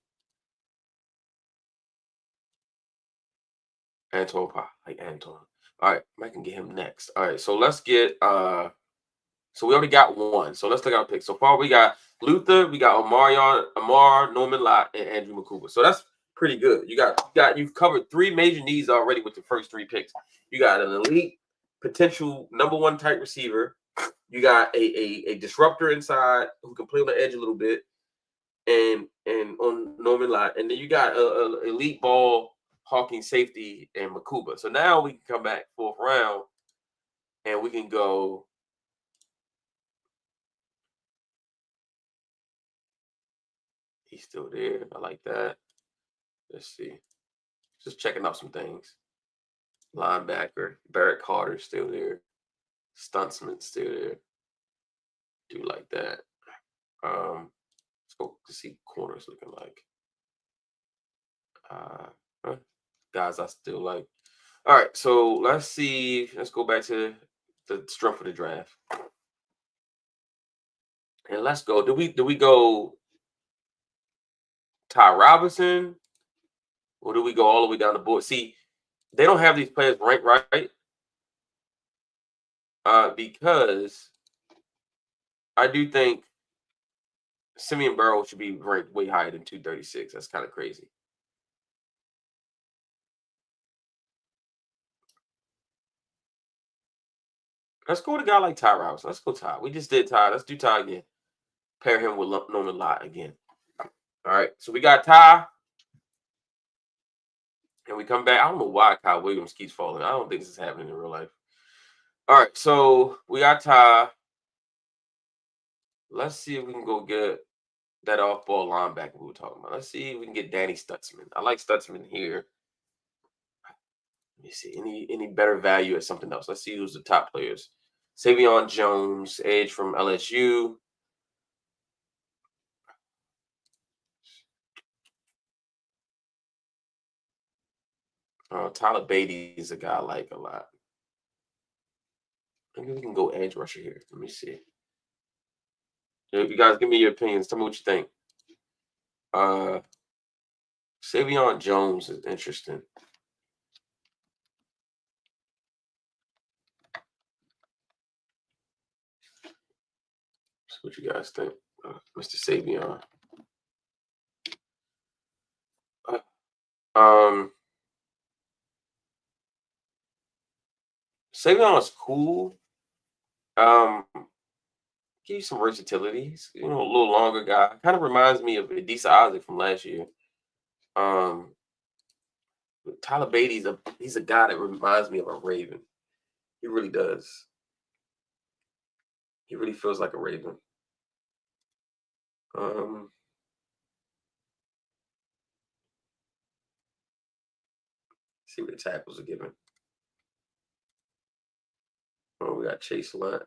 S1: Anton Pop, like Anton. All right, I can get him next. All right, so let's get So we already got one. So let's look at our picks. So far, we got Luther, we got Amar, Norman Lott, and Andrew Makuba. So that's pretty good. You've covered 3 major needs already with the first 3 picks. You got an elite potential number 1 type receiver. You got a disruptor inside who can play on the edge a little bit, and on Norman Lott, and then you got a elite ball hawking safety and Makuba. So now we can come back 4th round, and we can go. He's still there. I like that. Let's see. Just checking out some things. Linebacker Barrett Carter still there. Stuntsman still there. Do like that. Let's go to see corners looking like. Guys, I still like. All right, so let's see. Let's go back to the strength of the draft, and let's go. Do we go Ty Robinson, or do we go all the way down the board? See, they don't have these players ranked right, because I do think Simeon Burrow should be ranked way higher than 236. That's kind of crazy. Let's go with a guy like Ty Robinson. Let's go Ty. We just did Ty. Let's do Ty again. Pair him with Norman Lott again. All right. So we got Ty. And we come back. I don't know why Kyle Williams keeps falling. I don't think this is happening in real life. All right. So we got Ty. Let's see if we can go get that off-ball linebacker we were talking about. Let's see if we can get Danny Stutzman. I like Stutzman here. Let me see. Any better value at something else? Let's see who's the top players. Savion Jones, edge from LSU. Tyler Beatty is a guy I like a lot. Maybe we can go edge rusher here. Let me see. You guys give me your opinions. Tell me what you think. Savion Jones is interesting. So what you guys think, Mr. Savion? Savion is cool. Give you some versatility. He's, a little longer guy. Kind of reminds me of Adisa Isaac from last year. Tyler Beatty's he's a guy that reminds me of a Raven. He really does. He really feels like a Raven. See what the tackles are given. Oh, we got Chase Lunt.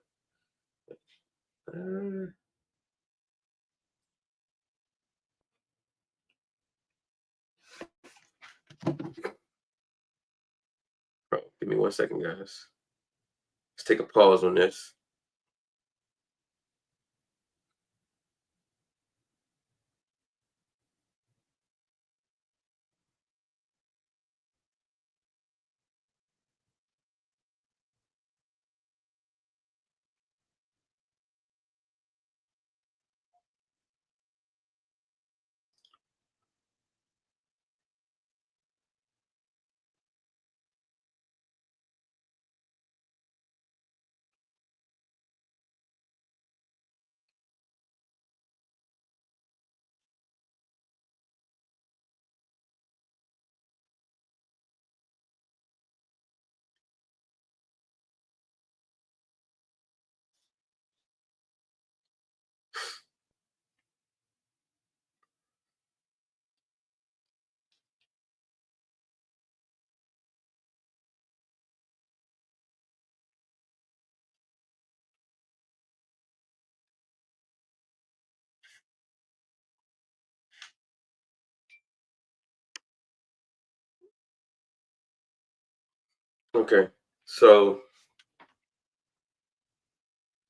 S1: Give me 1 second, guys. Let's take a pause on this. Okay, so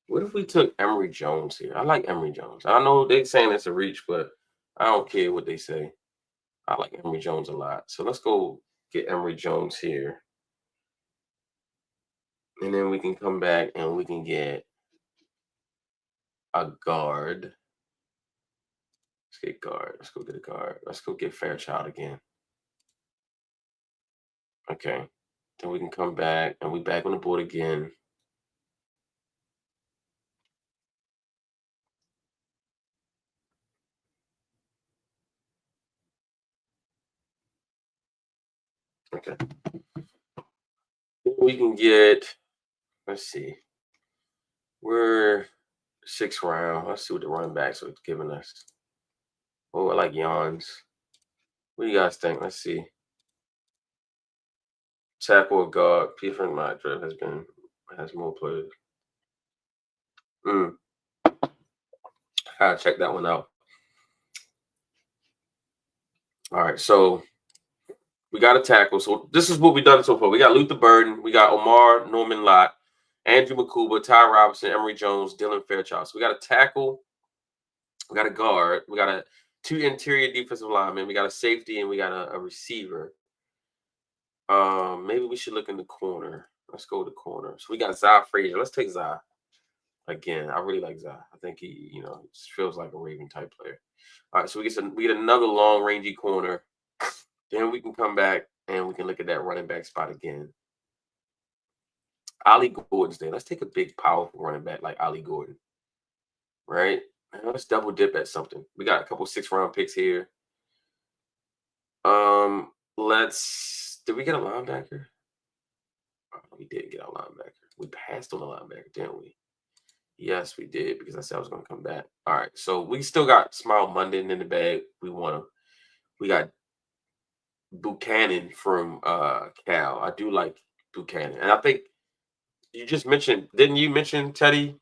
S1: what if we took Emory Jones here? I like Emory Jones. I know they're saying it's a reach, but I don't care what they say. I like Emory Jones a lot. So let's go get Emory Jones here. And then we can come back and we can get a guard. Let's get guard. Let's go get a guard. Let's go get Fairchild again. Okay. Then we can come back and we back on the board again. Okay. Then we can get, let's see. We're 6th round. Let's see what the running backs are giving us. Oh, I like yawns. What do you guys think? Let's see. Tackle or guard. Different mock draft has more players. Gotta check that one out. All right, so we got a tackle. So this is what we've done so far. We got Luther Burden, we got Omar Norman Lott, Andrew McCuba, Ty Robinson, Emory Jones, Dylan Fairchild. So we got a tackle, we got a guard, we got 2 interior defensive linemen, we got a safety, and we got a receiver. Maybe we should look in the corner. Let's go to the corner. So we got Zai Frazier. Let's take Zai. Again, I really like Zai. I think he, feels like a Raven type player. All right, so we get another long rangy corner. Then we can come back and we can look at that running back spot again. Ollie Gordon's there. Let's take a big, powerful running back like Ollie Gordon. Right? And let's double dip at something. We got a couple 6th round picks here. Did we get a linebacker? Oh, we didn't get a linebacker. We passed on the linebacker, didn't we? Yes, we did, because I said I was going to come back. All right, so we still got Smile Monday in the bag. We got Buchanan from Cal. I do like Buchanan. And I think you just mentioned, didn't you mention Teddy?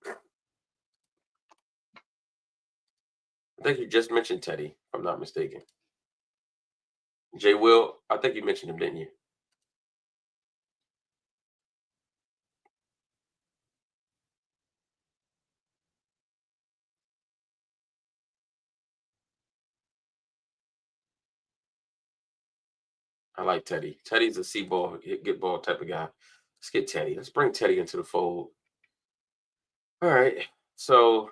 S1: I think you just mentioned Teddy, if I'm not mistaken. Jay Will, I think you mentioned him, didn't you? I like Teddy. Teddy's a see-ball, get ball type of guy. Let's get Teddy. Let's bring Teddy into the fold. All right. So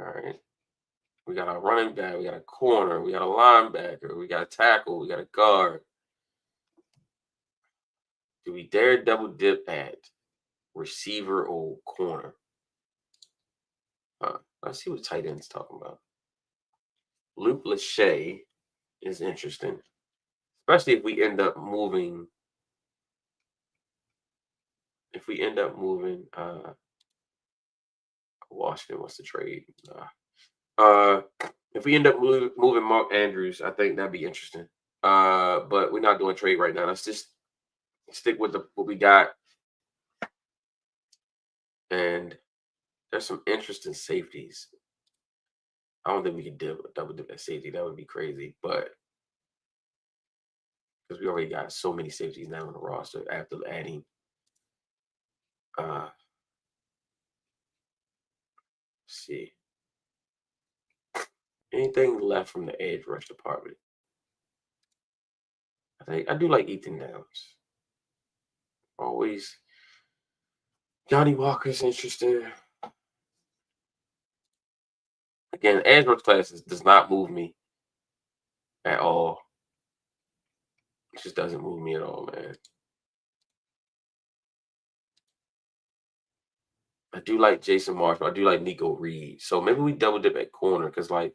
S1: all right. We got a running back, we got a corner, we got a linebacker, we got a tackle, we got a guard. Do we dare double dip at receiver or corner? Let's see what tight end's talking about. Luke Lachey is interesting, especially if we end up moving. If we end up moving, Washington wants to trade. If we end up moving Mark Andrews, I think that'd be interesting. But we're not doing trade right now. Let's just stick with what we got. And there's some interesting safeties. I don't think we can double dip at safety. That would be crazy. But because we already got so many safeties now on the roster after adding. Let's see. Anything left from the edge rush department? I do like Ethan Downs. Always. Johnny Walker's interesting. Again, edge rush classes does not move me at all. It just doesn't move me at all, man. I do like Jason Marshall. I do like Nico Reed. So maybe we double dip at corner because, you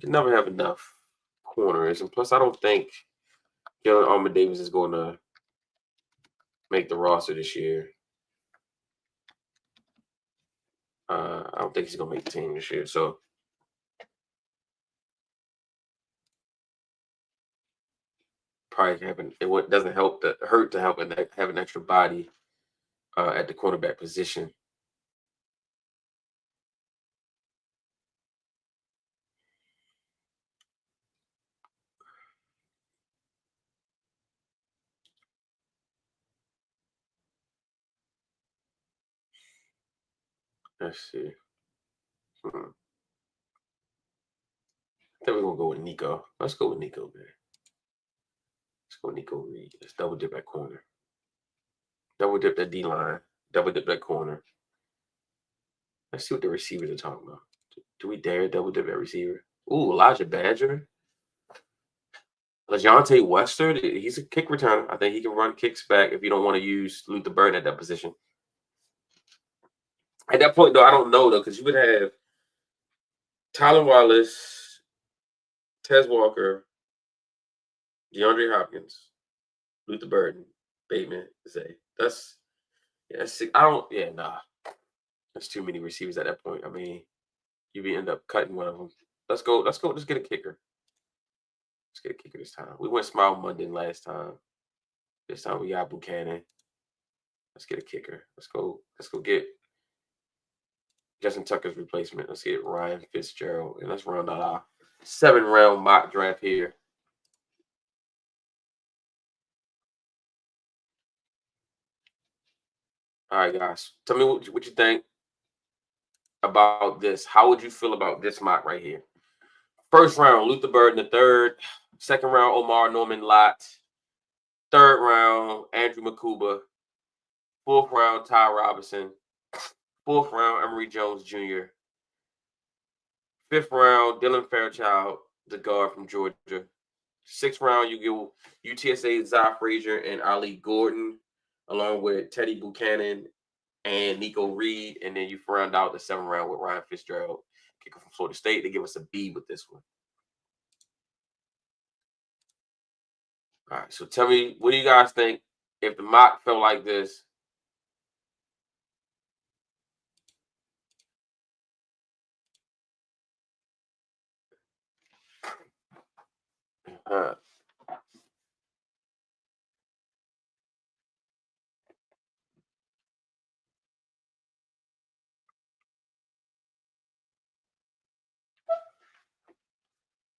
S1: can never have enough corners. And plus, I don't think Jalen Armour Davis is going to make the roster this year. I don't think he's going to make the team this year. So probably it doesn't hurt to have an extra body at the cornerback position. Let's see. I think we're going to go with Nico. Let's go with Nico, man. Let's go Nico Reed. Let's double dip that corner. Double dip that D line. Double dip that corner. Let's see what the receivers are talking about. Do we dare double dip that receiver? Ooh, Elijah Badger. LeJontay Wester, he's a kick returner. I think he can run kicks back if you don't want to use Luther Burden at that position. At that point, though, I don't know, though, because you would have Tylen Wallace, Tez Walker, DeAndre Hopkins, Luther Burden, Bateman, Zay. That's six. Nah. That's too many receivers at that point. I mean, you end up cutting one of them. Let's go. Let's get a kicker. Let's get a kicker this time. We went Smile Monday last time. This time we got Buchanan. Let's get a kicker. Let's go get Justin Tucker's replacement. Let's get Ryan Fitzgerald. And let's round out our 7-round mock draft here. All right, guys. Tell me what you think about this. How would you feel about this mock right here? First round, Luther Burden the third. Second round, Omar Norman Lott. Third round, Andrew Makuba. Fourth round, Ty Robinson. Fourth round, Emory Jones Jr. Fifth round, Dylan Fairchild, the guard from Georgia. Sixth round, you get UTSA, Zy Frazier, and Ali Gordon, along with Teddy Buchanan and Nico Reed. And then you round out the 7th round with Ryan Fitzgerald, kicker from Florida State. They give us a B with this one. All right, so tell me, what do you guys think if the mock felt like this?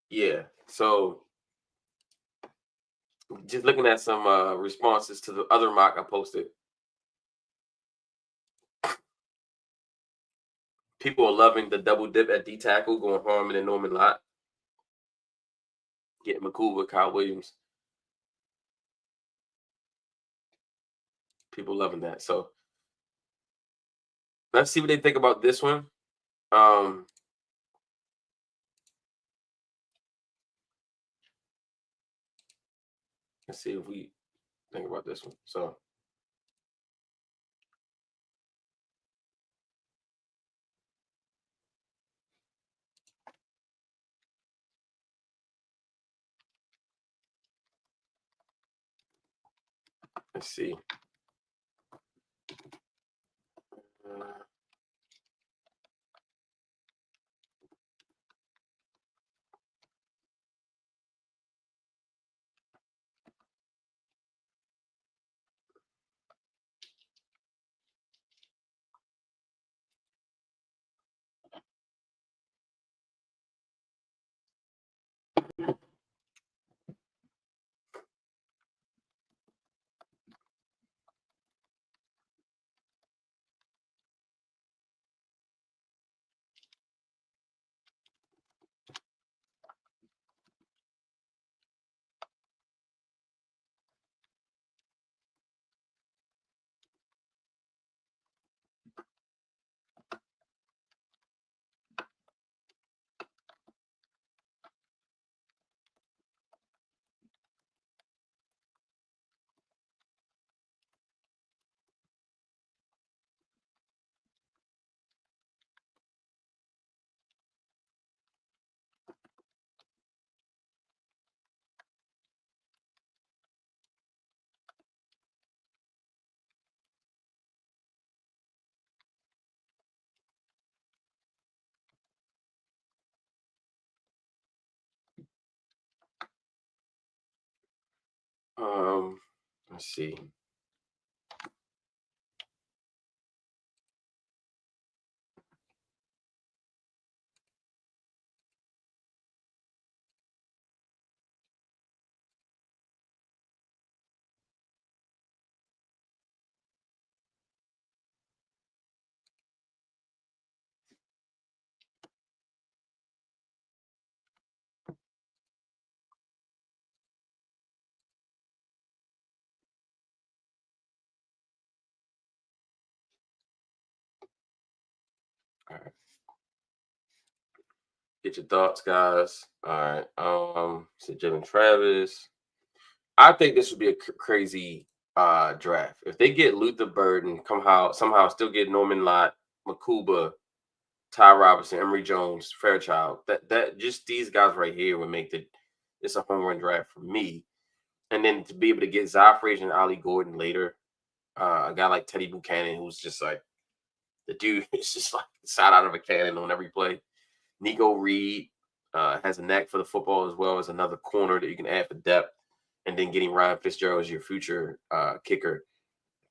S1: Yeah, so just looking at some responses to the other mock I posted. People are loving the double dip at D tackle, going Harmon and Norman Lott. Getting Makuba, Kyle Williams. People loving that. So let's see what they think about this one. Let's see if we think about this one. So let's see. Let's see. All right. Get your thoughts, guys. All right. So Jalen Travis. I think this would be a crazy draft. If they get Luther Burden, somehow still get Norman Lott, Makuba, Ty Robinson, Emory Jones, Fairchild. That just these guys right here would make it's a home run draft for me. And then to be able to get Zy Frazier and Ollie Gordon later, a guy like Teddy Buchanan, who's just like the dude is just like shot out of a cannon on every play. Nico Reed has a knack for the football as well as another corner that you can add for depth. And then getting Ryan Fitzgerald as your future kicker.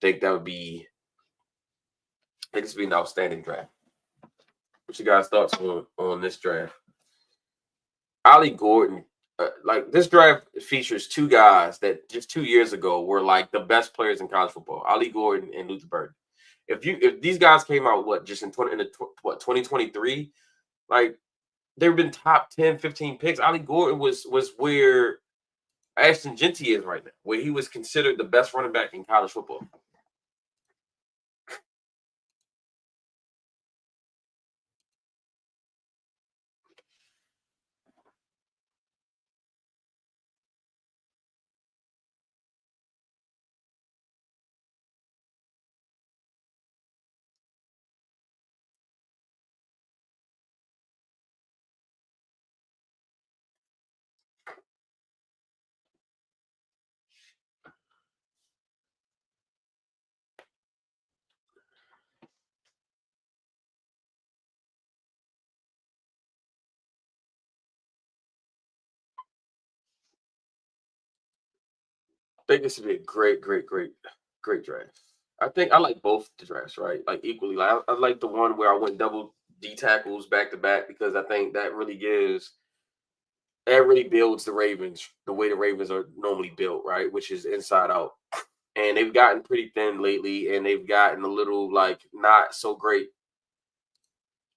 S1: I think this would be an outstanding draft. What's your guys' thoughts on this draft? Ollie Gordon, like this draft features two guys that just 2 years ago were like the best players in college football. Ollie Gordon and Luther Burden. If these guys came out just in 2023, like they've been top 10, 15 picks. Ollie Gordon was where Ashton Genty is right now, where he was considered the best running back in college football. I think this would be a great draft. I think I like both the drafts, right? Like equally. Like I like the one where I went double D tackles back to back because I think that really builds the Ravens the way the Ravens are normally built, right? Which is inside out. And they've gotten pretty thin lately, and they've gotten a little like not so great.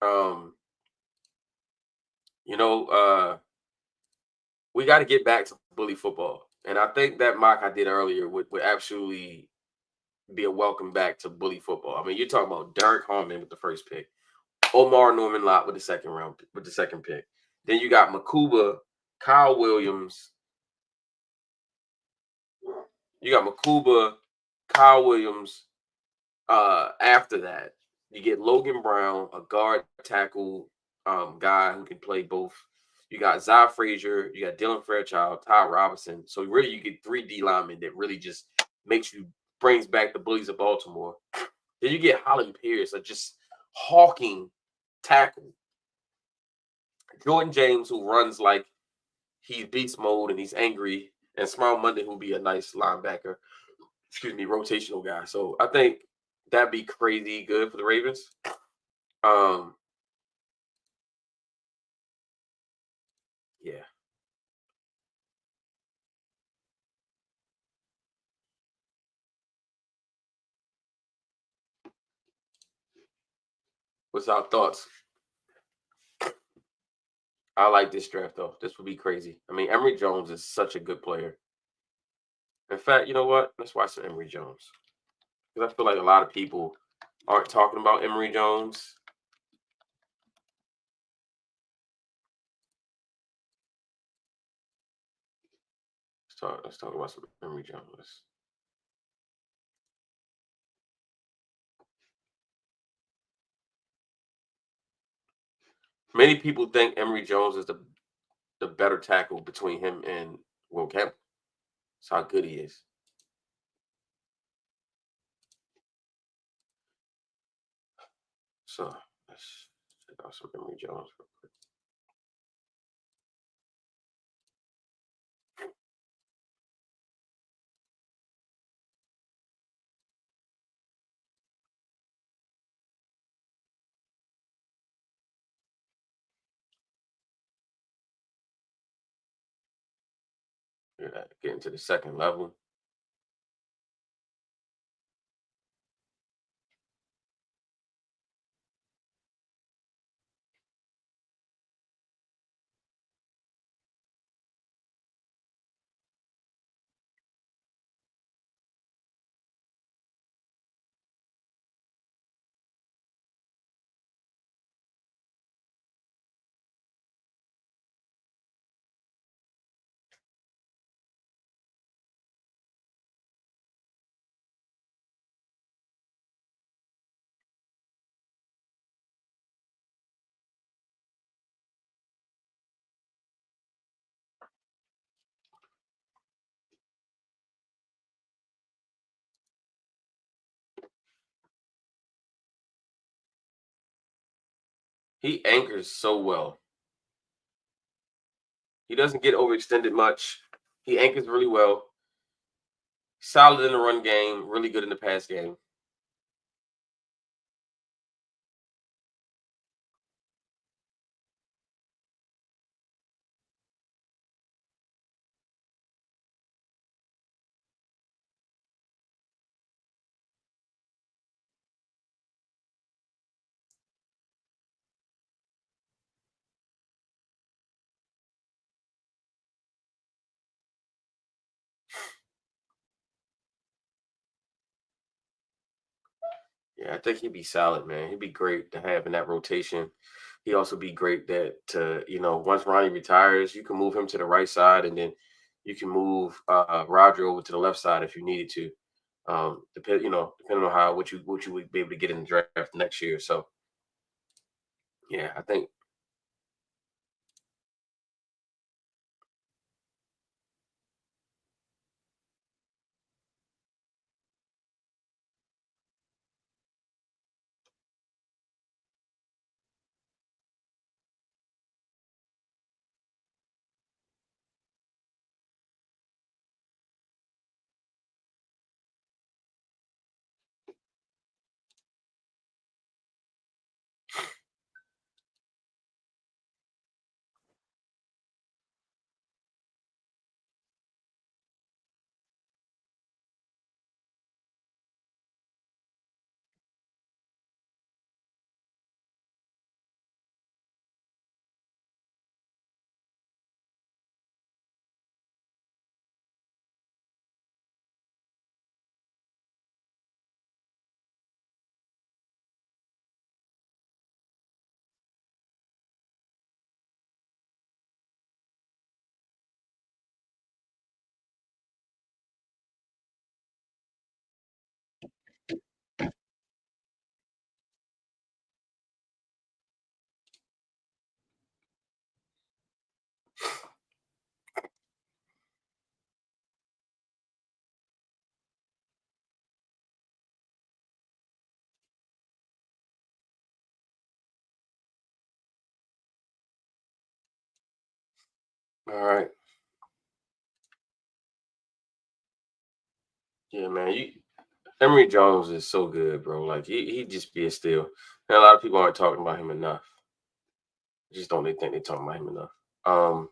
S1: Um, we got to get back to bully football. And I think that mock I did earlier would absolutely be a welcome back to bully football. I mean, you're talking about Derek Harmon with the first pick, Omar Norman Lott with the second pick. Then you got Makuba, Kyle Williams. You got Makuba, Kyle Williams. After that, you get Logan Brown, a guard tackle guy who can play both. You got Zy Frazier, you got Dylan Fairchild, Ty Robinson. So really, you get 3 D linemen that really just brings back the bullies of Baltimore. Then you get Holland Pierce, a just hawking tackle. Jordan James, who runs like he's beast mode and he's angry, and Smile Monday, who'll be a nice linebacker. Rotational guy. So I think that'd be crazy good for the Ravens. Yeah. What's our thoughts? I like this draft though. This would be crazy. I mean, Emory Jones is such a good player. In fact, you know what? Let's watch some Emory Jones. Because I feel like a lot of people aren't talking about Emory Jones. Let's talk about some Emory Jones. Many people think Emory Jones is the better tackle between him and Will Campbell. That's how good he is. So let's check out some Emory Jones real quick. Getting to the second level. He anchors so well. He doesn't get overextended much. He anchors really well. Solid in the run game, really good in the pass game. Yeah, I think he'd be solid, man. He'd be great to have in that rotation. He'd also be great once Ronnie retires, you can move him to the right side, and then you can move Roger over to the left side if you needed to. Depending on what you would be able to get in the draft next year. So yeah, I think all right. Yeah, man. Emory Jones is so good, bro. Like he just be a steal. And a lot of people aren't talking about him enough. Just don't they think they're talking about him enough. Um,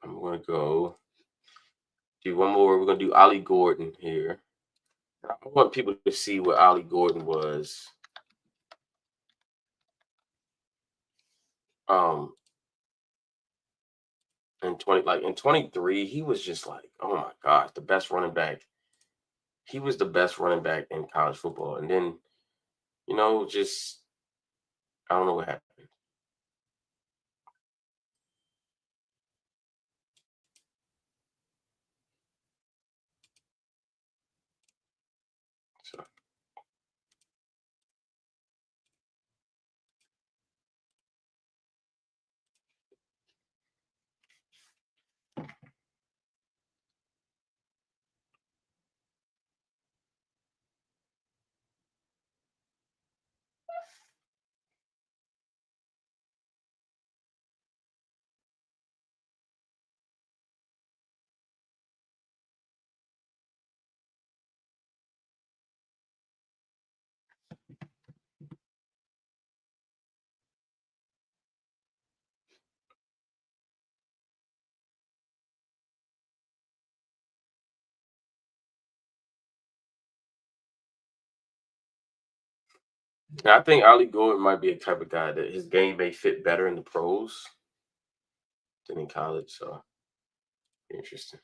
S1: I'm gonna go do one more. We're gonna do Ollie Gordon here. I want people to see what Ollie Gordon was. Um, in 23, he was just like, oh my gosh, the best running back. He was the best running back in college football. And then, just I don't know what happened. So yeah, I think Ollie Gordon might be a type of guy that his game may fit better in the pros than in college. So interesting.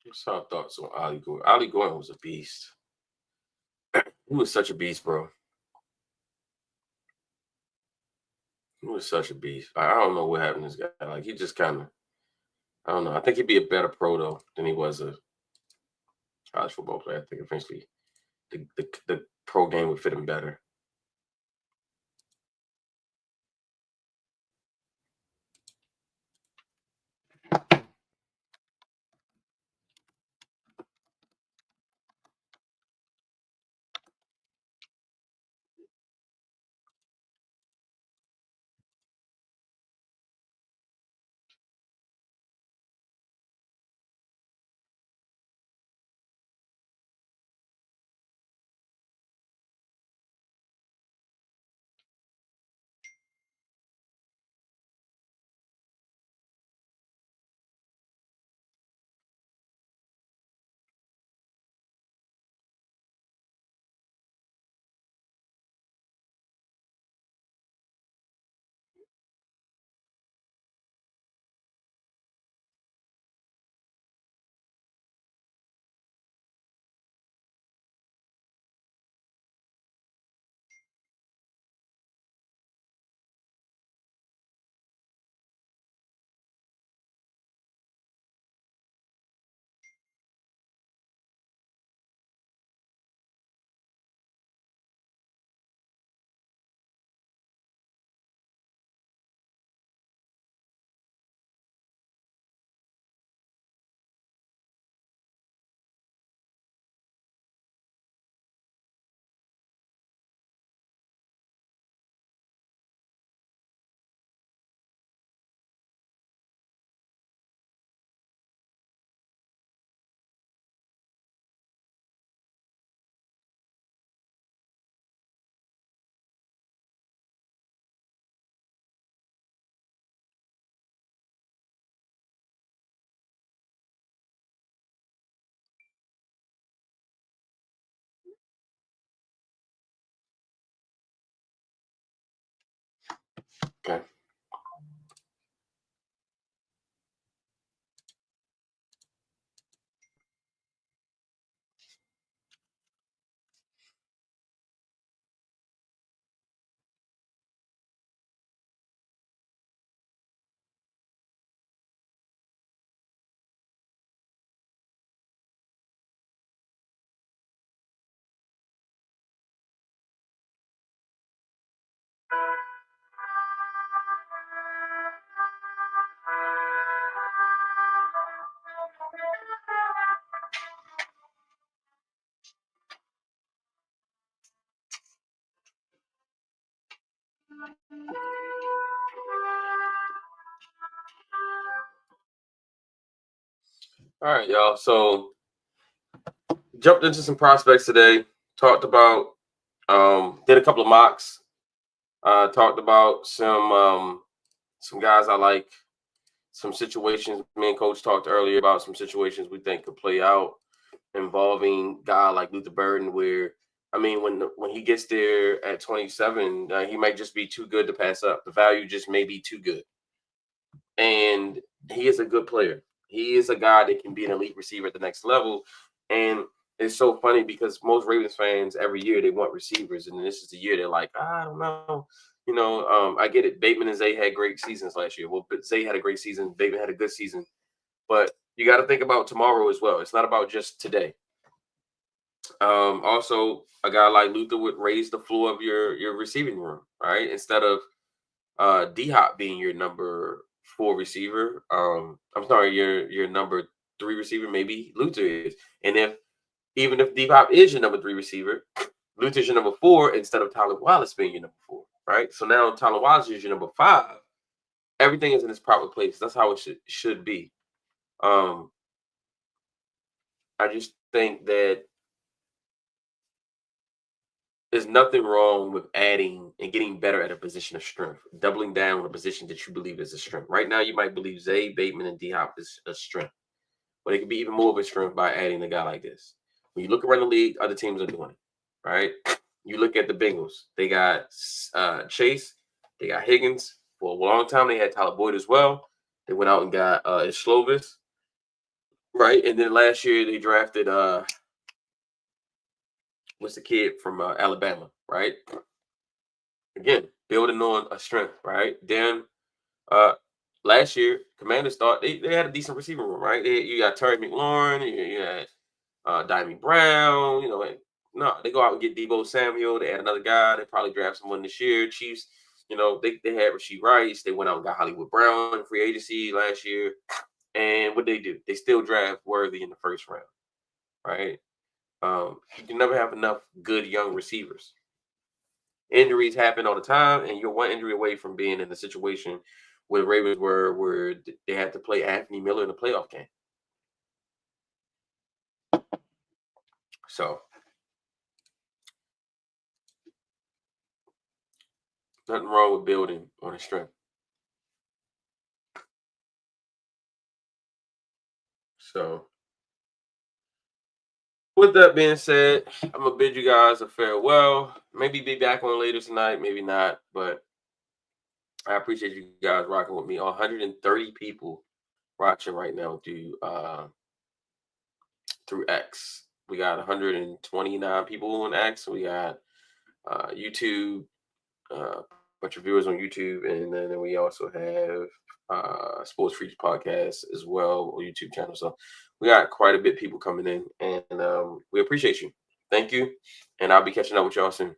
S1: What's our thoughts on Ollie Gordon? Ollie Gordon was a beast. He was such a beast, bro. He was such a beast. I don't know what happened to this guy. Like, he just kind of, I don't know. I think he'd be a better pro, though, than he was a college football player. I think eventually the pro game would fit him better. Okay. All right, y'all. So jumped into some prospects today. Talked about, did a couple of mocks. Talked about some guys I like. Some situations. Me and Coach talked earlier about some situations we think could play out involving a guy like Luther Burden, where I mean, when he gets there at 27, he might just be too good to pass up. The value just may be too good, and he is a good player. He is a guy that can be an elite receiver at the next level, and it's so funny because most Ravens fans every year they want receivers, and this is the year they're like, I don't know. I get it. Bateman and Zay had great seasons last year. Well, Zay had a great season. Bateman had a good season. But you got to think about tomorrow as well. It's not about just today. Also, a guy like Luther would raise the floor of your receiving room, right? Instead of D-Hop being your number 4 receiver. I'm sorry, your number 3 receiver, maybe Luther is. And even if D-Hop is your number 3 receiver, Luther's your number 4 instead of Tyler Wallace being your number 4, right? So now Tyler Wallace is your number 5. Everything is in its proper place. That's how it should be. I just think that there's nothing wrong with adding and getting better at a position of strength, doubling down on a position that you believe is a strength. Right now, you might believe Zay, Bateman, and D-Hop is a strength, but it could be even more of a strength by adding a guy like this. When you look around the league, other teams are doing it, right? You look at the Bengals. They got Chase. They got Higgins. For a long time, they had Tyler Boyd as well. They went out and got Slovis. Right. And then last year they drafted what's the kid from Alabama, right? Again, building on a strength, right? Then last year, Commanders thought they had a decent receiver room, right? You got Terry McLaurin, you had Dimey Brown, no, they go out and get Debo Samuel. They add another guy. They probably draft someone this year. Chiefs, they had Rasheed Rice. They went out and got Hollywood Brown in free agency last year. And what they do? They still draft Worthy in the first round, right? You can never have enough good young receivers. Injuries happen all the time, and you're one injury away from being in the situation where the Ravens were, where they had to play Anthony Miller in the playoff game. So, nothing wrong with building on a strength. So, with that being said, I'm going to bid you guys a farewell. Maybe be back on later tonight, maybe not, but I appreciate you guys rocking with me. 130 people watching right now through X. We got 129 people on X. We got YouTube, a bunch of viewers on YouTube, and then we also have Sports Freaks Podcast as well on YouTube channel. So we got quite a bit of people coming in, and we appreciate you. Thank you, and I'll be catching up with y'all soon.